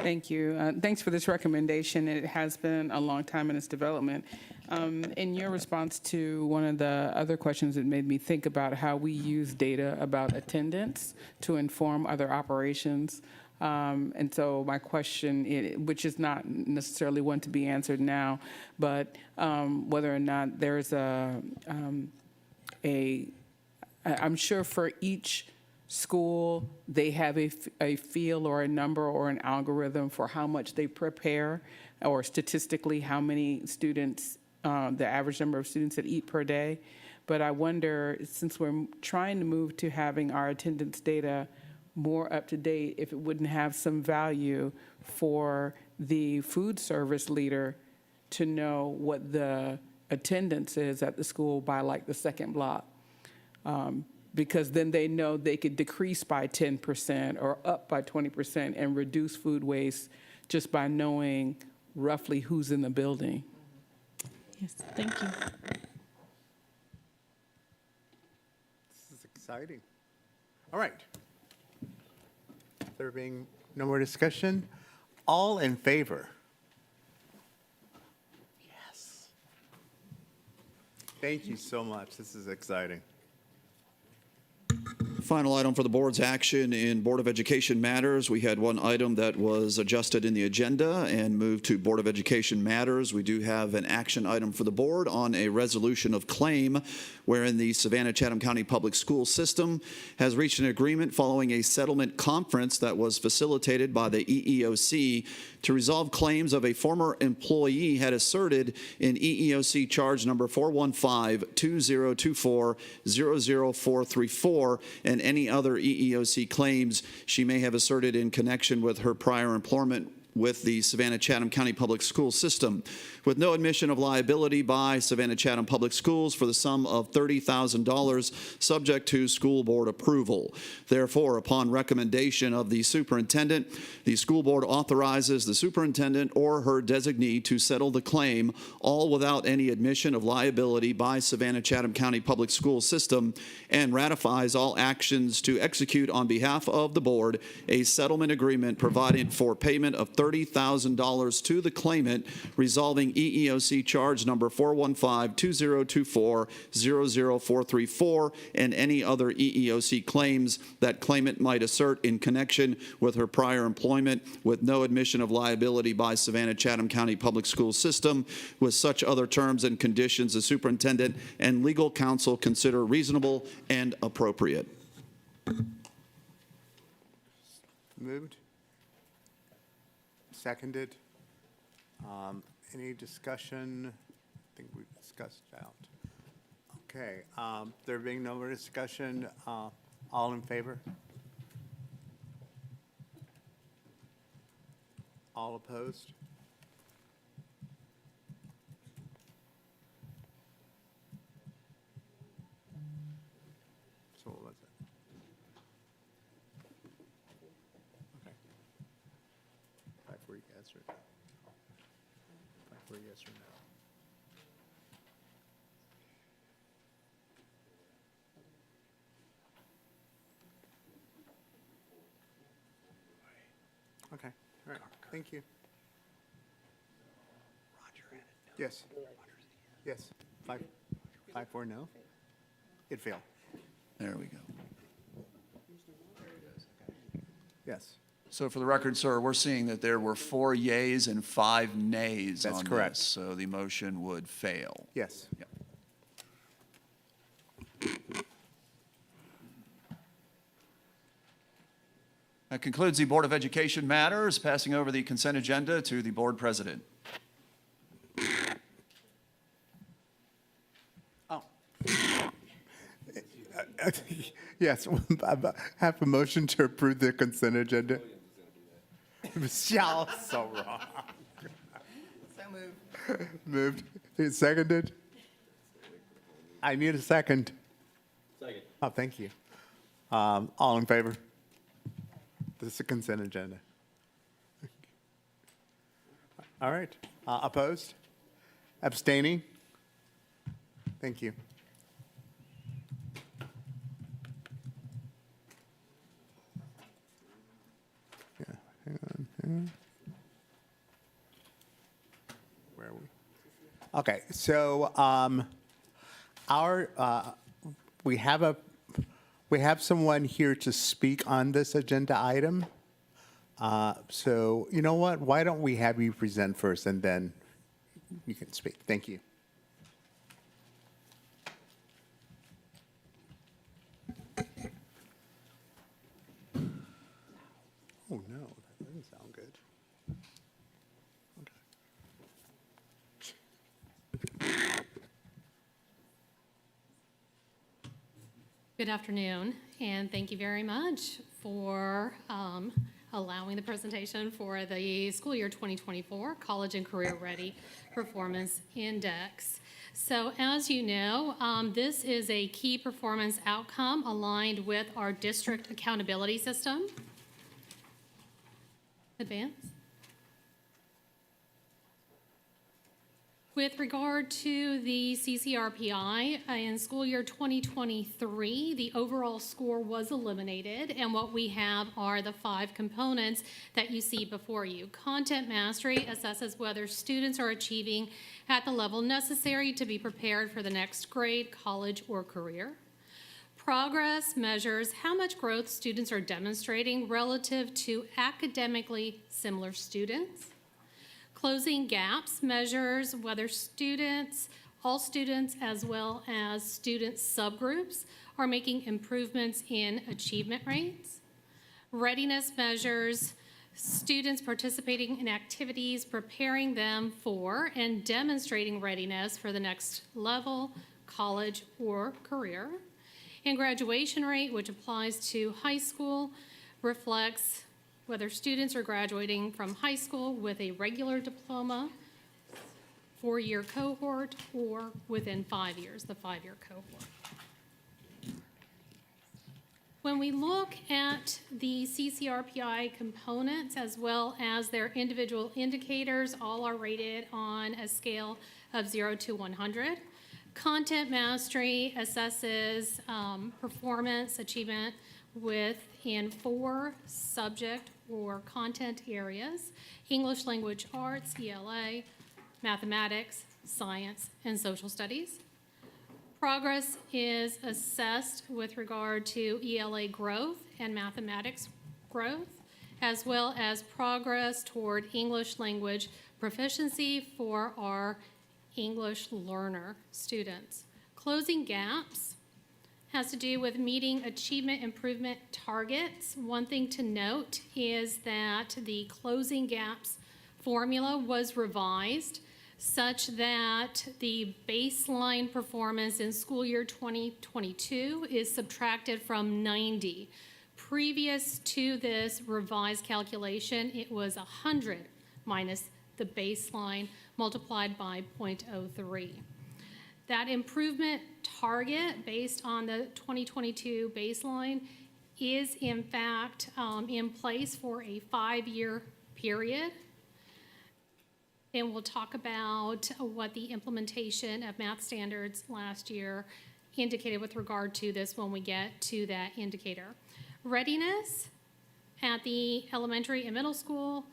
Thank you. Thanks for this recommendation. It has been a long time in its development. In your response to one of the other questions, it made me think about how we use data about attendance to inform other operations. And so my question, which is not necessarily one to be answered now, but whether or not there's I'm sure for each school, they have a feel or a number or an algorithm for how much they prepare, or statistically how many students, the average number of students that eat per day. But I wonder, since we're trying to move to having our attendance data more up to date, if it wouldn't have some value for the food service leader to know what the attendance is at the school by like the second block. Because then they know they could decrease by 10% or up by 20% and reduce food waste just by knowing roughly who's in the building. Yes, thank you. This is exciting. All right. There being no more discussion, all in favor? Yes. Thank you so much. This is exciting. Final item for the board's action in Board of Education matters. We had one item that was adjusted in the agenda and moved to Board of Education matters. We do have an action item for the board on a resolution of claim wherein the Savannah-Chatham County Public School System has reached an agreement following a settlement conference that was facilitated by the EEOC to resolve claims of a former employee had asserted in EEOC charge number 415-2024-00434 and any other EEOC claims she may have asserted in connection with her prior employment with the Savannah-Chatham County Public School System, with no admission of liability by Savannah-Chatham Public Schools for the sum of $30,000, subject to school board approval. Therefore, upon recommendation of the superintendent, the school board authorizes the superintendent or her designee to settle the claim, all without any admission of liability by Savannah-Chatham County Public School System, and ratifies all actions to execute on behalf of the board a settlement agreement providing for payment of $30,000 to the claimant, resolving EEOC charge number 415-2024-00434 and any other EEOC claims that claimant might assert in connection with her prior employment, with no admission of liability by Savannah-Chatham County Public School System, with such other terms and conditions the superintendent and legal counsel consider reasonable and appropriate. Moved. Seconded. Any discussion? I think we've discussed out. Okay. There being no more discussion, all in favor? All opposed? So what was it? Okay. 5 for yes or no. 5 for yes or no. Okay, all right, thank you. Yes. Yes, 5 for no. It failed. There we go. Yes. So for the record, sir, we're seeing that there were 4 yeas and 5 nays That's on correct. this, so the motion would fail. Yes. Yep. That concludes the Board of Education matters. Passing over the consent agenda to the board president. Yes, I have a motion to approve the consent agenda. Michelle, so wrong. So moved. Moved. Is seconded? I need a second. Second. Oh, thank you. All in favor? This is a consent agenda. All right. Opposed? Abstaining? Thank you. Yeah, hang on. Where are we? Okay, so we have someone here to speak on this agenda item. So you know what? Why don't we have you present first, and then you can speak. Thank you. Oh no, that doesn't sound good. Good afternoon, and thank you very much for allowing the presentation for the school year 2024 College and Career Ready Performance Index. So as you know, this is a key performance outcome aligned with our district accountability system. Advance. With regard to the CCRPI, in school year 2023, the overall score was eliminated, and what we have are the 5 components that you see before you. Content mastery assesses whether students are achieving at the level necessary to be prepared for the next grade, college, or career. Progress measures how much growth students are demonstrating relative to academically similar students. Closing gaps measures whether students, all students, as well as student subgroups are making improvements in achievement rates. Readiness measures students participating in activities preparing them for and demonstrating readiness for the next level, college, or career. And graduation rate, which applies to high school, reflects whether students are graduating from high school with a regular diploma, 4-year cohort, or within 5 years, the 5-year cohort. When we look at the CCRPI components as well as their individual indicators, all are rated on a scale of 0 to 100. Content mastery assesses performance achievement within 4 subject or content areas: English language arts, ELA, mathematics, science, and social studies. Progress is assessed with regard to ELA growth and mathematics growth, as well as progress toward English language proficiency for our English learner students. Closing gaps has to do with meeting achievement improvement targets. One thing to note is that the closing gaps formula was revised such that the baseline performance in school year 2022 is subtracted from 90. Previous to this revised calculation, it was 100 minus the baseline multiplied by 0.03. That improvement target based on the 2022 baseline is in fact in place for a 5-year period. And we'll talk about what the implementation of math standards last year indicated with regard to this when we get to that indicator. Readiness at the elementary and middle school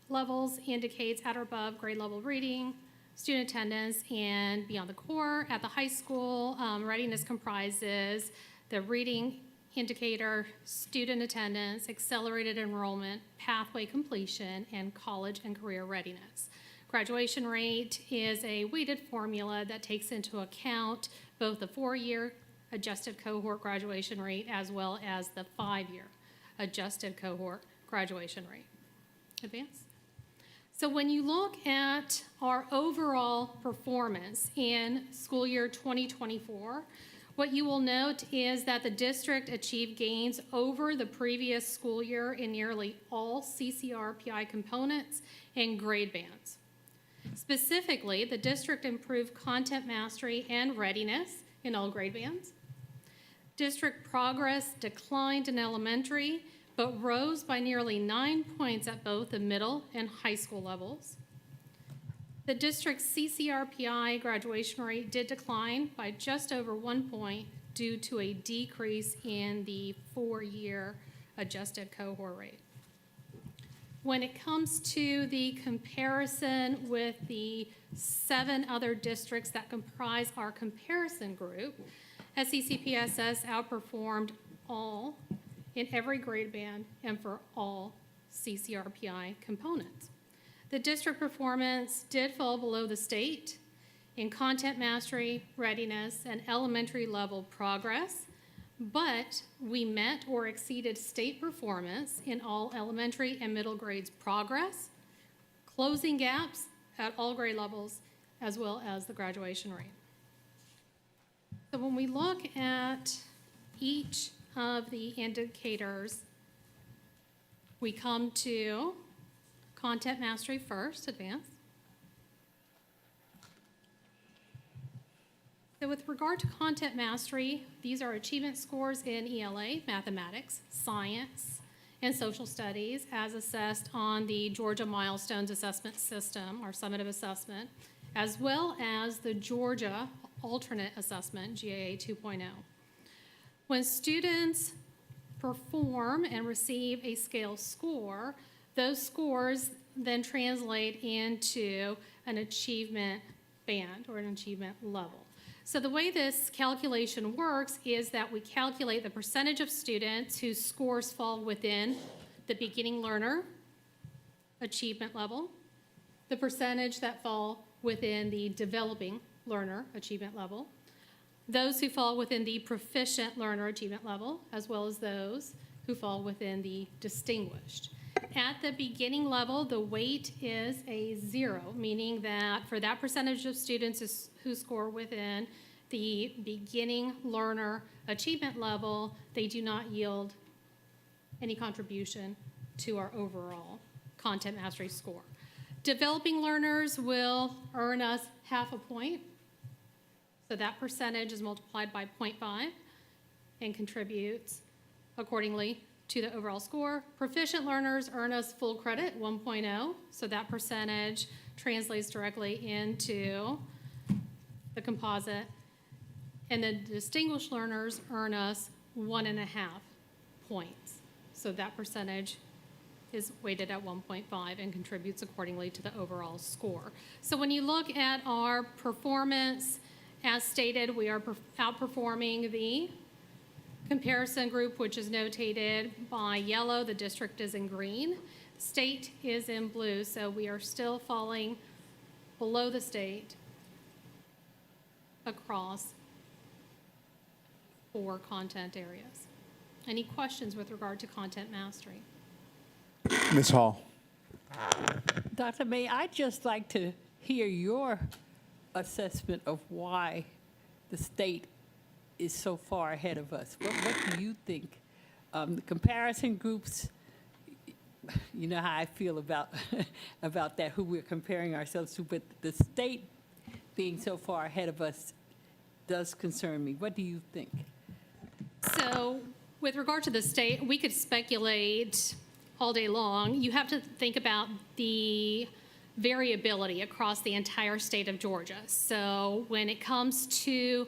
levels indicates at or above grade level reading, student attendance, and beyond the core. At the high school, readiness comprises the reading indicator, student attendance, accelerated enrollment, pathway completion, and college and career readiness. Graduation rate is a weighted formula that takes into account both the 4-year adjusted cohort graduation rate as well as the 5-year adjusted cohort graduation rate. Advance. So when you look at our overall performance in school year 2024, what you will note is that the district achieved gains over the previous school year in nearly all CCRPI components and grade bands. Specifically, the district improved content mastery and readiness in all grade bands. District progress declined in elementary, but rose by nearly 9 points at both the middle and high school levels. The district's CCRPI graduation rate did decline by just over 1 point due to a decrease in the 4-year adjusted cohort rate. When it comes to the comparison with the 7 other districts that comprise our comparison group, SECPSS outperformed all in every grade band and for all CCRPI components. The district performance did fall below the state in content mastery, readiness, and elementary level progress, but we met or exceeded state performance in all elementary and middle grades progress, closing gaps at all grade levels, as well as the graduation rate. So when we look at each of the indicators, we come to content mastery first, advance. So with regard to content mastery, these are achievement scores in ELA, mathematics, science, and social studies as assessed on the Georgia Milestones Assessment System, or summative assessment, as well as the Georgia Alternate Assessment, GAA 2.0. When students perform and receive a scale score, those scores then translate into an achievement band or an achievement level. So the way this calculation works is that we calculate the percentage of students whose scores fall within the beginning learner achievement level, the percentage that fall within the developing learner achievement level, those who fall within the proficient learner achievement level, as well as those who fall within the distinguished. At the beginning level, the weight is a 0, meaning that for that percentage of students who score within the beginning learner achievement level, they do not yield any contribution to our overall content mastery score. Developing learners will earn us half a point. So that percentage is multiplied by 0.5 and contributes accordingly to the overall score. Proficient learners earn us full credit, 1.0. So that percentage translates directly into the composite. And the distinguished learners earn us 1.5 points. So that percentage is weighted at 1.5 and contributes accordingly to the overall score. So when you look at our performance, as stated, we are outperforming the comparison group, which is notated by yellow. The district is in green. State is in blue, so we are still falling below the state across 4 content areas. Any questions with regard to content mastery? Ms. Hall. Dr. May, I'd just like to hear your assessment of why the state is so far ahead of us. What do you think? The comparison groups, you know how I feel about about that, who we're comparing ourselves to, but the state being so far ahead of us does concern me. What do you think? So with regard to the state, we could speculate all day long. You have to think about the variability across the entire state of Georgia. So when it comes to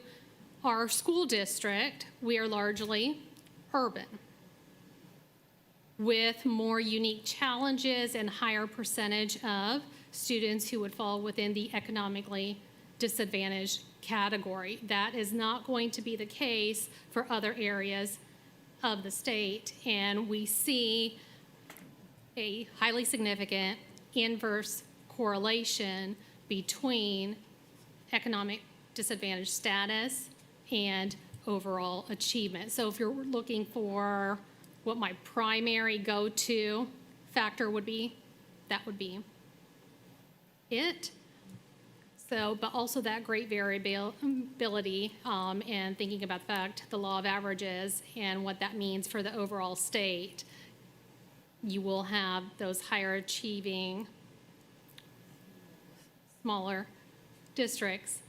our school district, we are largely urban with more unique challenges and higher percentage of students who would fall within the economically disadvantaged category. That is not going to be the case for other areas of the state, and we see a highly significant inverse correlation between economic disadvantage status and overall achievement. So if you're looking for what my primary go-to factor would be, that would be it. So, but also that great variability and thinking about the fact, the law of averages and what that means for the overall state, you will have those higher achieving smaller districts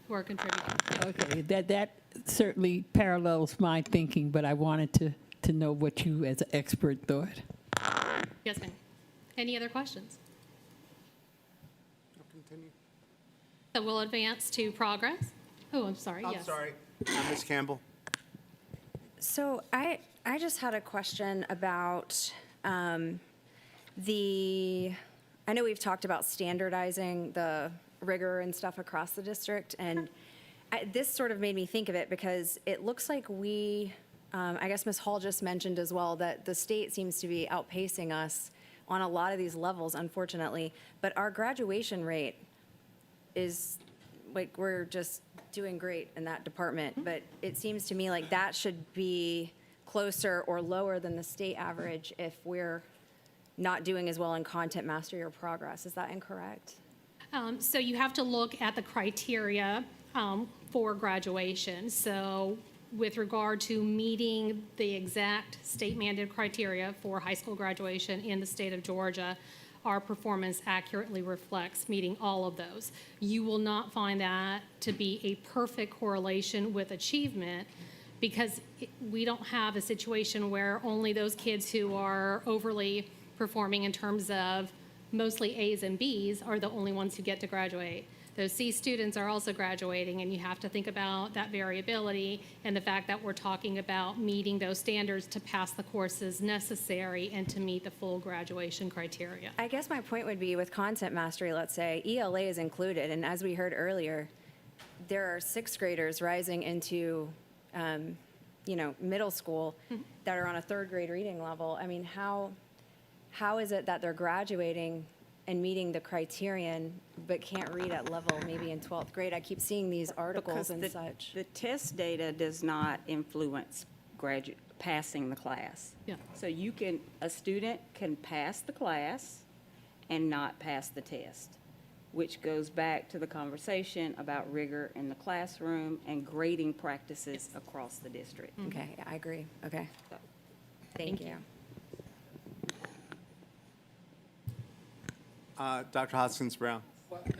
who are contributing. Okay, that certainly parallels my thinking, but I wanted to know what you as an expert thought. Yes, ma'am. Any other questions? Continue. So we'll advance to progress. Oh, I'm sorry, I'm yes. sorry. Ms. Campbell. So I just had a question about I know we've talked about standardizing the rigor and stuff across the district, and this sort of made me think of it because it looks like I guess Ms. Hall just mentioned as well that the state seems to be outpacing us on a lot of these levels, unfortunately, but our graduation rate is, like, we're just doing great in that department, but it seems to me like that should be closer or lower than the state average if we're not doing as well in content mastery or progress. Is that incorrect? So you have to look at the criteria for graduation. So with regard to meeting the exact state mandated criteria for high school graduation in the state of Georgia, our performance accurately reflects meeting all of those. You will not find that to be a perfect correlation with achievement because we don't have a situation where only those kids who are overly performing in terms of mostly A's and B's are the only ones who get to graduate. Those C students are also graduating, and you have to think about that variability and the fact that we're talking about meeting those standards to pass the courses necessary and to meet the full graduation criteria. I guess my point would be with content mastery, let's say, ELA is included, and as we heard earlier, there are sixth graders rising into, middle school that are on a third grade reading level. I mean, how is it that they're graduating and meeting the criterion but can't read at level maybe in 12th grade? I keep seeing these articles and such. The test data does not influence passing the class. Yeah. So a student can pass the class and not pass the test, which goes back to the conversation about rigor in the classroom and grading practices across the district. Okay, I agree. Okay. Thank you. Dr. Hoskins-Brown.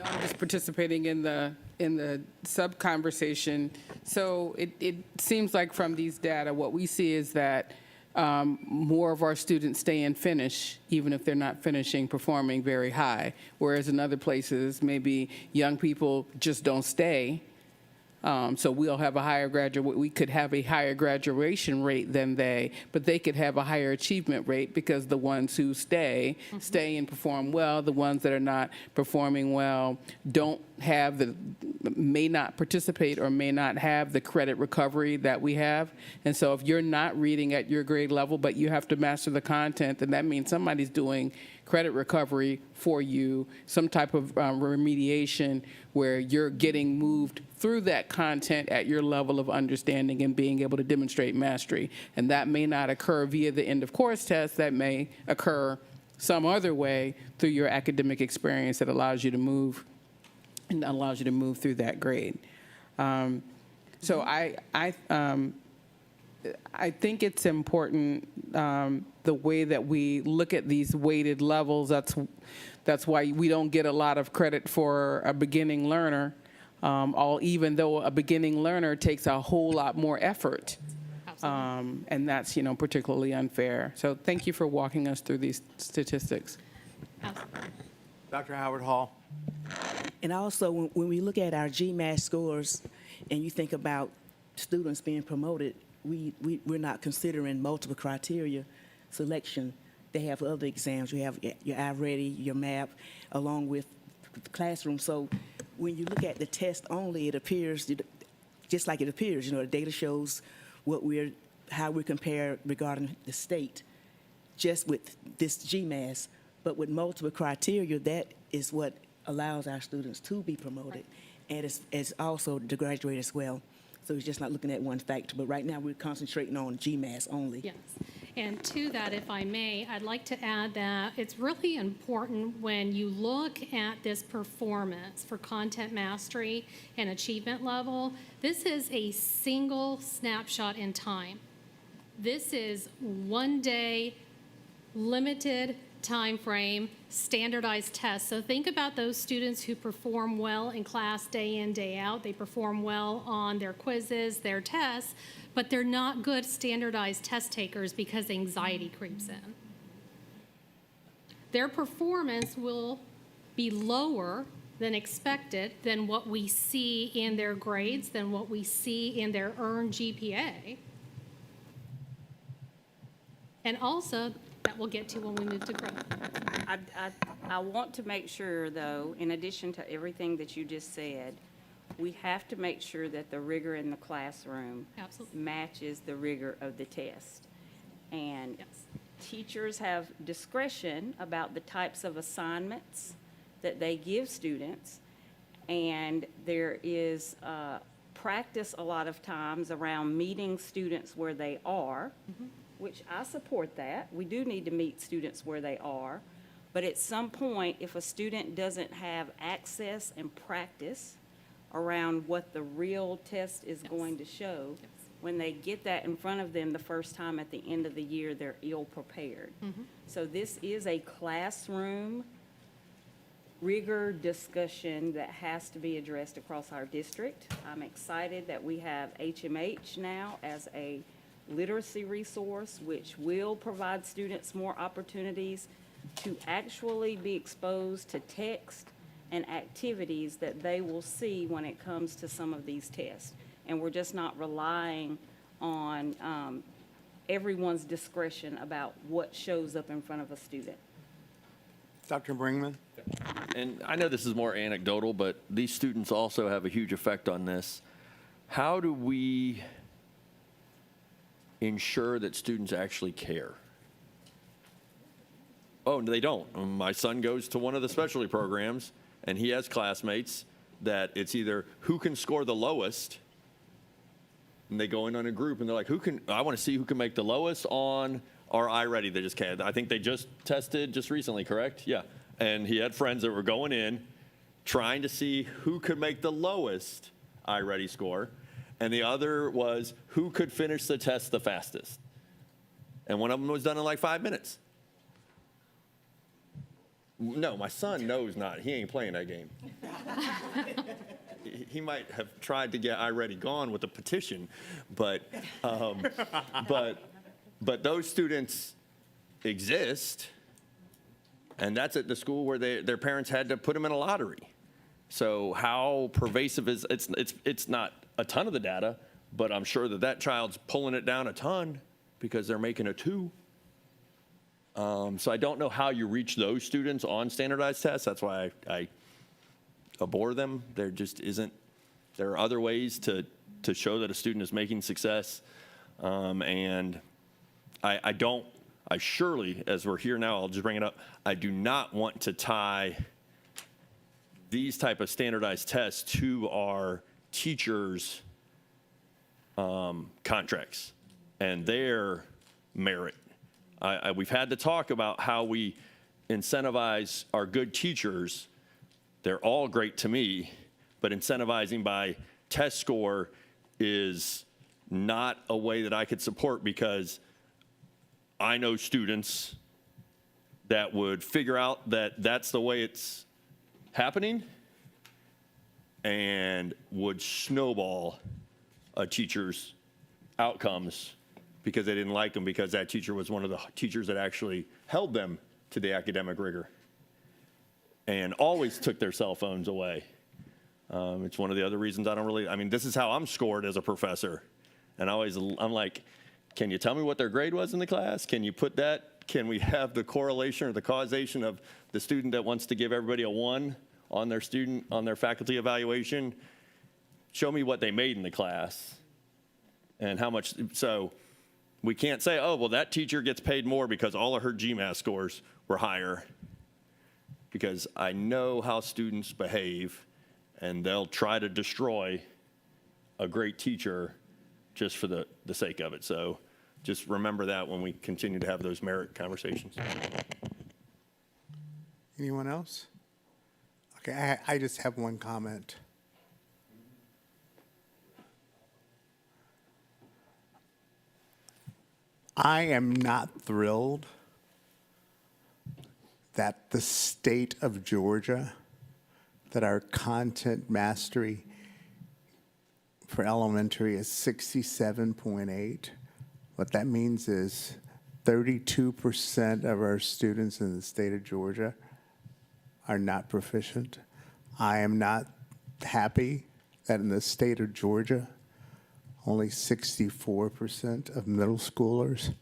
I'm just participating in the sub-conversation. So it seems like from these data, what we see is that more of our students stay and finish, even if they're not finishing performing very high. Whereas in other places, maybe young people just don't stay. So we'll have we could have a higher graduation rate than they, but they could have a higher achievement rate because the ones who stay and perform well. The ones that are not performing well may not participate or may not have the credit recovery that we have. And so if you're not reading at your grade level, but you have to master the content, then that means somebody's doing credit recovery for you, some type of remediation where you're getting moved through that content at your level of understanding and being able to demonstrate mastery. And that may not occur via the end of course test. That may occur some other way through your academic experience that allows you to move through that grade. So I think it's important the way that we look at these weighted levels. That's why we don't get a lot of credit for a beginning learner, even though a beginning learner takes a whole lot more effort. And that's, particularly unfair. So thank you for walking us through these statistics. Dr. Howard Hall. And also, when we look at our GMAT scores and you think about students being promoted, we're not considering multiple criteria selection. They have other exams. You have your iReady, your MAP, along with the classroom. So when you look at the test only, it appears, just like it appears, the data shows how we compare regarding the state just with this GMAS. But with multiple criteria, that is what allows our students to be promoted, and it's also to graduate as well. So it's just not looking at one factor, but right now we're concentrating on GMAS only. Yes. And to that, if I may, I'd like to add that it's really important when you look at this performance for content mastery and achievement level, this is a single snapshot in time. This is 1 day, limited time frame, standardized tests. So think about those students who perform well in class day in, day out. They perform well on their quizzes, their tests, but they're not good standardized test takers because anxiety creeps in. Their performance will be lower than expected than what we see in their grades, than what we see in their earned GPA. And also, that we'll get to when we move to growth. I want to make sure, though, in addition to everything that you just said, we have to make sure that the rigor in the classroom matches the rigor of the test. And teachers have discretion about the types of assignments that they give students, and there is practice a lot of times around meeting students where they are, which I support that. We do need to meet students where they are. But at some point, if a student doesn't have access and practice around what the real test is going to show, when they get that in front of them the first time at the end of the year, they're ill prepared. So this is a classroom rigor discussion that has to be addressed across our district. I'm excited that we have HMH now as a literacy resource, which will provide students more opportunities to actually be exposed to text and activities that they will see when it comes to some of these tests. And we're just not relying on everyone's discretion about what shows up in front of a student. Dr. Bringman? And I know this is more anecdotal, but these students also have a huge effect on this. How do we ensure that students actually care? Oh, they don't. My son goes to one of the specialty programs, and he has classmates that it's either who can score the lowest, and they go in on a group, and they're like, I want to see who can make the lowest on our iReady. They just can't. I think they just tested just recently, correct? Yeah. And he had friends that were going in, trying to see who could make the lowest iReady score, and the other was who could finish the test the fastest. And one of them was done in like 5 minutes. No, my son knows not. He ain't playing that game. He might have tried to get iReady gone with a petition, but those students exist, and that's at the school where their parents had to put them in a lottery. So how pervasive is it's not a ton of the data, but I'm sure that child's pulling it down a ton because they're making a 2. So I don't know how you reach those students on standardized tests. That's why I abhor them. There just isn't. There are other ways to show that a student is making success, and I surely, as we're here now, I'll just bring it up. I do not want to tie these type of standardized tests to our teachers' contracts and their merit. We've had to talk about how we incentivize our good teachers. They're all great to me, but incentivizing by test score is not a way that I could support, because I know students that would figure out that that's the way it's happening and would snowball a teacher's outcomes because they didn't like them, because that teacher was one of the teachers that actually held them to the academic rigor and always took their cell phones away. It's one of the other reasons this is how I'm scored as a professor. And I'm like, can you tell me what their grade was in the class? Can you put that? Can we have the correlation or the causation of the student that wants to give everybody a 1 on their faculty evaluation? Show me what they made in the class and how much. So we can't say, oh, well, that teacher gets paid more because all of her GMAT scores were higher, because I know how students behave, and they'll try to destroy a great teacher just for the sake of it. So just remember that when we continue to have those merit conversations. Anyone else? Okay, I just have one comment. I am not thrilled that the state of Georgia, that our content mastery for elementary is 67.8. What that means is 32% of our students in the state of Georgia are not proficient. I am not happy that in the state of Georgia, only 64% of middle schoolers,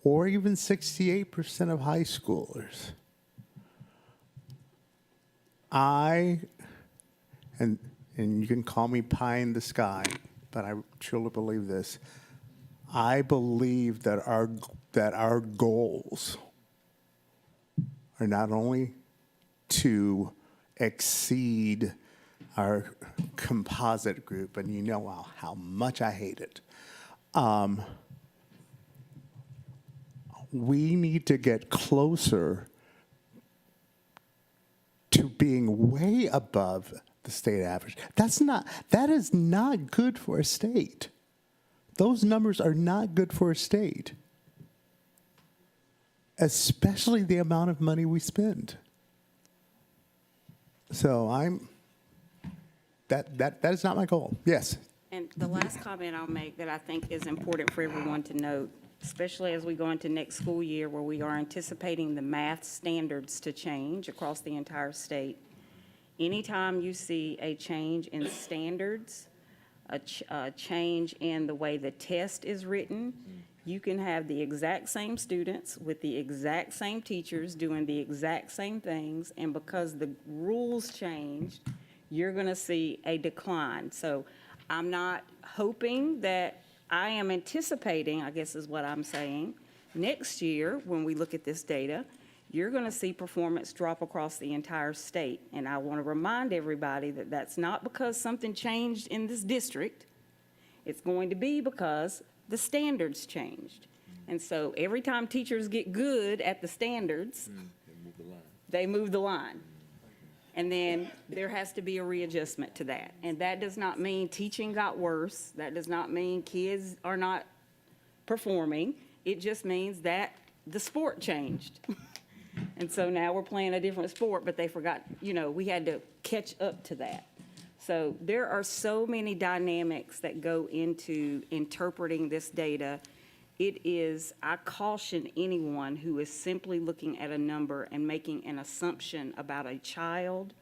or even 68% of high schoolers. And you can call me pie in the sky, but I truly believe this. I believe that our goals are not only to exceed our composite group, and you know how much I hate it. We need to get closer to being way above the state average. That is not good for a state. Those numbers are not good for a state, especially the amount of money we spend. So that is not my goal. Yes. And the last comment I'll make that I think is important for everyone to note, especially as we go into next school year where we are anticipating the math standards to change across the entire state. Anytime you see a change in standards, a change in the way the test is written, you can have the exact same students with the exact same teachers doing the exact same things, and because the rules changed, you're going to see a decline. So I'm not hoping that, I am anticipating, I guess is what I'm saying, next year, when we look at this data, you're going to see performance drop across the entire state. And I want to remind everybody that that's not because something changed in this district. It's going to be because the standards changed. And so every time teachers get good at the standards, they move the line. And then there has to be a readjustment to that. And that does not mean teaching got worse. That does not mean kids are not performing. It just means that the sport changed. And so now we're playing a different sport, but they forgot, we had to catch up to that. So there are so many dynamics that go into interpreting this data. I caution anyone who is simply looking at a number and making an assumption about a child,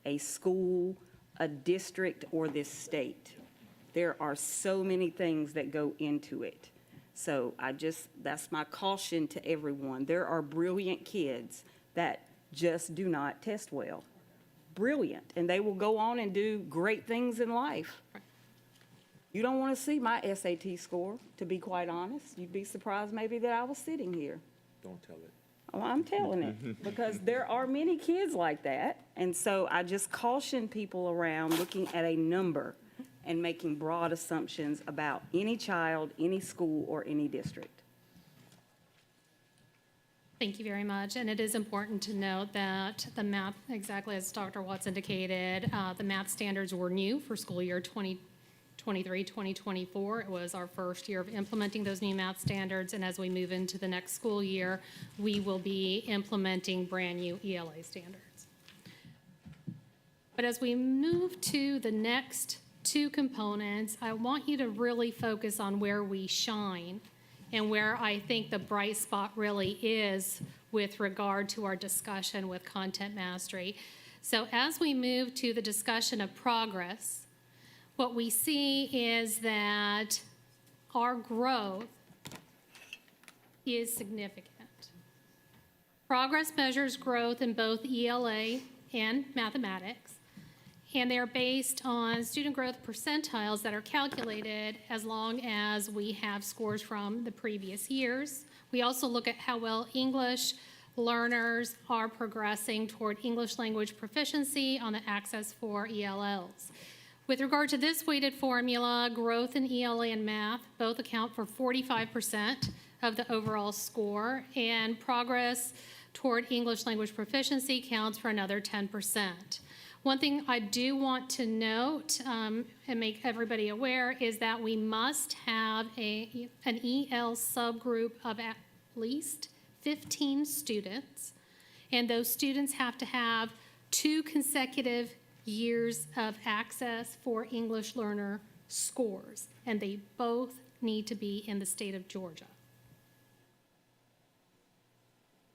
a school, a district, or this state. There are so many things that go into it. So that's my caution to everyone. There are brilliant kids that just do not test well. Brilliant. And they will go on and do great things in life. You don't want to see my SAT score, to be quite honest. You'd be surprised maybe that I was sitting here. Don't tell it. Oh, I'm telling it, because there are many kids like that. And so I just caution people around looking at a number and making broad assumptions about any child, any school, or any district. Thank you very much. And it is important to note that the math, exactly as Dr. Watts indicated, the math standards were new for school year 2023, 2024. It was our first year of implementing those new math standards. And as we move into the next school year, we will be implementing brand new ELA standards. But as we move to the next two components, I want you to really focus on where we shine and where I think the bright spot really is with regard to our discussion with content mastery. So as we move to the discussion of progress, what we see is that our growth is significant. Progress measures growth in both ELA and mathematics, and they're based on student growth percentiles that are calculated as long as we have scores from the previous years. We also look at how well English learners are progressing toward English language proficiency on the Access for ELLs. With regard to this weighted formula, growth in ELA and math both account for 45% of the overall score, and progress toward English language proficiency counts for another 10%. One thing I do want to note and make everybody aware is that we must have an EL subgroup of at least 15 students, and those students have to have 2 consecutive years of Access for English learner scores, and they both need to be in the state of Georgia.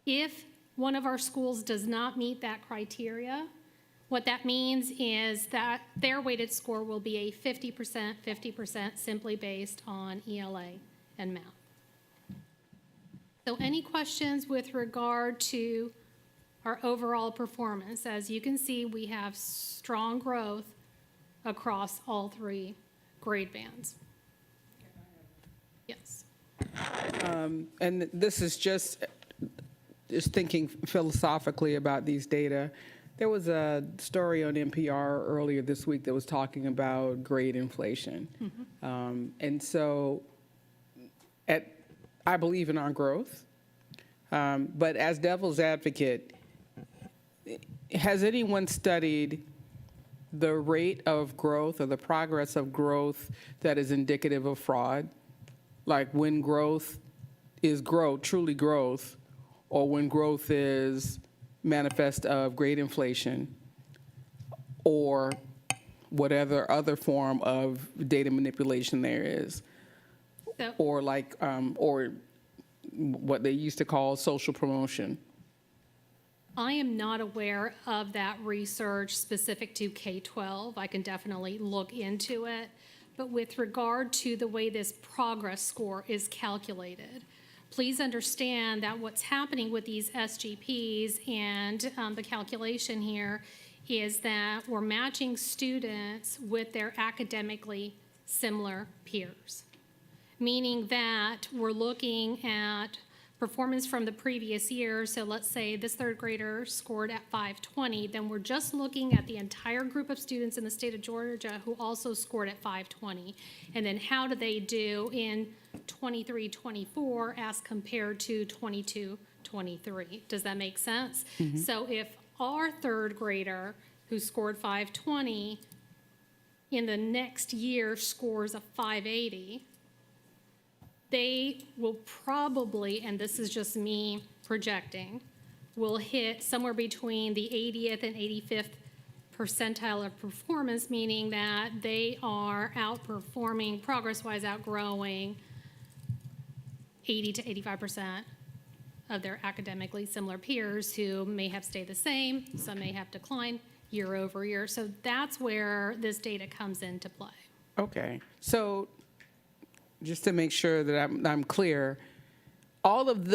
If one of our schools does not meet that criteria, what that means is that their weighted score will be a 50% simply based on ELA and math. So any questions with regard to our overall performance? As you can see, we have strong growth across all 3 grade bands. Yes. And this is just thinking philosophically about these data. There was a story on NPR earlier this week that was talking about grade inflation. And so I believe in our growth. But as devil's advocate, has anyone studied the rate of growth or the progress of growth that is indicative of fraud? Like when growth is truly growth, or when growth is manifest of grade inflation, or whatever other form of data manipulation there is, or what they used to call social promotion. I am not aware of that research specific to K-12. I can definitely look into it. but with regard to the way this progress score is calculated, please understand that what's happening with these SGPs and the calculation here is that we're matching students with their academically similar peers, meaning that we're looking at performance from the previous year. So let's say this third grader scored at 520, then we're just looking at the entire group of students in the state of Georgia who also scored at 520. And then how do they do in 23-24 as compared to 22-23? Does that make sense? So if our third grader who scored 520 in the next year scores a 580, they will probably, and this is just me projecting, will hit somewhere between the 80th and 85th percentile of performance, meaning that they are outperforming, progress-wise outgrowing 80 to 85% of their academically similar peers who may have stayed the same, some may have declined year over year. So that's where this data comes into play. Okay, so just to make sure that I'm clear, all of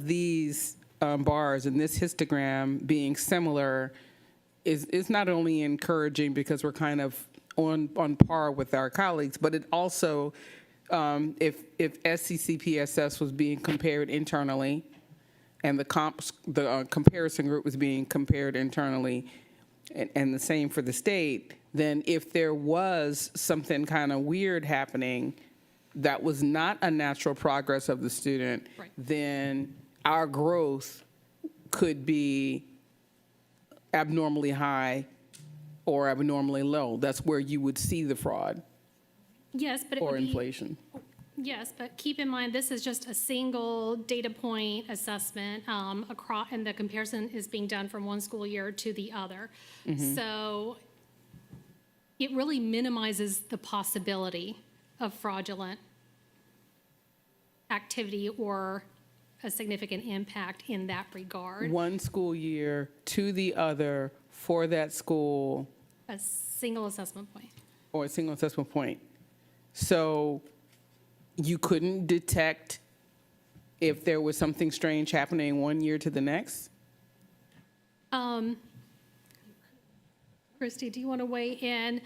these bars in this histogram being similar is not only encouraging because we're kind of on par with our colleagues, but it also, if SCCPSS was being compared internally and the comparison group was being compared internally, and the same for the state, then if there was something kind of weird happening that was not a natural progress of the student, Right. then our growth could be abnormally high or abnormally low. That's where you would see the fraud Yes, but it or would be, inflation. yes, but keep in mind, this is just a single data point assessment across, and the comparison is being done from one school year to the other. So it really minimizes the possibility of fraudulent activity or a significant impact in that regard. One school year to the other for that school A single assessment point. or a single assessment point. So you couldn't detect if there was something strange happening one year to the next? Christy, do you want to weigh in?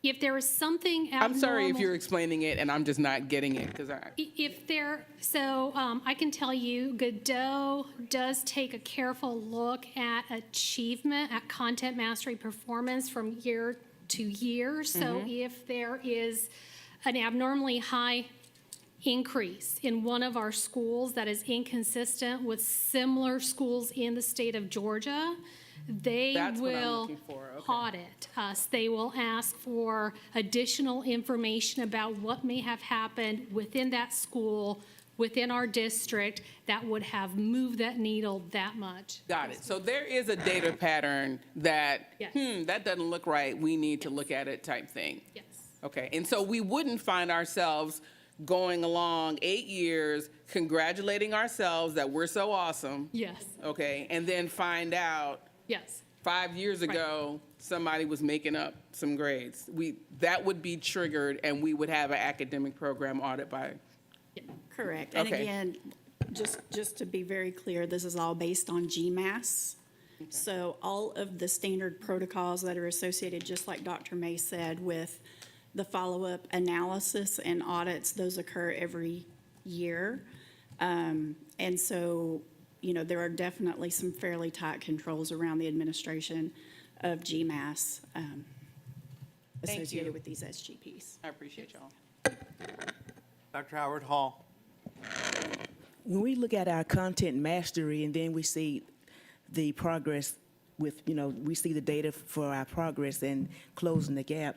If there is something abnormal. I'm sorry if you're explaining it and I'm just not getting it because If there, so I can tell you, Godot does take a careful look at achievement, at content mastery performance from year to year. So if there is an abnormally high increase in one of our schools that is inconsistent with similar schools in the state of Georgia, they That's what I'm will looking for, okay. audit us. They will ask for additional information about what may have happened within that school, within our district, that would have moved that needle that much. got it. So there is a data pattern that, Yes. that doesn't look right. We need to look at it type thing. Yes. Okay, and so we wouldn't find ourselves going along 8 years, congratulating ourselves that we're so awesome, Yes. okay, and then find out Yes. 5 years ago, somebody was making up some grades. That would be triggered, and we would have an academic program audit by. Correct. And Okay. again, just to be very clear, this is all based on GMAS. So all of the standard protocols that are associated, just like Dr. May said, with the follow-up analysis and audits, those occur every year. And so, there are definitely some fairly tight controls around the administration of GMAS associated with these SGPs. I appreciate y'all. Dr. Howard Hall. When we look at our content mastery and then we see the progress with, we see the data for our progress and closing the gap,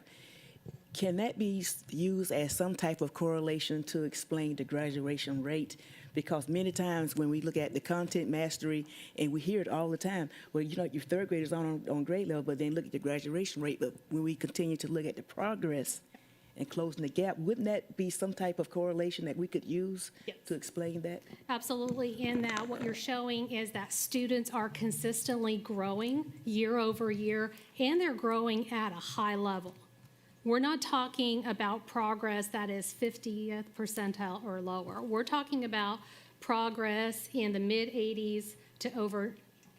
can that be used as some type of correlation to explain the graduation rate? Because many times when we look at the content mastery, and we hear it all the time, well, your third graders aren't on grade level, but then look at the graduation rate. But when we continue to look at the progress and closing the gap, wouldn't that be some type of correlation that we could use to explain that? Absolutely, in that what you're showing is that students are consistently growing year over year, and they're growing at a high level. we're not talking about progress that is 50th percentile or lower. We're talking about progress in the mid-80s to over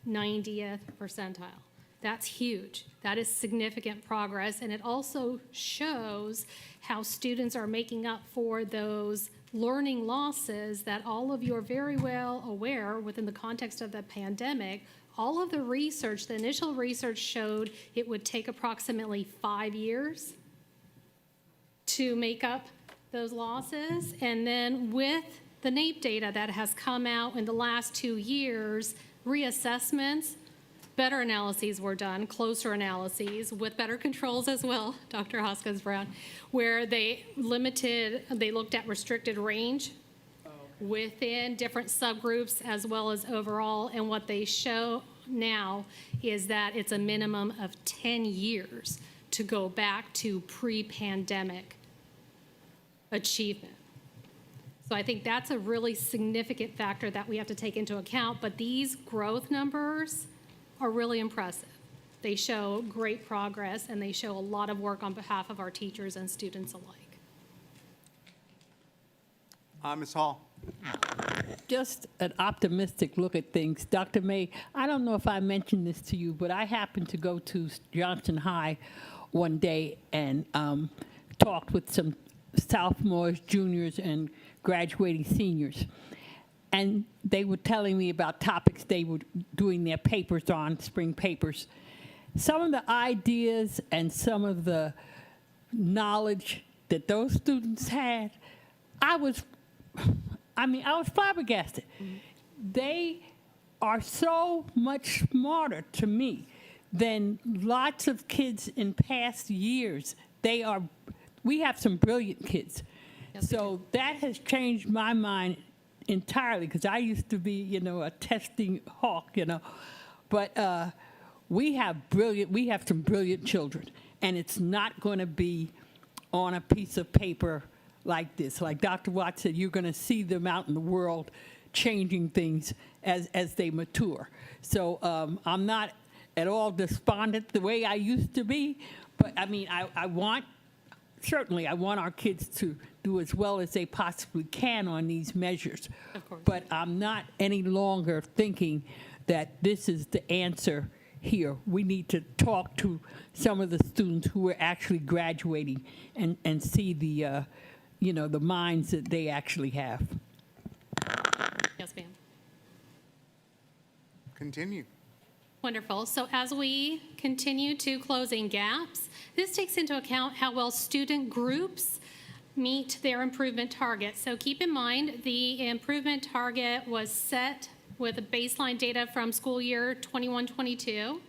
90th percentile. That's huge. That is significant progress, and it also shows how students are making up for those learning losses that all of you are very well aware within the context of the pandemic. All of the research, the initial research showed it would take approximately 5 years to make up those losses. And then with the NAEP data that has come out in the last 2 years, reassessments, better analyses were done, closer analyses with better controls as well, Dr. Hoskins-Brown, where they looked at restricted range within different subgroups as well as overall, and what they show now is that it's a minimum of 10 years to go back to pre-pandemic achievement. So I think that's a really significant factor that we have to take into account, but these growth numbers are really impressive. They show great progress, and they show a lot of work on behalf of our teachers and students alike. Ms. Hall. Just an optimistic look at things. Dr. May, I don't know if I mentioned this to you, but I happened to go to Johnson High one day and talked with some sophomores, juniors, and graduating seniors. And they were telling me about topics they were doing their papers on, spring papers. Some of the ideas and some of the knowledge that those students had, I was flabbergasted. They are so much smarter to me than lots of kids in past years. We have some brilliant kids. So that has changed my mind entirely, because I used to be, a testing hawk, But we have some brilliant children, and it's not going to be on a piece of paper like this. Like Dr. Watts said, you're going to see them out in the world changing things as they mature. So I'm not at all despondent the way I used to be, but I want our kids to do as well as they possibly can on these measures. Of course. But I'm not any longer thinking that this is the answer here. We need to talk to some of the students who are actually graduating and see the minds that they actually have. Yes, ma'am. Continue. Wonderful. So as we continue to closing gaps, this takes into account how well student groups meet their improvement targets. So keep in mind, the improvement target was set with the baseline data from school year 21-22.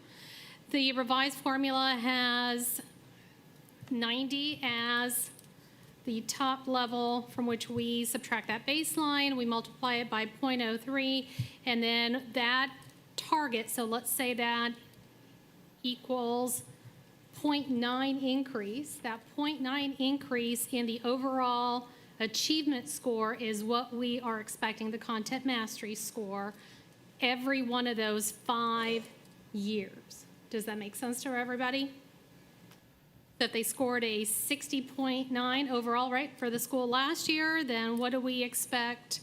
The revised formula has 90 as the top level from which we subtract that baseline. We multiply it by 0.03, and then that target, so let's say that equals 0.9 increase. That 0.9 increase in the overall achievement score is what we are expecting, the content mastery score, every one of those 5 years. Does that make sense to everybody? So if they scored a 60.9 overall, right, for the school last year, then what do we expect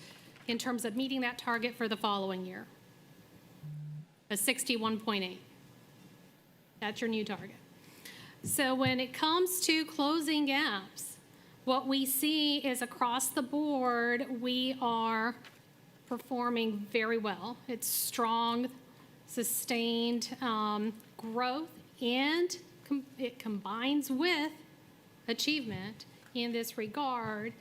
in terms of meeting that target for the following year? A 61.8. That's your new target. So when it comes to closing gaps, what we see is across the board, we are performing very well. It's strong, sustained growth, and it combines with achievement in this regard.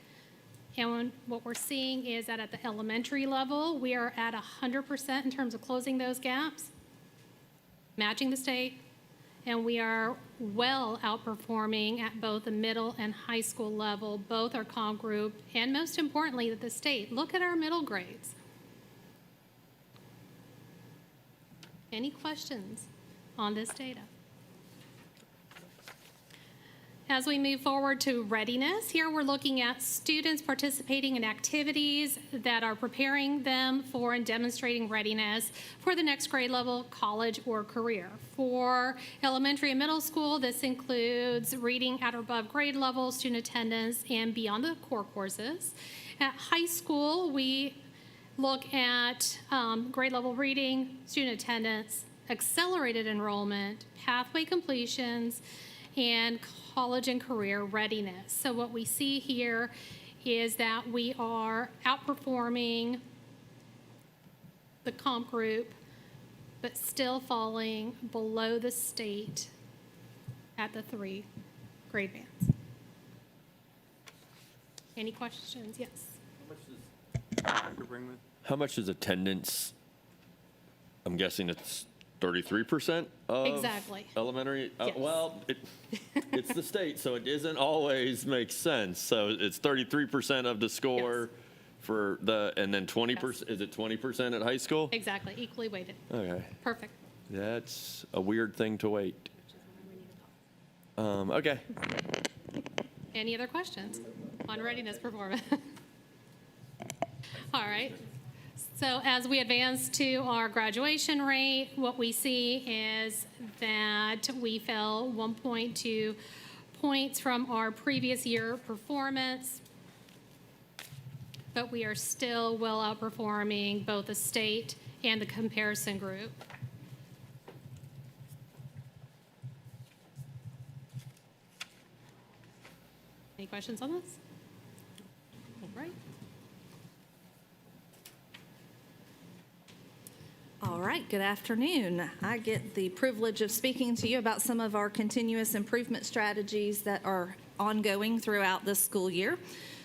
And what we're seeing is that at the elementary level, we are at 100% in terms of closing those gaps, matching the state, and we are well outperforming at both the middle and high school level, both our comp group, and most importantly, at the state. Look at our middle grades. Any questions on this data? As we move forward to readiness, here we're looking at students participating in activities that are preparing them for and demonstrating readiness for the next grade level, college, or career. For elementary and middle school, this includes reading at or above grade level, student attendance, and beyond the core courses. At high school, we look at grade level reading, student attendance, accelerated enrollment, pathway completions, and college and career readiness. So what we see here is that we are outperforming the comp group, but still falling below the state at the 3 grade bands. Any questions? Yes. How much is attendance? I'm guessing it's 33% of Exactly. elementary. Yes. Well, it's the state, so it doesn't always make sense. So it's 33% of the score for the, and then 20%. Is it 20% at high school? Exactly, equally weighted. Okay, Perfect. that's a weird thing to wait. Okay. Any other questions on readiness performance? All right. So as we advance to our graduation rate, what we see is that we fell 1.2 points from our previous year performance, but we are still well outperforming both the state and the comparison group. Any questions on this? All right. All right, good afternoon. I get the privilege of speaking to you about some of our continuous improvement strategies that are ongoing throughout this school year.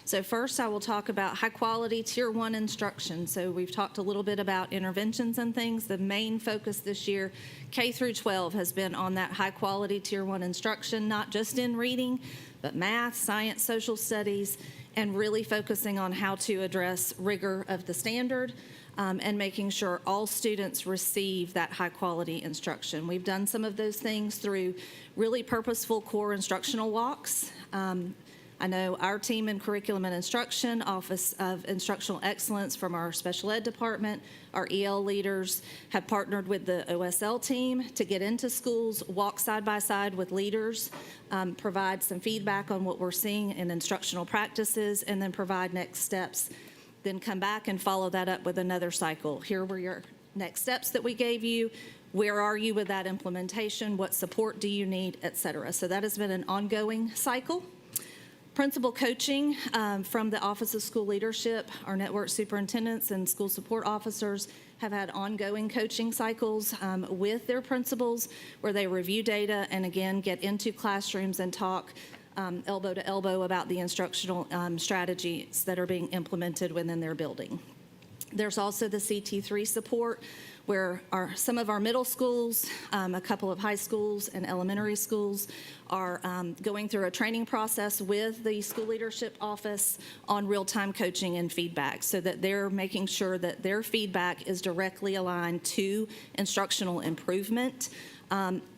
So first, I will talk about high-quality Tier 1 instruction. So we've talked a little bit about interventions and things. The main focus this year, K through 12, has been on that high-quality Tier 1 instruction, not just in reading, but math, science, social studies, and really focusing on how to address rigor of the standard, and making sure all students receive that high-quality instruction. We've done some of those things through really purposeful core instructional walks. I know our team in Curriculum and Instruction, Office of Instructional Excellence from our special ed department, our EL leaders have partnered with the OSL team to get into schools, walk side by side with leaders, provide some feedback on what we're seeing in instructional practices, and then provide next steps. Then come back and follow that up with another cycle. Here were your next steps that we gave you. Where are you with that implementation? What support do you need, et cetera? So that has been an ongoing cycle. Principal coaching from the Office of School Leadership, our network superintendents and school support officers have had ongoing coaching cycles with their principals where they review data and again get into classrooms and talk elbow to elbow about the instructional strategies that are being implemented within their building. There's also the CT3 support where some of our middle schools, a couple of high schools and elementary schools are going through a training process with the school leadership office on real-time coaching and feedback so that they're making sure that their feedback is directly aligned to instructional improvement.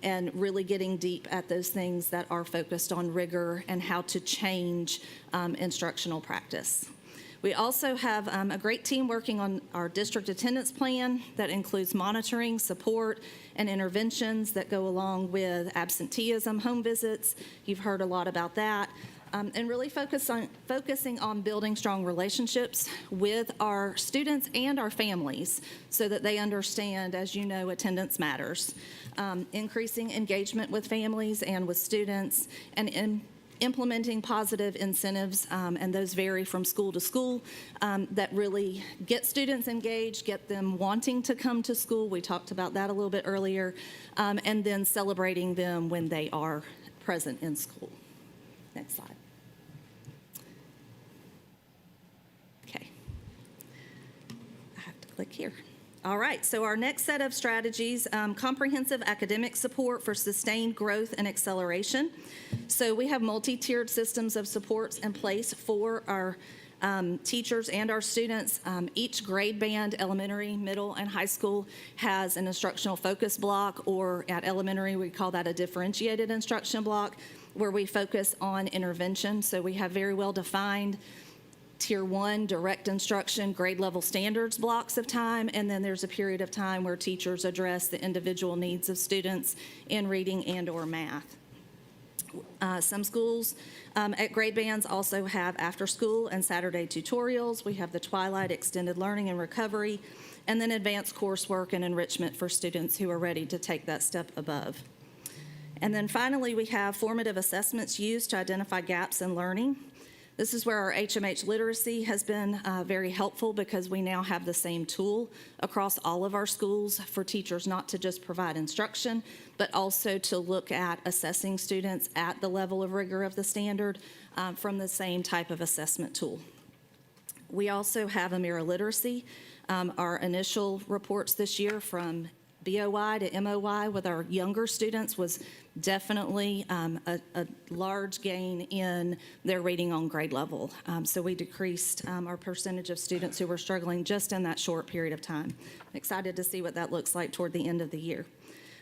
And really getting deep at those things that are focused on rigor and how to change instructional practice. We also have a great team working on our district attendance plan that includes monitoring, support, and interventions that go along with absenteeism, home visits. You've heard a lot about that. And really focusing on building strong relationships with our students and our families so that they understand, as you know, attendance matters. Increasing engagement with families and with students, and implementing positive incentives, and those vary from school to school, that really get students engaged, get them wanting to come to school. We talked about that a little bit earlier, and then celebrating them when they are present in school. Next slide. Okay. I have to click here. All right, so our next set of strategies, comprehensive academic support for sustained growth and acceleration. So we have multi-tiered systems of supports in place for our teachers and our students. Each grade band, elementary, middle, and high school, has an instructional focus block, or at elementary, we call that a differentiated instruction block, where we focus on intervention. So we have very well-defined Tier 1 direct instruction, grade level standards blocks of time, and then there's a period of time where teachers address the individual needs of students in reading and or math. Some schools at grade bands also have after-school and Saturday tutorials. We have the Twilight Extended Learning and Recovery, and then advanced coursework and enrichment for students who are ready to take that step above. And then finally, we have formative assessments used to identify gaps in learning. This is where our HMH literacy has been very helpful, because we now have the same tool across all of our schools for teachers not to just provide instruction, but also to look at assessing students at the level of rigor of the standard from the same type of assessment tool. We also have a mirror literacy. Our initial reports this year from BOY to MOY with our younger students was definitely a large gain in their reading on grade level. So we decreased our percentage of students who were struggling just in that short period of time. I'm excited to see what that looks like toward the end of the year.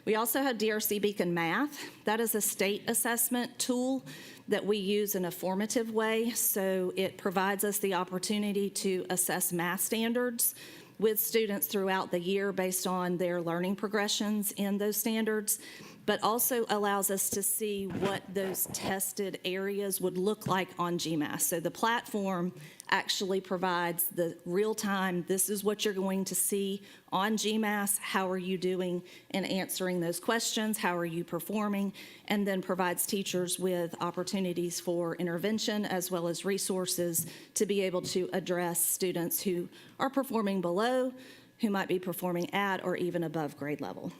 We also have DRC Beacon Math. That is a state assessment tool that we use in a formative way. So it provides us the opportunity to assess math standards with students throughout the year based on their learning progressions in those standards, but also allows us to see what those tested areas would look like on GMAS. So the platform actually provides the real-time, this is what you're going to see on GMAS, how are you doing in answering those questions, how are you performing, and then provides teachers with opportunities for intervention as well as resources to be able to address students who are performing below, who might be performing at or even above grade level.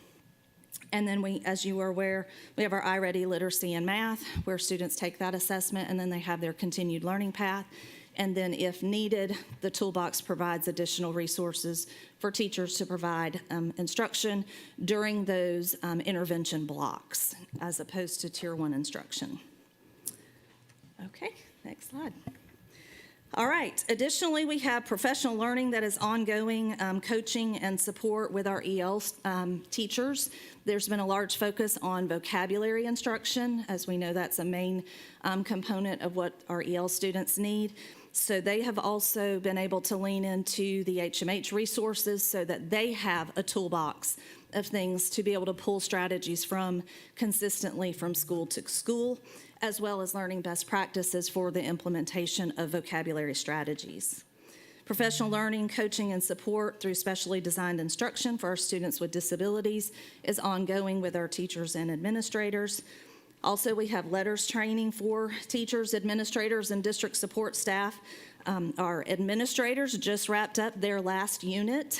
And then we, as you are aware, we have our iReady Literacy and Math, where students take that assessment and then they have their continued learning path. And then if needed, the toolbox provides additional resources for teachers to provide instruction during those intervention blocks, as opposed to Tier 1 instruction. Okay, next slide. All right, additionally, we have professional learning that is ongoing, coaching and support with our EL teachers. There's been a large focus on vocabulary instruction. As we know, that's a main component of what our EL students need. So they have also been able to lean into the HMH resources so that they have a toolbox of things to be able to pull strategies from consistently from school to school, as well as learning best practices for the implementation of vocabulary strategies. Professional learning, coaching, and support through specially designed instruction for our students with disabilities is ongoing with our teachers and administrators. Also, we have letters training for teachers, administrators, and district support staff. Our administrators just wrapped up their last unit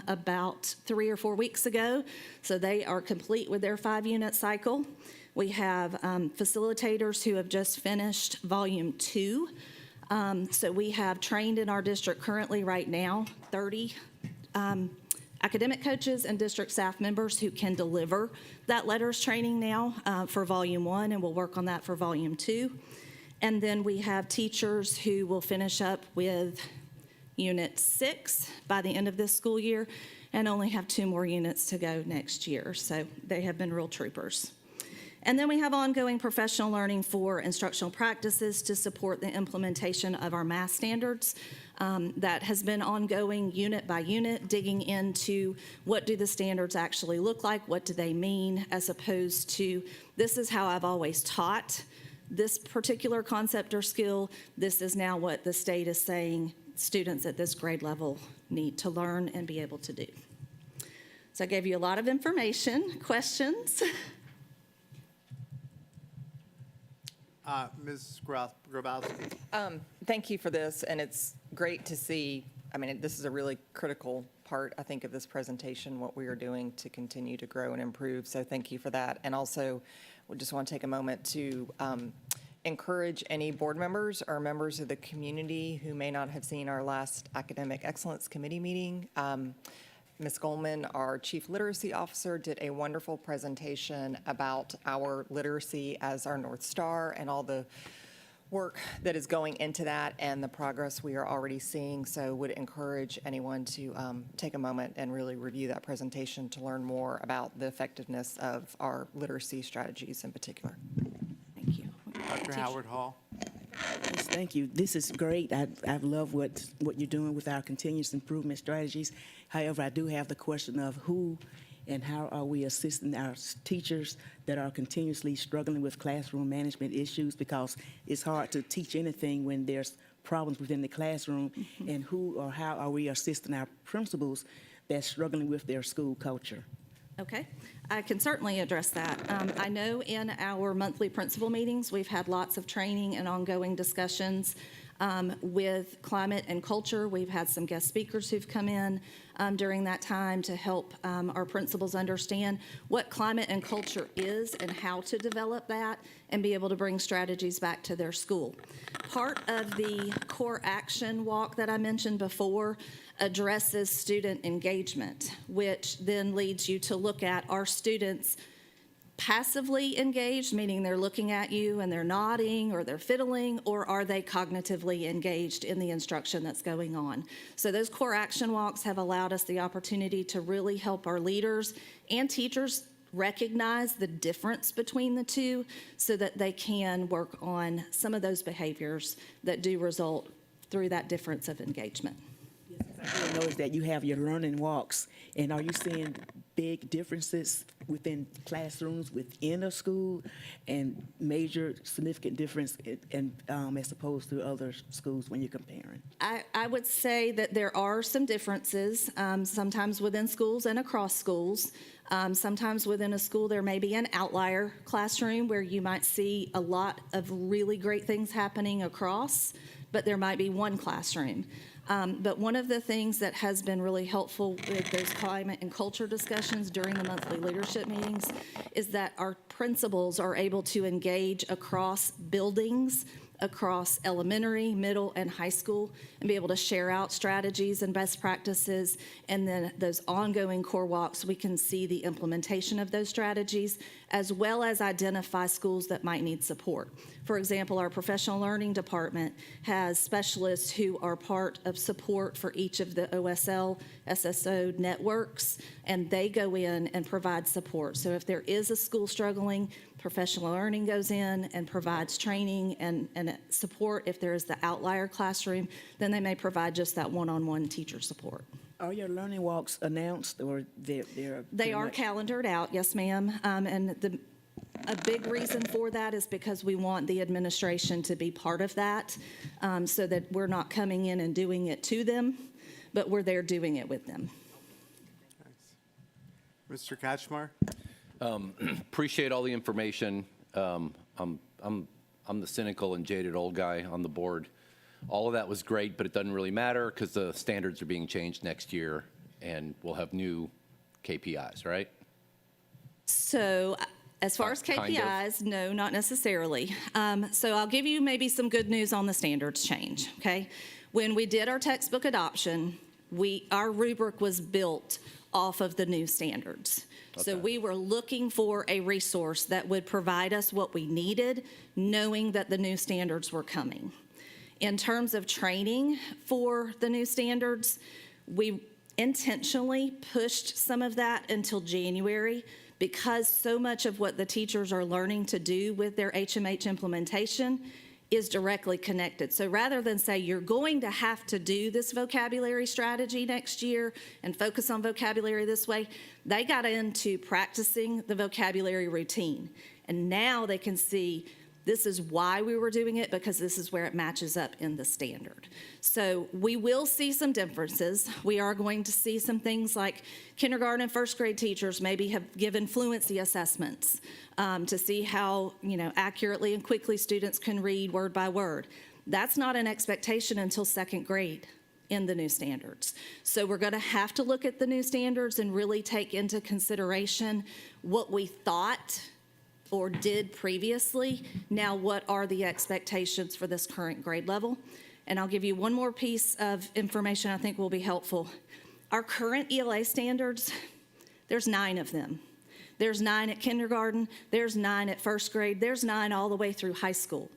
about 3 or 4 weeks ago, so they are complete with their 5-unit cycle. We have facilitators who have just finished Volume 2. So we have trained in our district currently right now 30 academic coaches and district staff members who can deliver that letters training now for Volume 1, and we'll work on that for Volume 2. And then we have teachers who will finish up with Unit 6 by the end of this school year and only have 2 more units to go next year. So they have been real troopers. And then we have ongoing professional learning for instructional practices to support the implementation of our math standards. That has been ongoing unit by unit, digging into what do the standards actually look like, what do they mean, as opposed to this is how I've always taught this particular concept or skill. This is now what the state is saying students at this grade level need to learn and be able to do. So I gave you a lot of information. Questions? Ms. Grabowski. Thank you for this, and it's great to see. I mean, this is a really critical part, I think, of this presentation, what we are doing to continue to grow and improve. So thank you for that. And also, we just want to take a moment to encourage any board members or members of the community who may not have seen our last Academic Excellence Committee meeting. Ms. Goldman, our Chief Literacy Officer, did a wonderful presentation about our literacy as our North Star and all the work that is going into that and the progress we are already seeing. So would encourage anyone to take a moment and really review that presentation to learn more about the effectiveness of our literacy strategies in particular. Thank you. Dr. Howard Hall. Yes, thank you. This is great. I love what you're doing with our continuous improvement strategies. However, I do have the question of who and how are we assisting our teachers that are continuously struggling with classroom management issues, because it's hard to teach anything when there's problems within the classroom, and who or how are we assisting our principals that's struggling with their school culture? Okay, I can certainly address that. I know in our monthly principal meetings, we've had lots of training and ongoing discussions with climate and culture. We've had some guest speakers who've come in during that time to help our principals understand what climate and culture is and how to develop that and be able to bring strategies back to their school. Part of the core action walk that I mentioned before addresses student engagement, which then leads you to look at, are students passively engaged, meaning they're looking at you and they're nodding or they're fiddling, or are they cognitively engaged in the instruction that's going on? So those core action walks have allowed us the opportunity to really help our leaders and teachers recognize the difference between the two so that they can work on some of those behaviors that do result through that difference of engagement. I noticed that you have your learning walks, and are you seeing big differences within classrooms within a school, and major significant difference as opposed to other schools when you're comparing? I would say that there are some differences, sometimes within schools and across schools. Sometimes within a school there may be an outlier classroom where you might see a lot of really great things happening across, but there might be one classroom. But one of the things that has been really helpful with those climate and culture discussions during the monthly leadership meetings is that our principals are able to engage across buildings, across elementary, middle, and high school, and be able to share out strategies and best practices. And then those ongoing core walks, we can see the implementation of those strategies, as well as identify schools that might need support. For example, our professional learning department has specialists who are part of support for each of the OSL, SSO networks, and they go in and provide support. So if there is a school struggling, professional learning goes in and provides training and support. If there is the outlier classroom, then they may provide just that one-on-one teacher support. Are your learning walks announced, or they're They are calendared out, yes, ma'am. And a big reason for that is because we want the administration to be part of that, so that we're not coming in and doing it to them, but we're there doing it with them. Thanks. Mr. Kachmar? Appreciate all the information. I'm the cynical and jaded old guy on the board. All of that was great, but it doesn't really matter because the standards are being changed next year, and we'll have new KPIs, right? So as far as KPIs, no, not necessarily. So I'll give you maybe some good news on the standards change, okay? When we did our textbook adoption, our rubric was built off of the new standards. So we were looking for a resource that would provide us what we needed, knowing that the new standards were coming. In terms of training for the new standards, we intentionally pushed some of that until January because so much of what the teachers are learning to do with their HMH implementation is directly connected. So rather than say you're going to have to do this vocabulary strategy next year and focus on vocabulary this way, they got into practicing the vocabulary routine. And now they can see this is why we were doing it, because this is where it matches up in the standard. So we will see some differences. We are going to see some things like kindergarten and first grade teachers maybe have given fluency assessments to see how accurately and quickly students can read word by word. That's not an expectation until second grade in the new standards. So we're going to have to look at the new standards and really take into consideration what we thought or did previously. Now, what are the expectations for this current grade level? And I'll give you one more piece of information I think will be helpful. Our current ELA standards, there's 9 of them. There's 9 at kindergarten, there's 9 at first grade, there's 9 all the way through high school.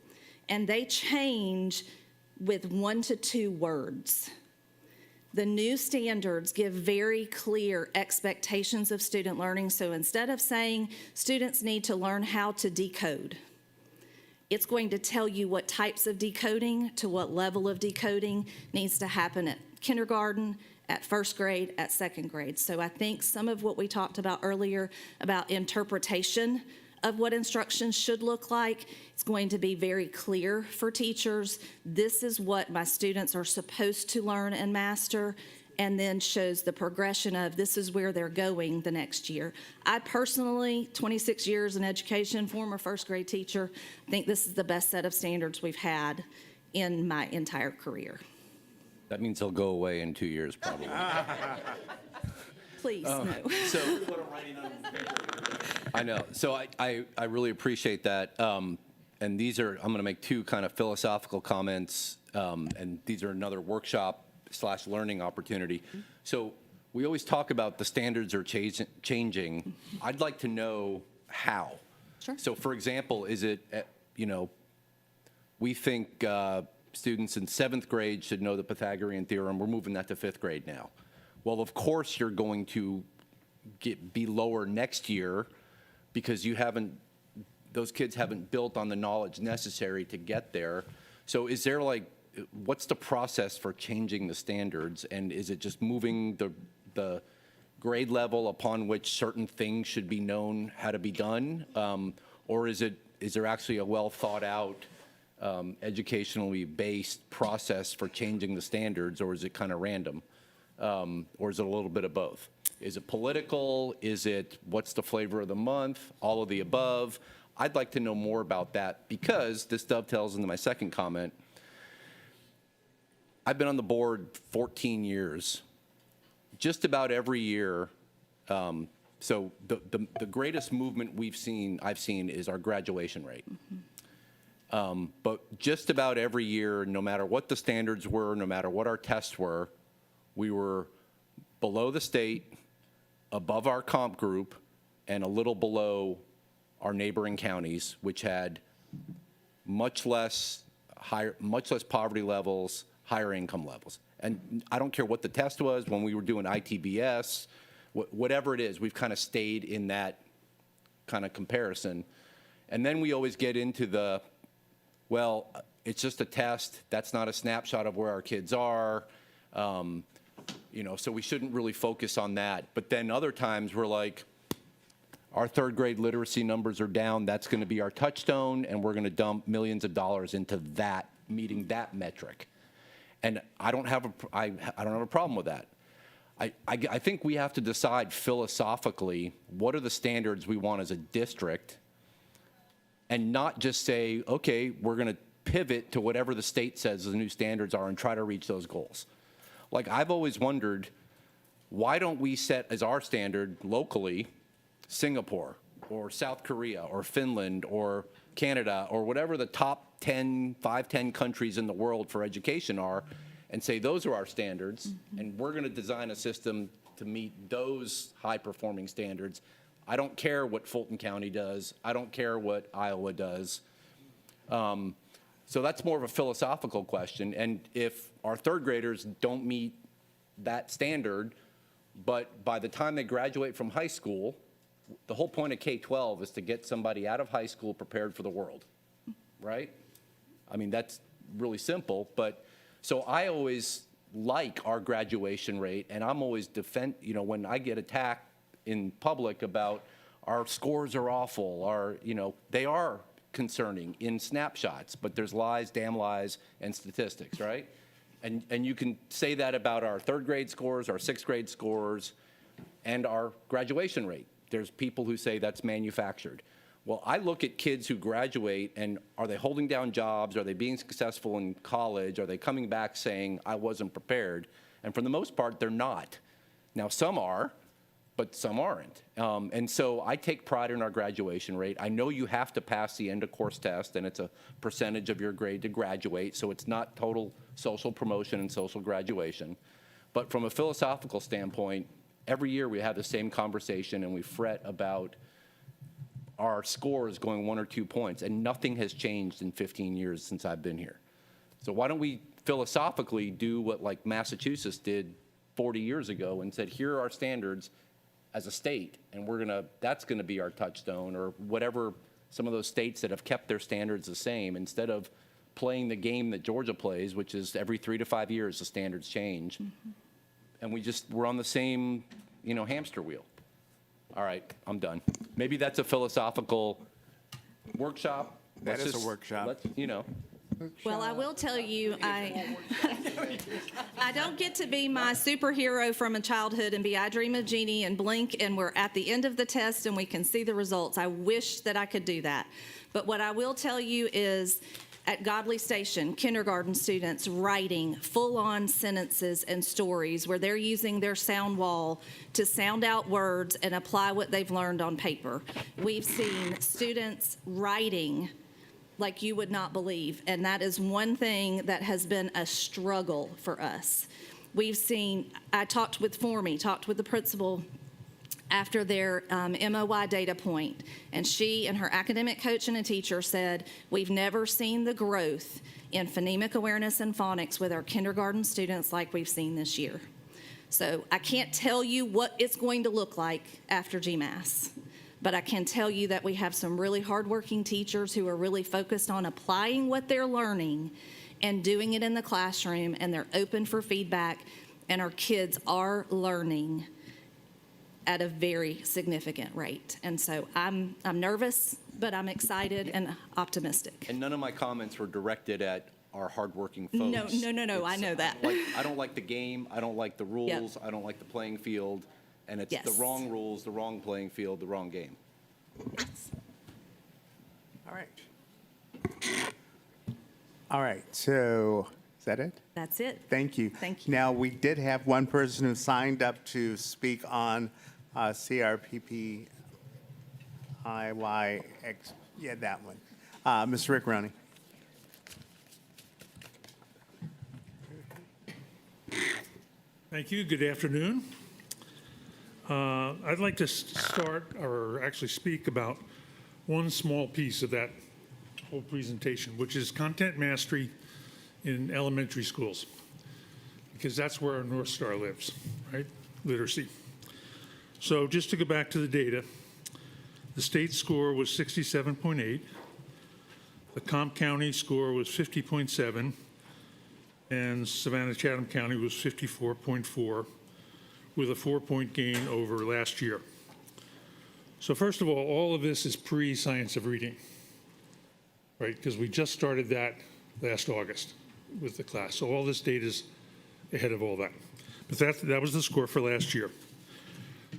and they change with 1 to 2 words. The new standards give very clear expectations of student learning. So instead of saying students need to learn how to decode, it's going to tell you what types of decoding to what level of decoding needs to happen at kindergarten, at first grade, at second grade. So I think some of what we talked about earlier about interpretation of what instruction should look like, it's going to be very clear for teachers. This is what my students are supposed to learn and master, and then shows the progression of this is where they're going the next year. I personally, 26 years in education, former first grade teacher, think this is the best set of standards we've had in my entire career. That means they'll go away in 2 years, probably. Please, no. So I know. So I really appreciate that. And these are, I'm going to make 2 kind of philosophical comments, and these are another workshop/learning opportunity. So we always talk about the standards are changing. I'd like to know how. Sure. So for example, is it, we think students in 7th grade should know the Pythagorean theorem. We're moving that to 5th grade now. Well, of course you're going to be lower next year because those kids haven't built on the knowledge necessary to get there. So is there what's the process for changing the standards? And is it just moving the grade level upon which certain things should be known how to be done? Or is there actually a well thought out, educationally based process for changing the standards, or is it kind of random? Or is it a little bit of both? Is it political? Is it what's the flavor of the month? All of the above? I'd like to know more about that because this dovetails into my second comment. I've been on the board 14 years. Just about every year, so the greatest movement I've seen is our graduation rate. But just about every year, no matter what the standards were, no matter what our tests were, we were below the state, above our comp group, and a little below our neighboring counties, which had much less poverty levels, higher income levels. And I don't care what the test was, when we were doing ITBS, whatever it is, we've kind of stayed in that kind of comparison. And then we always get into well, it's just a test. That's not a snapshot of where our kids are. So we shouldn't really focus on that. But then other times we're like, our 3rd grade literacy numbers are down. That's going to be our touchstone, and we're going to dump millions of dollars into that, meeting that metric. And I don't have a problem with that. I think we have to decide philosophically what are the standards we want as a district, and not just say, okay, we're going to pivot to whatever the state says the new standards are and try to reach those goals. I've always wondered, why don't we set as our standard locally Singapore or South Korea or Finland or Canada or whatever the top 5, 10 countries in the world for education are, and say those are our standards, and we're going to design a system to meet those high-performing standards. I don't care what Fulton County does. I don't care what Iowa does. So that's more of a philosophical question. And if our 3rd graders don't meet that standard, but by the time they graduate from high school, the whole point of K-12 is to get somebody out of high school prepared for the world, right? I mean, that's really simple. But so I always like our graduation rate, and I'm always when I get attacked in public about our scores are awful, they are concerning in snapshots, but there's lies, damn lies, and statistics, right? And you can say that about our 3rd grade scores, our 6th grade scores, and our graduation rate. There's people who say that's manufactured. Well, I look at kids who graduate, and are they holding down jobs? Are they being successful in college? Are they coming back saying, I wasn't prepared? And for the most part, they're not. Now, some are, but some aren't. And so I take pride in our graduation rate. I know you have to pass the end of course test, and it's a percentage of your grade to graduate, so it's not total social promotion and social graduation. But from a philosophical standpoint, every year we have the same conversation and we fret about our score is going 1 or 2 points, and nothing has changed in 15 years since I've been here. So why don't we philosophically do what like Massachusetts did 40 years ago and said, here are our standards as a state, and that's gonna be our touchstone, or whatever some of those states that have kept their standards the same, instead of playing the game that Georgia plays, which is every 3 to 5 years the standards change. And we're on the same, hamster wheel. All right, I'm done. Maybe that's a philosophical workshop. That is a workshop. Well, I will tell you, I don't get to be my superhero from a childhood and be I dream of Jeannie and blink and we're at the end of the test and we can see the results. I wish that I could do that. But what I will tell you is at Godly Station, kindergarten students writing full-on sentences and stories where they're using their sound wall to sound out words and apply what they've learned on paper. We've seen students writing like you would not believe, and that is one thing that has been a struggle for us. I talked with the principal after their MOY data point, and she and her academic coach and a teacher said, we've never seen the growth in phonemic awareness and phonics with our kindergarten students like we've seen this year. So I can't tell you what it's going to look like after GMAS, but I can tell you that we have some really hardworking teachers who are really focused on applying what they're learning and doing it in the classroom, and they're open for feedback, and our kids are learning at a very significant rate. And so I'm nervous, but I'm excited and optimistic. And none of my comments were directed at our hardworking folks. No, I know that. I don't like the game, I don't like the rules, I don't like the playing field, and it's the wrong rules, the wrong playing field, the wrong game. All right, so is that it? That's it. Thank you. Thank you. Now, we did have one person who signed up to speak on CRPP IYX. Yeah, that one. Mr. Rick Roney. Thank you. Good afternoon. I'd like to start, or actually speak about one small piece of that whole presentation, which is content mastery in elementary schools, because that's where our North Star lives, right? Literacy. So just to go back to the data, the state score was 67.8. The Comp County score was 50.7. And Savannah-Chatham County was 54.4, with a 4-point gain over last year. So first of all of this is pre-science of reading, right? Because we just started that last August with the class. So all this data is ahead of all that. But that was the score for last year.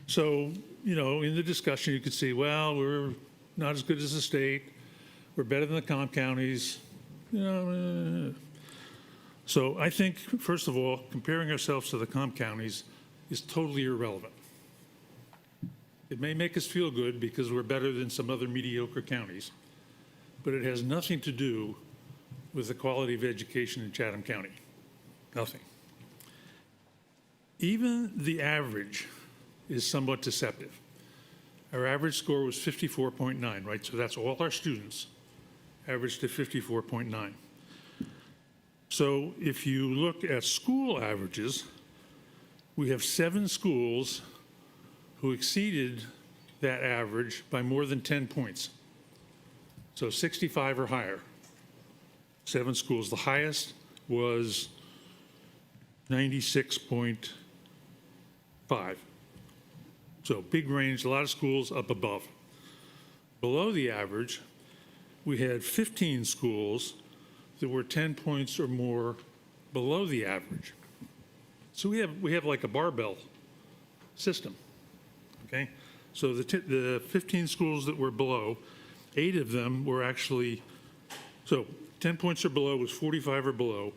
So, in the discussion, you could see, well, we're not as good as the state. We're better than the comp counties. So I think, first of all, comparing ourselves to the comp counties is totally irrelevant. It may make us feel good because we're better than some other mediocre counties, but it has nothing to do with the quality of education in Chatham County. Nothing. Even the average is somewhat deceptive. Our average score was 54.9, right? So that's all our students averaged to 54.9. So if you look at school averages, we have 7 schools who exceeded that average by more than 10 points. So 65 or higher. 7 schools. The highest was 96.5. So big range, a lot of schools up above. Below the average, we had 15 schools that were 10 points or more below the average. So we have like a barbell system, okay? So the 15 schools that were below, 8 of them were actually, so 10 points or below was 45 or below,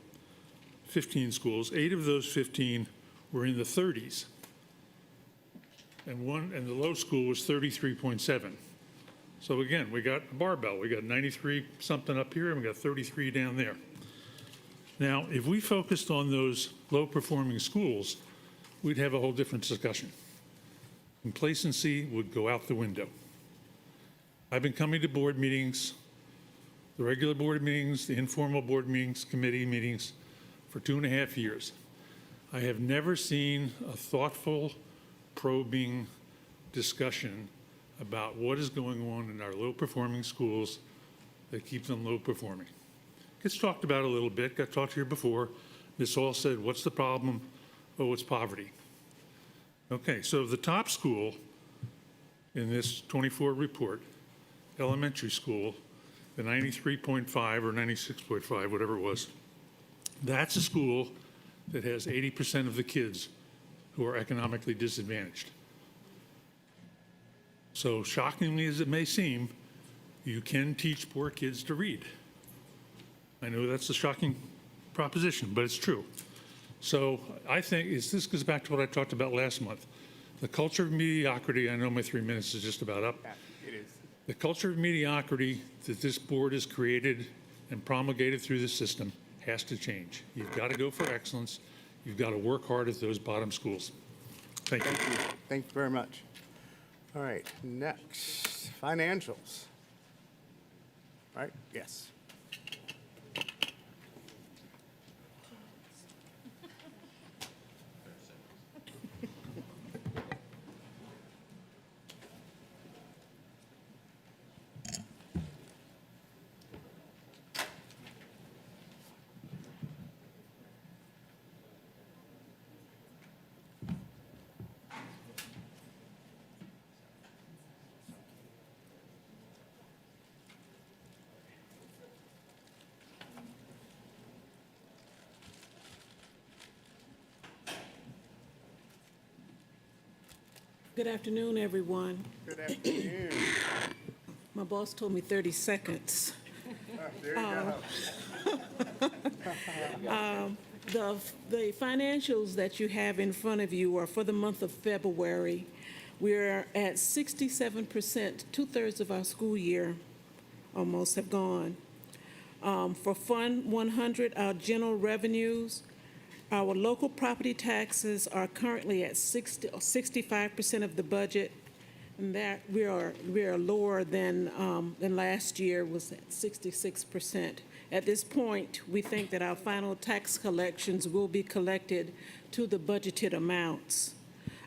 15 schools. 8 of those 15 were in the 30s. And the low school was 33.7. So again, we got a barbell. We got 93 something up here, and we got 33 down there. Now, if we focused on those low-performing schools, we'd have a whole different discussion. Complacency would go out the window. I've been coming to board meetings, the regular board meetings, the informal board meetings, committee meetings, for 2.5 years. I have never seen a thoughtful, probing discussion about what is going on in our low-performing schools that keep them low-performing. Gets talked about a little bit, got talked here before. Ms. Hall said, what's the problem? Oh, it's poverty. Okay, so the top school in this 24 report, elementary school, the 93.5 or 96.5, whatever it was, that's a school that has 80% of the kids who are economically disadvantaged. So shockingly as it may seem, you can teach poor kids to read. I know that's a shocking proposition, but it's true. So I think this goes back to what I talked about last month. The culture of mediocrity, I know my 3 minutes is just about up. It is. The culture of mediocrity that this board has created and promulgated through the system has to change. You've got to go for excellence. You've got to work hard at those bottom schools. Thank you. Thank you. Thank you very much. All right, next, financials. Right? Yes. Good afternoon, everyone. Good afternoon. My boss told me 30 seconds. There you go. The financials that you have in front of you are for the month of February. We're at 67%, 2/3 of our school year almost have gone. For Fund 100, our general revenues, our local property taxes are currently at 65% of the budget, and that we are lower than last year was at 66%. At this point, we think that our final tax collections will be collected to the budgeted amounts.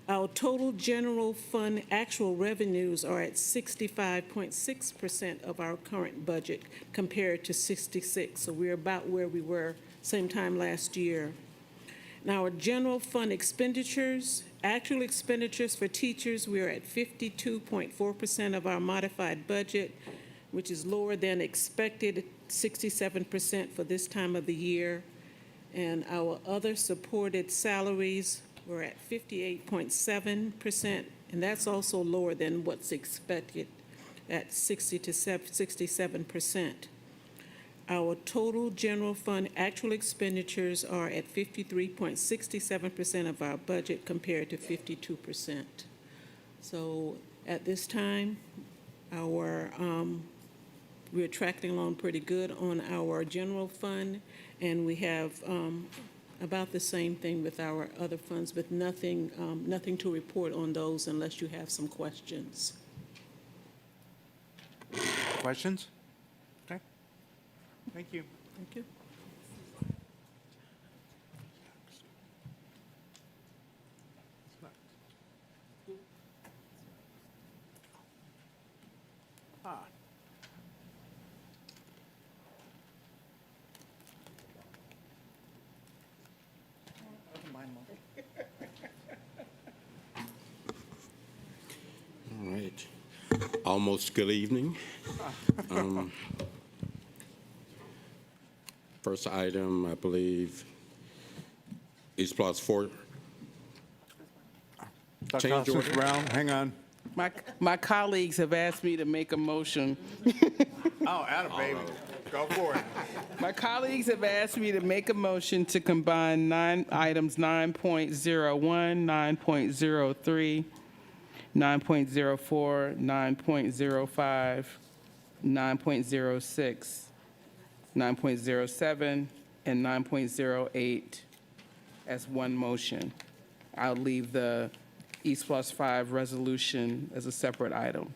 Our total general fund actual revenues are at 65.6% of our current budget compared to 66%, so we're about where we were same time last year. Now, our general fund expenditures, actual expenditures for teachers, we are at 52.4% of our modified budget, which is lower than expected, 67% for this time of the year. And our other supported salaries, we're at 58.7%, and that's also lower than what's expected at 60 to 67%. Our total general fund actual expenditures are at 53.67% of our budget compared to 52%. So at this time, we're tracking along pretty good on our general fund, and we have about the same thing with our other funds, but nothing to report on those unless you have some questions. Questions? Okay. Thank you. Thank you. All right. Almost good evening. First item, I believe, is plus 4. Dr. Change Constance order. Brown, hang on. My colleagues have asked me to make a motion. Oh, atta baby. Go for it. My colleagues have asked me to make a motion to combine items 9.01, 9.03, 9.04, 9.05, 9.06, 9.07, and 9.08 as one motion. I'll leave the East Plus 5 resolution as a separate item.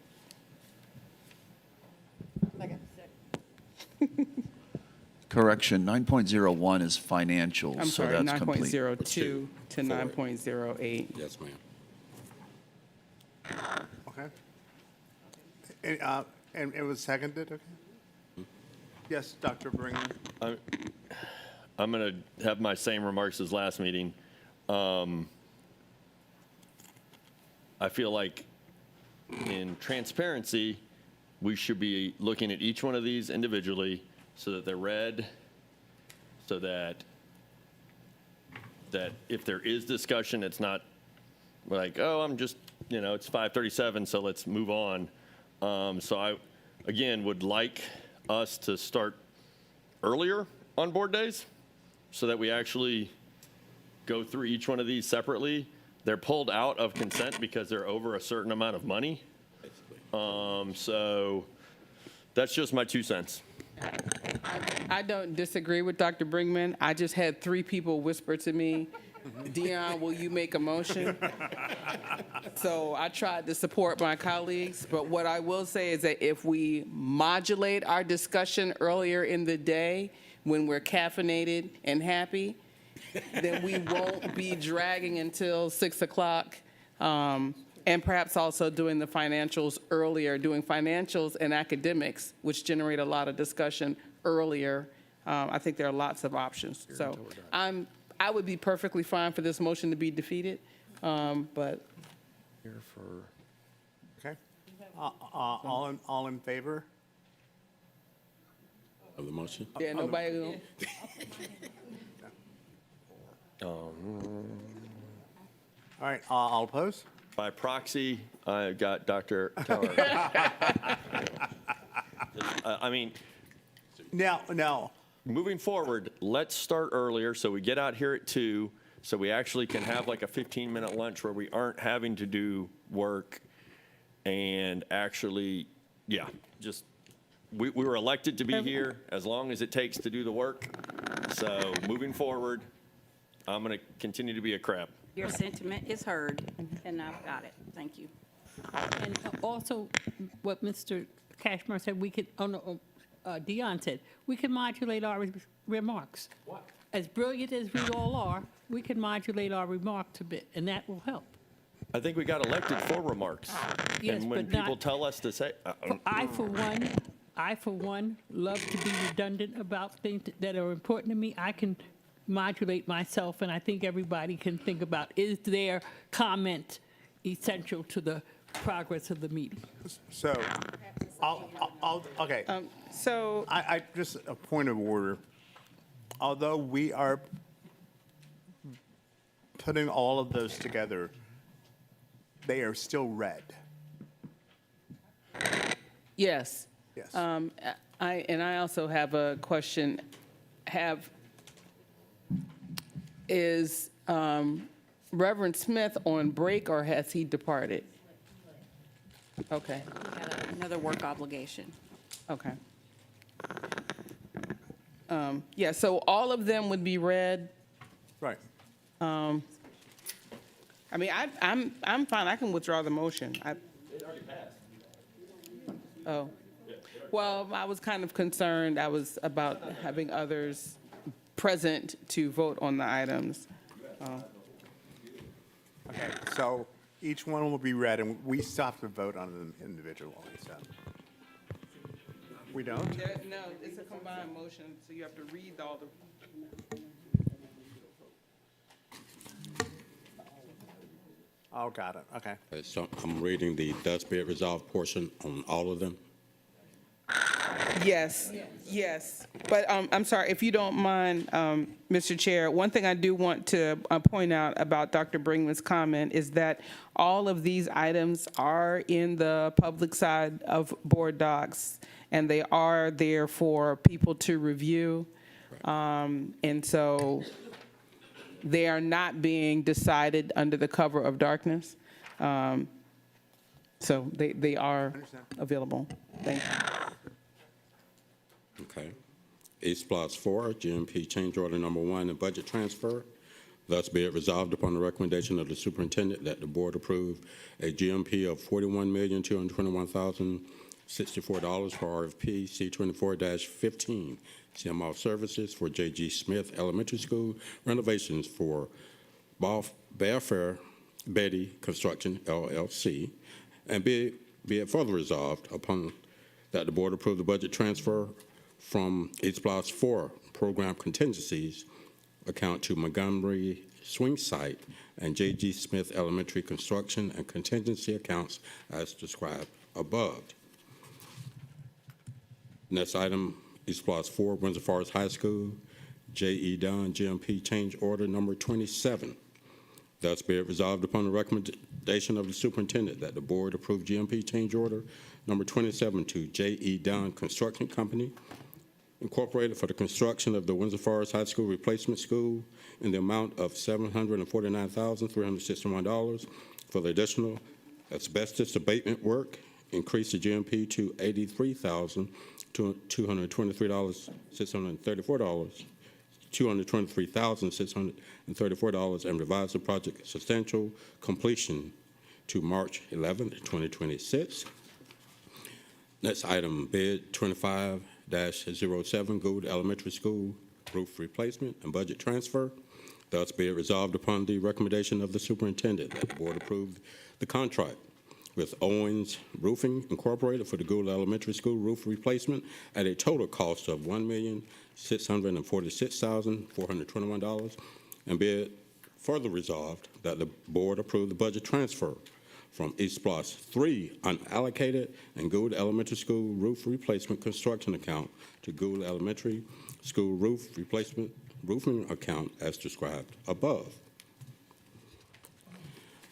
Correction, 9.01 is financials, I'm so sorry, that's complete. 9.02 to 9.08. Yes, ma'am. Okay. And it was seconded, okay? Yes, Dr. Brinkman? I'm going to have my same remarks as last meeting. I feel like in transparency, we should be looking at each one of these individually so that they're read, so that if there is discussion, it's not like, oh, I'm just, it's 5:37, so let's move on. So I, again, would like us to start earlier on board days so that we actually go through each one of these separately. They're pulled out of consent because they're over a certain amount of money. So that's just my 2 cents. I don't disagree with Dr. Brinkman. I just had 3 people whisper to me, Dion, will you make a motion? So I tried to support my colleagues, but what I will say is that if we modulate our discussion earlier in the day when we're caffeinated and happy, then we won't be dragging until 6 o'clock. And perhaps also doing the financials earlier, doing financials and academics, which generate a lot of discussion earlier. I think there are lots of options. So I would be perfectly fine for this motion to be defeated, but. Here for. Okay. All in favor? Of the motion? Yeah, nobody. All right, all opposed? By proxy, I got Dr. Tower. I mean, now, moving forward, let's start earlier so we get out here at 2, so we actually can have like a 15-minute lunch where we aren't having to do work and actually, just, we were elected to be here as long as it takes to do the work. So moving forward, I'm going to continue to be a crab. Your sentiment is heard, and I've got it. Thank you. And also, what Mr. Cashmore said, we could, Dion said, we can modulate our remarks. As brilliant as we all are, we can modulate our remarks a bit, and that will help. I think we got elected for remarks. Yes, and when but people not- tell us to say, I, for one, love to be redundant about things that are important to me. I can modulate myself, and I think everybody can think about, is their comment essential to the progress of the meeting? So, okay. So I just a point of order. Although we are putting all of those together, they are still red. yes. Yes. I also have a question. Is Reverend Smith on break, or has he departed? Okay, Another work obligation. okay. Yeah, so all of them would be read. Right. I mean, I'm fine. I can withdraw the motion. Oh. Well, I was kind of concerned. I was about having others present to vote on the items. Okay, so each one will be read, and we still have to vote on them individually, so. We don't? No, it's a combined motion, so you have to read all the. Oh, got it, okay. So I'm reading the thus be it resolved portion on all of them. Yes, yes. But I'm sorry, if you don't mind, Mr. Chair, one thing I do want to point out about Dr. Brinkman's comment is that all of these items are in the public side of board docs, and they are there for people to review. And so they are not being decided under the cover of darkness. So they are available. Thank you. Okay. East Plots 4, GMP change order number 1, and budget transfer. Thus be it resolved upon the recommendation of the superintendent that the board approve a GMP of $41,221,000 $64 for RFP C24-15, CMO Services for J.G. Smith Elementary School renovations for Bearfair Betty Construction, LLC. And be it further resolved upon that the board approve the budget transfer from HPLOS 4 program contingencies account to Montgomery Swing Site and J.G. Smith Elementary construction and contingency accounts as described above. Next item, HPLOS 4, Windsor Forest High School, J.E. Dunn GMP change order number 27. Thus be it resolved upon the recommendation of the superintendent that the board approve GMP change order number 27 to J.E. Dunn Construction Company, Incorporated, for the construction of the Windsor Forest High School replacement school in the amount of $749,361 for the additional asbestos abatement work, increase the GMP to $223,634, and revise the project substantial completion to March 11, 2026. Next item, bid 25-07, Gould Elementary School roof replacement and budget transfer. Thus be it resolved upon the recommendation of the superintendent that the board approve the contract with Owens Roofing Incorporated for the Gould Elementary School roof replacement at a total cost of $1,646,421. And be it further resolved that the board approve the budget transfer from HPLOS 3 unallocated and Gould Elementary School roof replacement construction account to Gould Elementary School roof replacement roofing account as described above.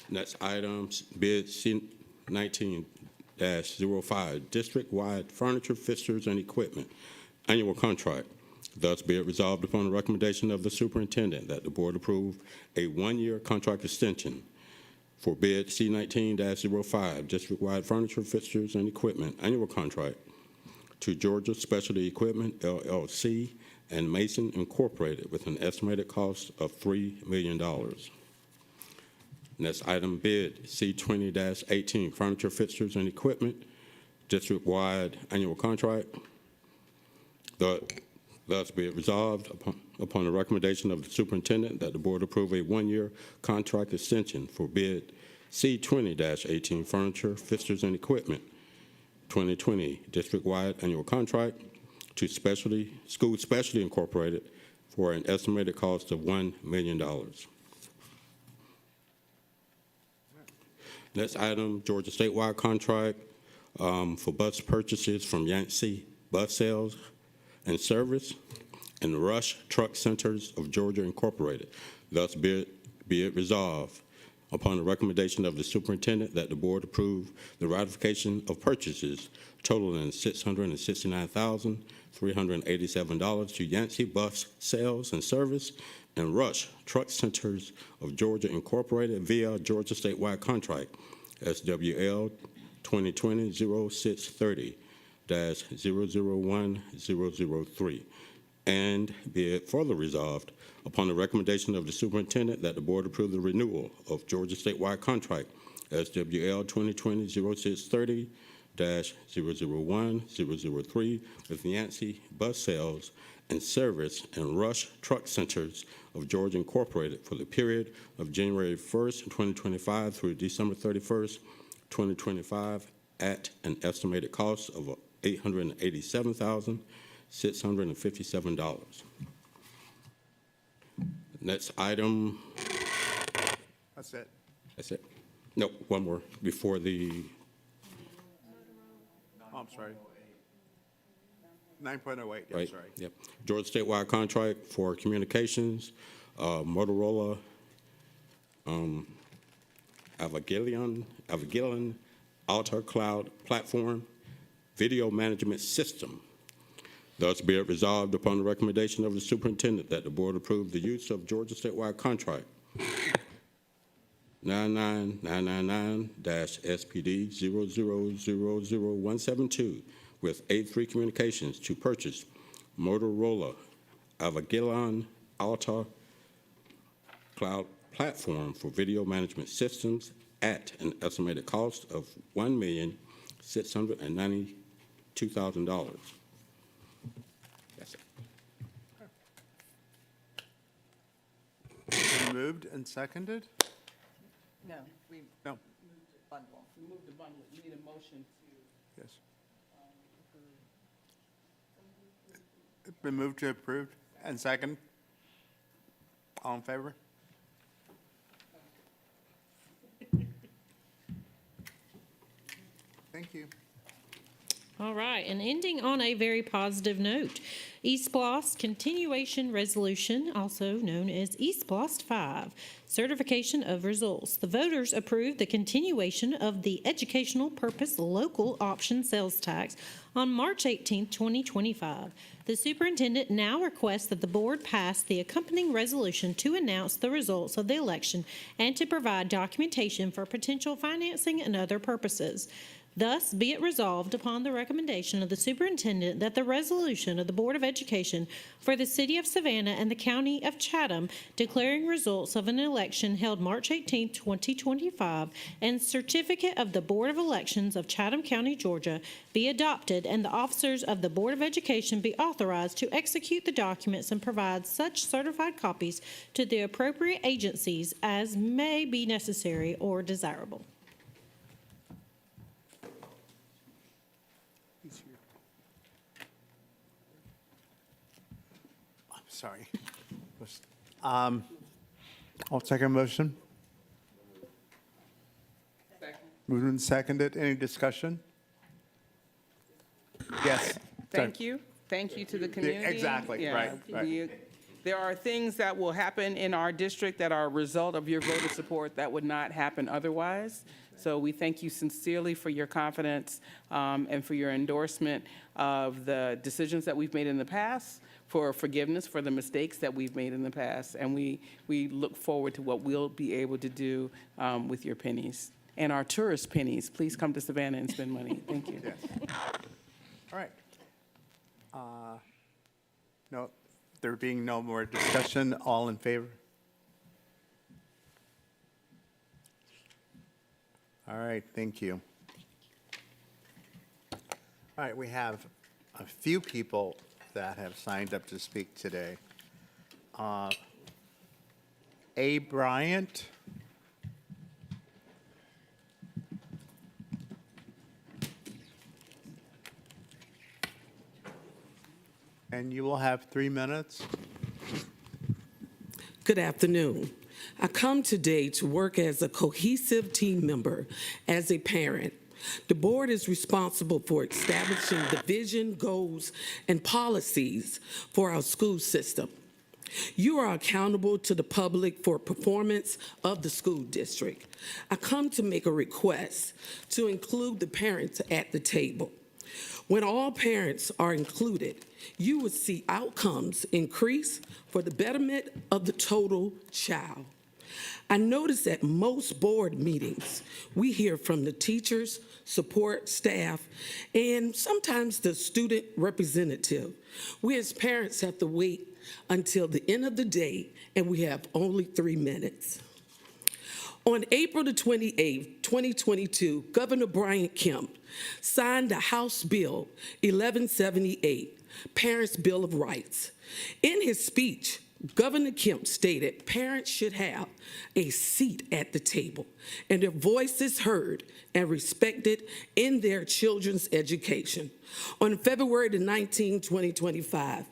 Next items, bid C19-05, district-wide furniture, fixtures, and equipment, annual contract. Thus be it resolved upon the recommendation of the superintendent that the board approve a one-year contract extension for bid C19-05, district-wide furniture, fixtures, and equipment, annual contract to Georgia Specialty Equipment, LLC, and Mason Incorporated with an estimated cost of $3 million. Next item, bid C20-18, furniture, fixtures, and equipment, district-wide annual contract. Thus be it resolved upon the recommendation of the superintendent that the board approve a one-year contract extension for bid C20-18, furniture, fixtures, and equipment, 2020 district-wide annual contract to School Specialty Incorporated for an estimated cost of $1 million. Next item, Georgia statewide contract for bus purchases from Yancey Bus Sales and Service and Rush Truck Centers of Georgia Incorporated. Thus be it resolved upon the recommendation of the superintendent that the board approve the ratification of purchases totaling $669,387 to Yancey Bus Sales and Service and Rush Truck Centers of Georgia Incorporated via Georgia statewide contract SWL 2020-0630-001003. And be it further resolved upon the recommendation of the superintendent that the board approve the renewal of Georgia statewide contract SWL 2020-0630-001003 with Yancey Bus Sales and Service and Rush Truck Centers of Georgia Incorporated for the period of January 1st, 2025 through December 31st, 2025 at an estimated cost of $887,657. Next item. That's it. That's it. No, one more before the. Oh, I'm sorry. 9.08, yeah, Right. sorry. Yep. Georgia statewide contract for communications, Motorola, Avigilon Alta Cloud Platform, Video Management System. Thus be it resolved upon the recommendation of the superintendent that the board approve the use of Georgia statewide contract 99999-SPD000172 with A3 Communications to purchase Motorola Avigilon Alta Cloud Platform for video management systems at an estimated cost of $1,690,000 $2,000. That's it. Been moved and seconded? No, we No. bundle. We moved the bundle, need a motion to. Yes. It's been moved to approved and second. All in favor? Thank you. All right, and ending on a very positive note, East Blast Continuation Resolution, also known as East Blast 5, Certification of Results. The voters approved the continuation of the Educational Purpose Local Option Sales Tax on March 18, 2025. The superintendent now requests that the board pass the accompanying resolution to announce the results of the election and to provide documentation for potential financing and other purposes. Thus, be it resolved upon the recommendation of the superintendent that the resolution of the Board of Education for the City of Savannah and the County of Chatham declaring results of an election held March 18, 2025, and certificate of the Board of Elections of Chatham County, Georgia, be adopted, and the officers of the Board of Education be authorized to execute the documents and provide such certified copies to the appropriate agencies as may be necessary or desirable. Sorry. I'll take a motion. Moved and seconded. Any discussion? Yes. Thank you. Thank you to the community. Exactly. Yeah, Right. There are things that will happen in our district that are a result of your voter support that would not happen otherwise. So we thank you sincerely for your confidence and for your endorsement of the decisions that we've made in the past, for forgiveness for the mistakes that we've made in the past. And we look forward to what we'll be able to do with your pennies. And our tourist pennies, please come to Savannah and spend money. Thank you. Yes. All right. No, there being no more discussion, all in favor? All right, thank you. All right, we have a few people that have signed up to speak today. A. Bryant. And you will have 3 minutes. Good afternoon. I come today to work as a cohesive team member, as a parent. The board is responsible for establishing the vision, goals, and policies for our school system. You are accountable to the public for performance of the school district. I come to make a request to include the parents at the table. When all parents are included, you will see outcomes increase for the betterment of the total child. I notice at most board meetings, we hear from the teachers, support staff, and sometimes the student representative. We as parents have to wait until the end of the day, and we have only 3 minutes. On April the 28th, 2022, Governor Brian Kemp signed the House Bill 1178, Parents' Bill of Rights. In his speech, Governor Kemp stated parents should have a seat at the table and their voices heard and respected in their children's education. On February the 19th, 2025,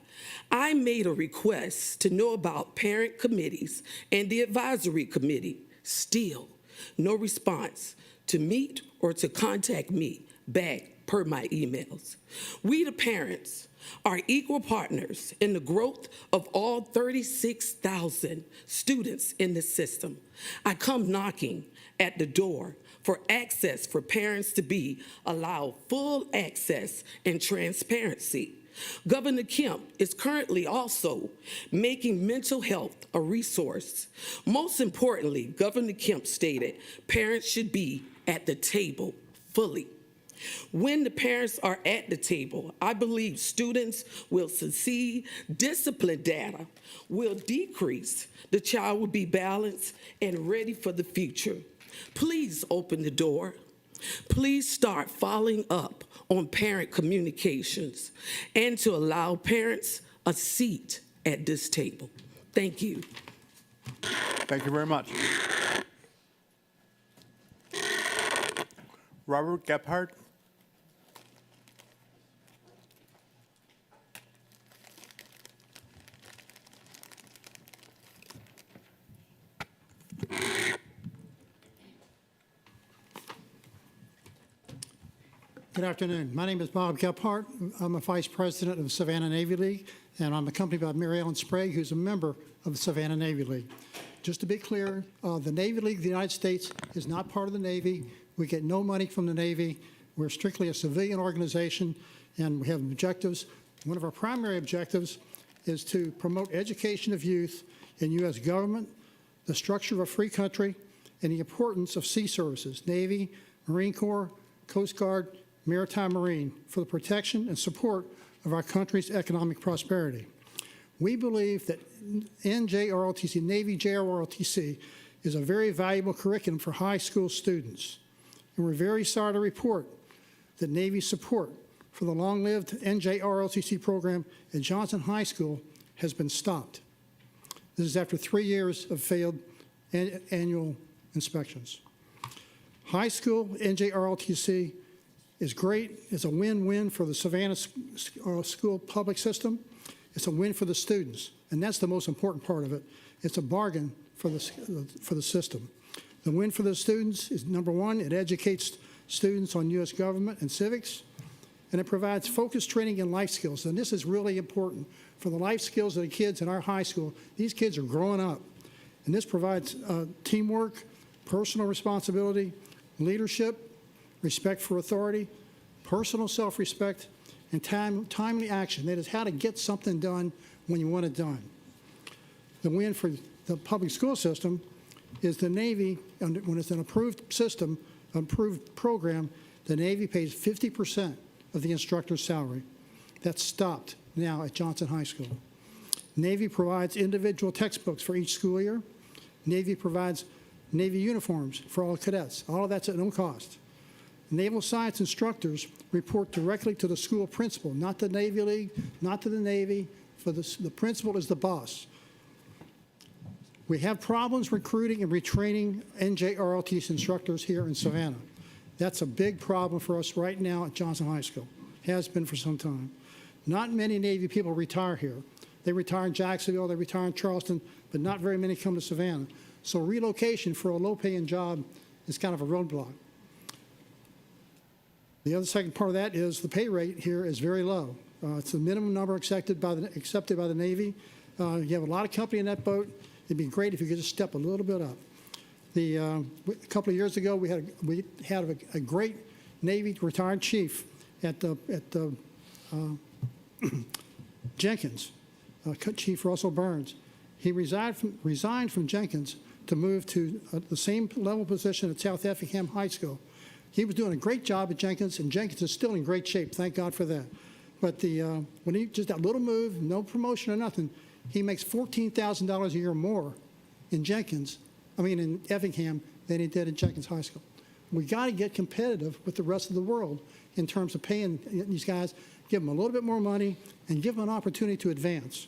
I made a request to know about parent committees and the advisory committee. Still, no response to meet or to contact me back per my emails. We, the parents, are equal partners in the growth of all 36,000 students in the system. I come knocking at the door for access for parents to be allowed full access and transparency. Governor Kemp is currently also making mental health a resource. Most importantly, Governor Kemp stated parents should be at the table fully. When the parents are at the table, I believe students will succeed, discipline data will decrease, the child will be balanced and ready for the future. Please open the door. Please start following up on parent communications and to allow parents a seat at this table. Thank you. Thank you very much. Robert Gephardt. Good afternoon. My name is Bob Gephardt. I'm a vice president of the Savannah Navy League, and I'm accompanied by Mary Ellen Sprague, who's a member of the Savannah Navy League. Just to be clear, the Navy League of the United States is not part of the Navy. We get no money from the Navy. We're strictly a civilian organization, and we have objectives. One of our primary objectives is to promote education of youth in U.S. government, the structure of a free country, and the importance of sea services, Navy, Marine Corps, Coast Guard, Maritime Marine, for the protection and support of our country's economic prosperity. We believe that NJROTC, Navy JROTC, is a very valuable curriculum for high school students. And we're very sorry to report that Navy support for the long-lived NJROTC program at Johnson High School has been stopped. This is after 3 years of failed annual inspections. High school NJROTC is great. It's a win-win for the Savannah school public system. It's a win for the students, and that's the most important part of it. It's a bargain for the system. The win for the students is, number one, it educates students on U.S. government and civics, and it provides focused training in life skills. And this is really important for the life skills of the kids in our high school. These kids are growing up, and this provides teamwork, personal responsibility, leadership, respect for authority, personal self-respect, and timely action. That is how to get something done when you want it done. The win for the public school system is the Navy, when it's an approved system, approved program, the Navy pays 50% of the instructor's salary. That's stopped now at Johnson High School. Navy provides individual textbooks for each school year. Navy provides Navy uniforms for all cadets. All of that's at no cost. Naval science instructors report directly to the school principal, not the Navy League, not to the Navy. The principal is the boss. We have problems recruiting and retraining NJROTC instructors here in Savannah. That's a big problem for us right now at Johnson High School. Has been for some time. Not many Navy people retire here. They retire in Jacksonville, they retire in Charleston, but not very many come to Savannah. So relocation for a low-paying job is kind of a roadblock. The other second part of that is the pay rate here is very low. It's the minimum number accepted by the Navy. You have a lot of company in that boat. It'd be great if you could just step a little bit up. A couple of years ago, we had a great Navy retired chief at Jenkins, Chief Russell Burns. He resigned from Jenkins to move to the same level position at South Effingham High School. He was doing a great job at Jenkins, and Jenkins is still in great shape. Thank God for that. But when he just that little move, no promotion or nothing, he makes $14,000 a year more in in Effingham than he did at Jenkins High School. We got to get competitive with the rest of the world in terms of paying these guys, give them a little bit more money, and give them an opportunity to advance.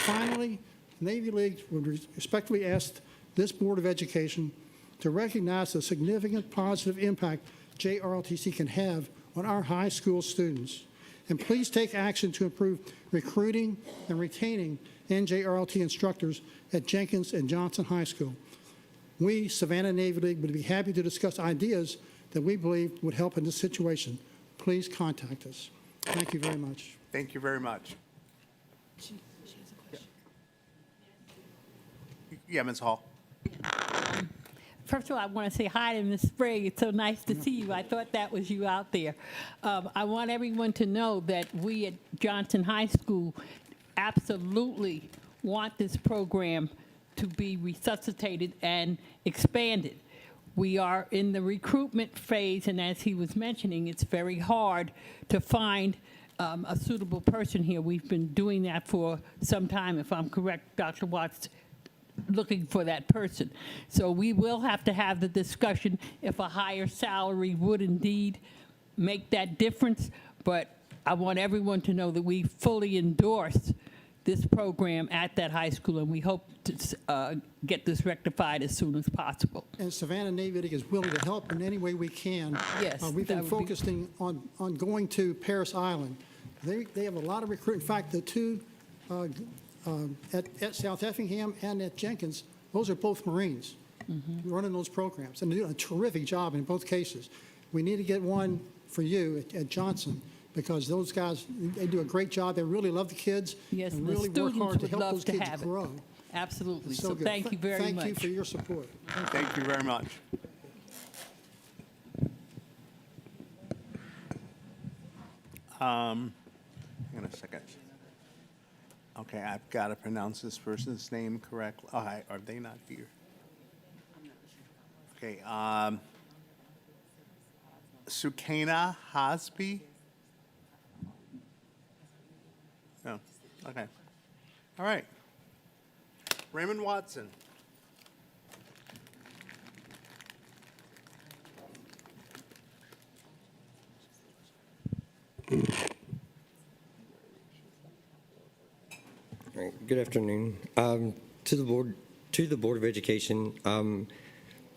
Finally, Navy League would respectfully ask this Board of Education to recognize the significant positive impact JROTC can have on our high school students. And please take action to improve recruiting and retaining NJROT instructors at Jenkins and Johnson High School. We, Savannah Navy League, would be happy to discuss ideas that we believe would help in this situation. Please contact us. Thank you very much. Thank you very much. She has a question. Yeah, Ms. Hall. First of all, I want to say hi to Ms. Sprague. It's so nice to see you. I thought that was you out there. I want everyone to know that we at Johnson High School absolutely want this program to be resuscitated and expanded. We are in the recruitment phase, and as he was mentioning, it's very hard to find a suitable person here. We've been doing that for some time, if I'm correct, Dr. Watts, looking for that person. So we will have to have the discussion if a higher salary would indeed make that difference. But I want everyone to know that we fully endorse this program at that high school, and we hope to get this rectified as soon as possible. And Savannah Navy League is willing to help in any way we can. Yes, We've been that would be- focusing on going to Paris Island. They have a lot of recruit. In fact, the two at South Effingham and at Jenkins, those are both Marines running those programs, and they're doing a terrific job in both cases. We need to get one for you at Johnson, because those guys, they do a great job. They really love the kids. Yes, and the really work students hard to would help love those to kids have it. grow. Absolutely. It's So good. thank you very much. Thank you for your support. Thank you very much. Hang on a second. Okay, I've got to pronounce this person's name correctly. Oh, are they not here? Okay, Sukana Hasby? No, okay. All right. Raymond Watson. All right, good afternoon. To the Board of Education,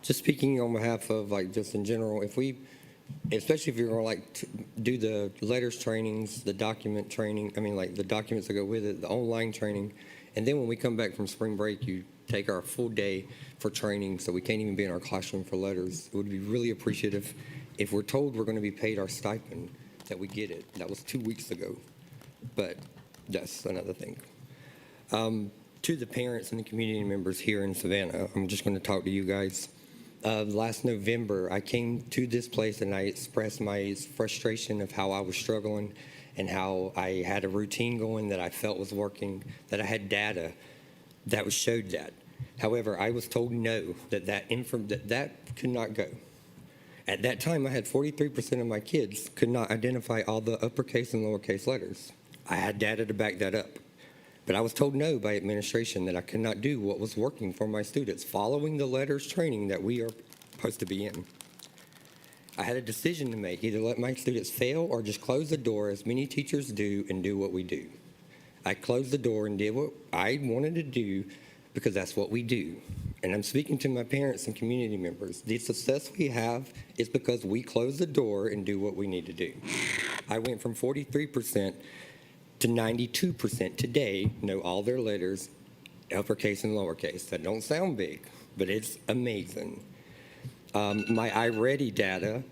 just speaking on behalf of just in general, especially if you're going to do the letters trainings, the document training, the documents that go with it, the online training, and then when we come back from spring break, you take our full day for training, so we can't even be in our classroom for letters. It would be really appreciative if we're told we're going to be paid our stipend, that we get it. That was 2 weeks ago, but that's another thing. To the parents and the community members here in Savannah, I'm just going to talk to you guys. Last November, I came to this place and I expressed my frustration of how I was struggling and how I had a routine going that I felt was working, that I had data that showed that. However, I was told no, that could not go. At that time, I had 43% of my kids could not identify all the uppercase and lowercase letters. I had data to back that up. But I was told no by administration, that I could not do what was working for my students, following the letters training that we are supposed to be in. I had a decision to make, either let my students fail or just close the door, as many teachers do, and do what we do. I closed the door and did what I wanted to do, because that's what we do. And I'm speaking to my parents and community members. The success we have is because we close the door and do what we need to do. I went from 43% to 92% today know all their letters, uppercase and lowercase. That don't sound big, but it's amazing. My iReady data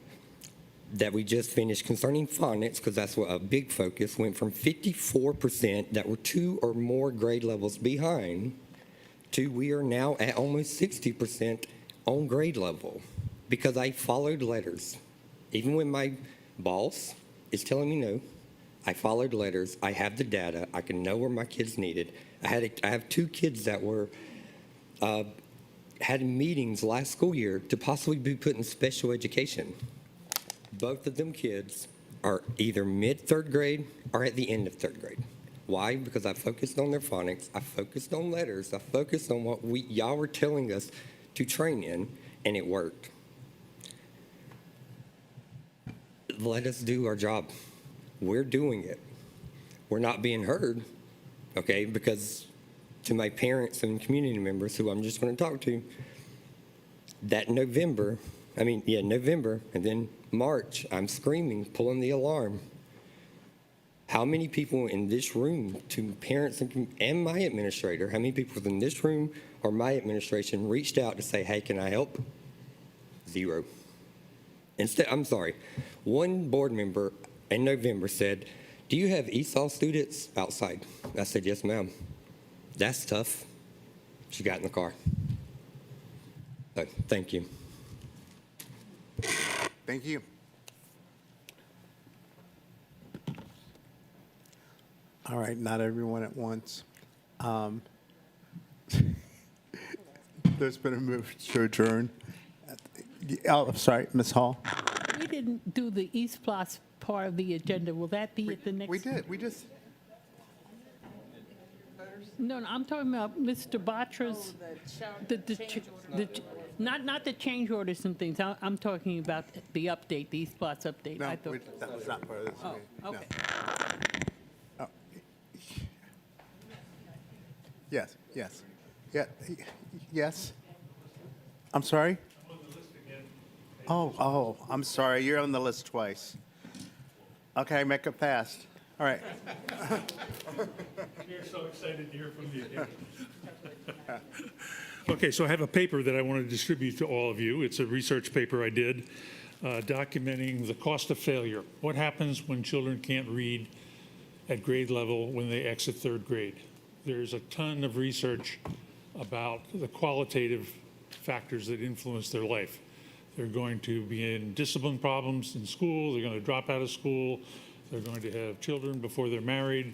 that we just finished concerning phonics, because that's what a big focus, went from 54% that were 2 or more grade levels behind to we are now at almost 60% on grade level, because I followed letters. Even when my boss is telling me no, I followed letters. I have the data. I can know where my kids needed. I have 2 kids that were had meetings last school year to possibly be put in special education. Both of them kids are either mid-3rd grade or at the end of 3rd grade. Why? Because I focused on their phonics. I focused on letters. I focused on what y'all were telling us to train in, and it worked. Let us do our job. We're doing it. We're not being heard, okay? Because to my parents and community members, who I'm just going to talk to, that November, and then March, I'm screaming, pulling the alarm. How many people in this room, to parents and my administrator, how many people in this room or my administration reached out to say, hey, can I help? 0. One board member in November said, do you have ESOL students outside? I said, yes, ma'am. That's tough. She got in the car. So, thank you. Thank you. All right, not everyone at once. There's been a move to adjourn. Oh, sorry, Ms. Hall. We didn't do the East Plus part of the agenda. Will that be at the next? We did. We just. No, I'm talking about Mr. Batra's, not the change orders and things. I'm talking about the update, the East Plots update. No, I thought. that was not part of this Oh, meeting. No. okay. Oh. Yes, yes. Yeah, yes. I'm sorry? Oh, I'm sorry. You're on the list twice. Okay, make it fast. All right. We're so excited to hear from you again. Okay, so I have a paper that I want to distribute to all of you. It's a research paper I did documenting the cost of failure. What happens when children can't read at grade level when they exit third grade? There's a ton of research about the qualitative factors that influence their life. They're going to be in discipline problems in school. They're going to drop out of school. They're going to have children before they're married.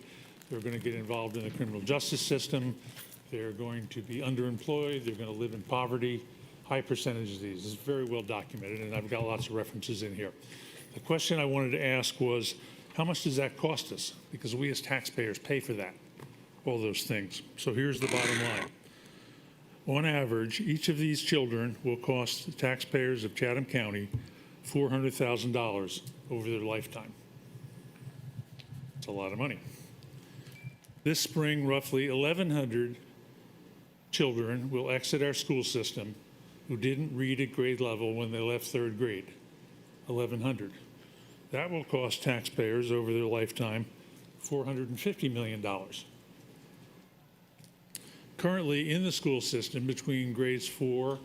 They're going to get involved in the criminal justice system. They're going to be underemployed. They're going to live in poverty. High percentage of these. It's very well documented, and I've got lots of references in here. The question I wanted to ask was, how much does that cost us? Because we as taxpayers pay for that, all those things. So here's the bottom line. On average, each of these children will cost the taxpayers of Chatham County $400,000 over their lifetime. It's a lot of money. This spring, roughly 1,100 children will exit our school system who didn't read at grade level when they left third grade. 1,100. That will cost taxpayers over their lifetime $450 million. Currently, in the school system, between grades 4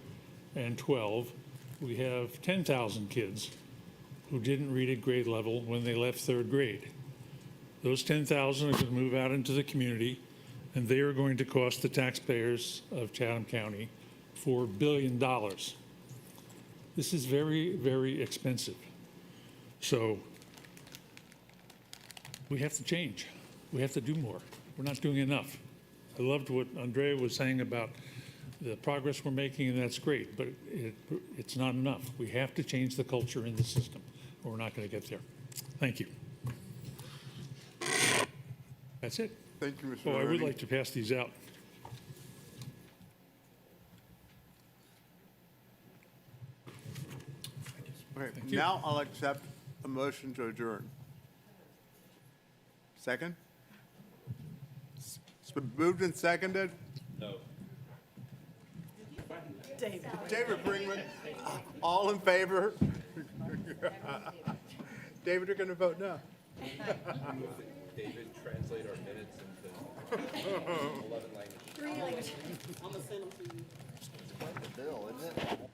and 12, we have 10,000 kids who didn't read at grade level when they left third grade. Those 10,000 are going to move out into the community, and they are going to cost the taxpayers of Chatham County $4 billion. This is very, very expensive. So we have to change. We have to do more. We're not doing enough. I loved what Andrea was saying about the progress we're making, and that's great, but it's not enough. We have to change the culture in the system, or we're not going to get there. Thank you. That's it. Thank you, Mr. Oh, I would Rooney. like to pass these out. Okay, Thank you. now I'll accept a motion to adjourn. Second? It's been moved and seconded. No. David Brinkman, all in favor? David, you're going to vote no. David, translate our minutes into 11 languages. I'm gonna send them to you. Quite the bill, isn't it?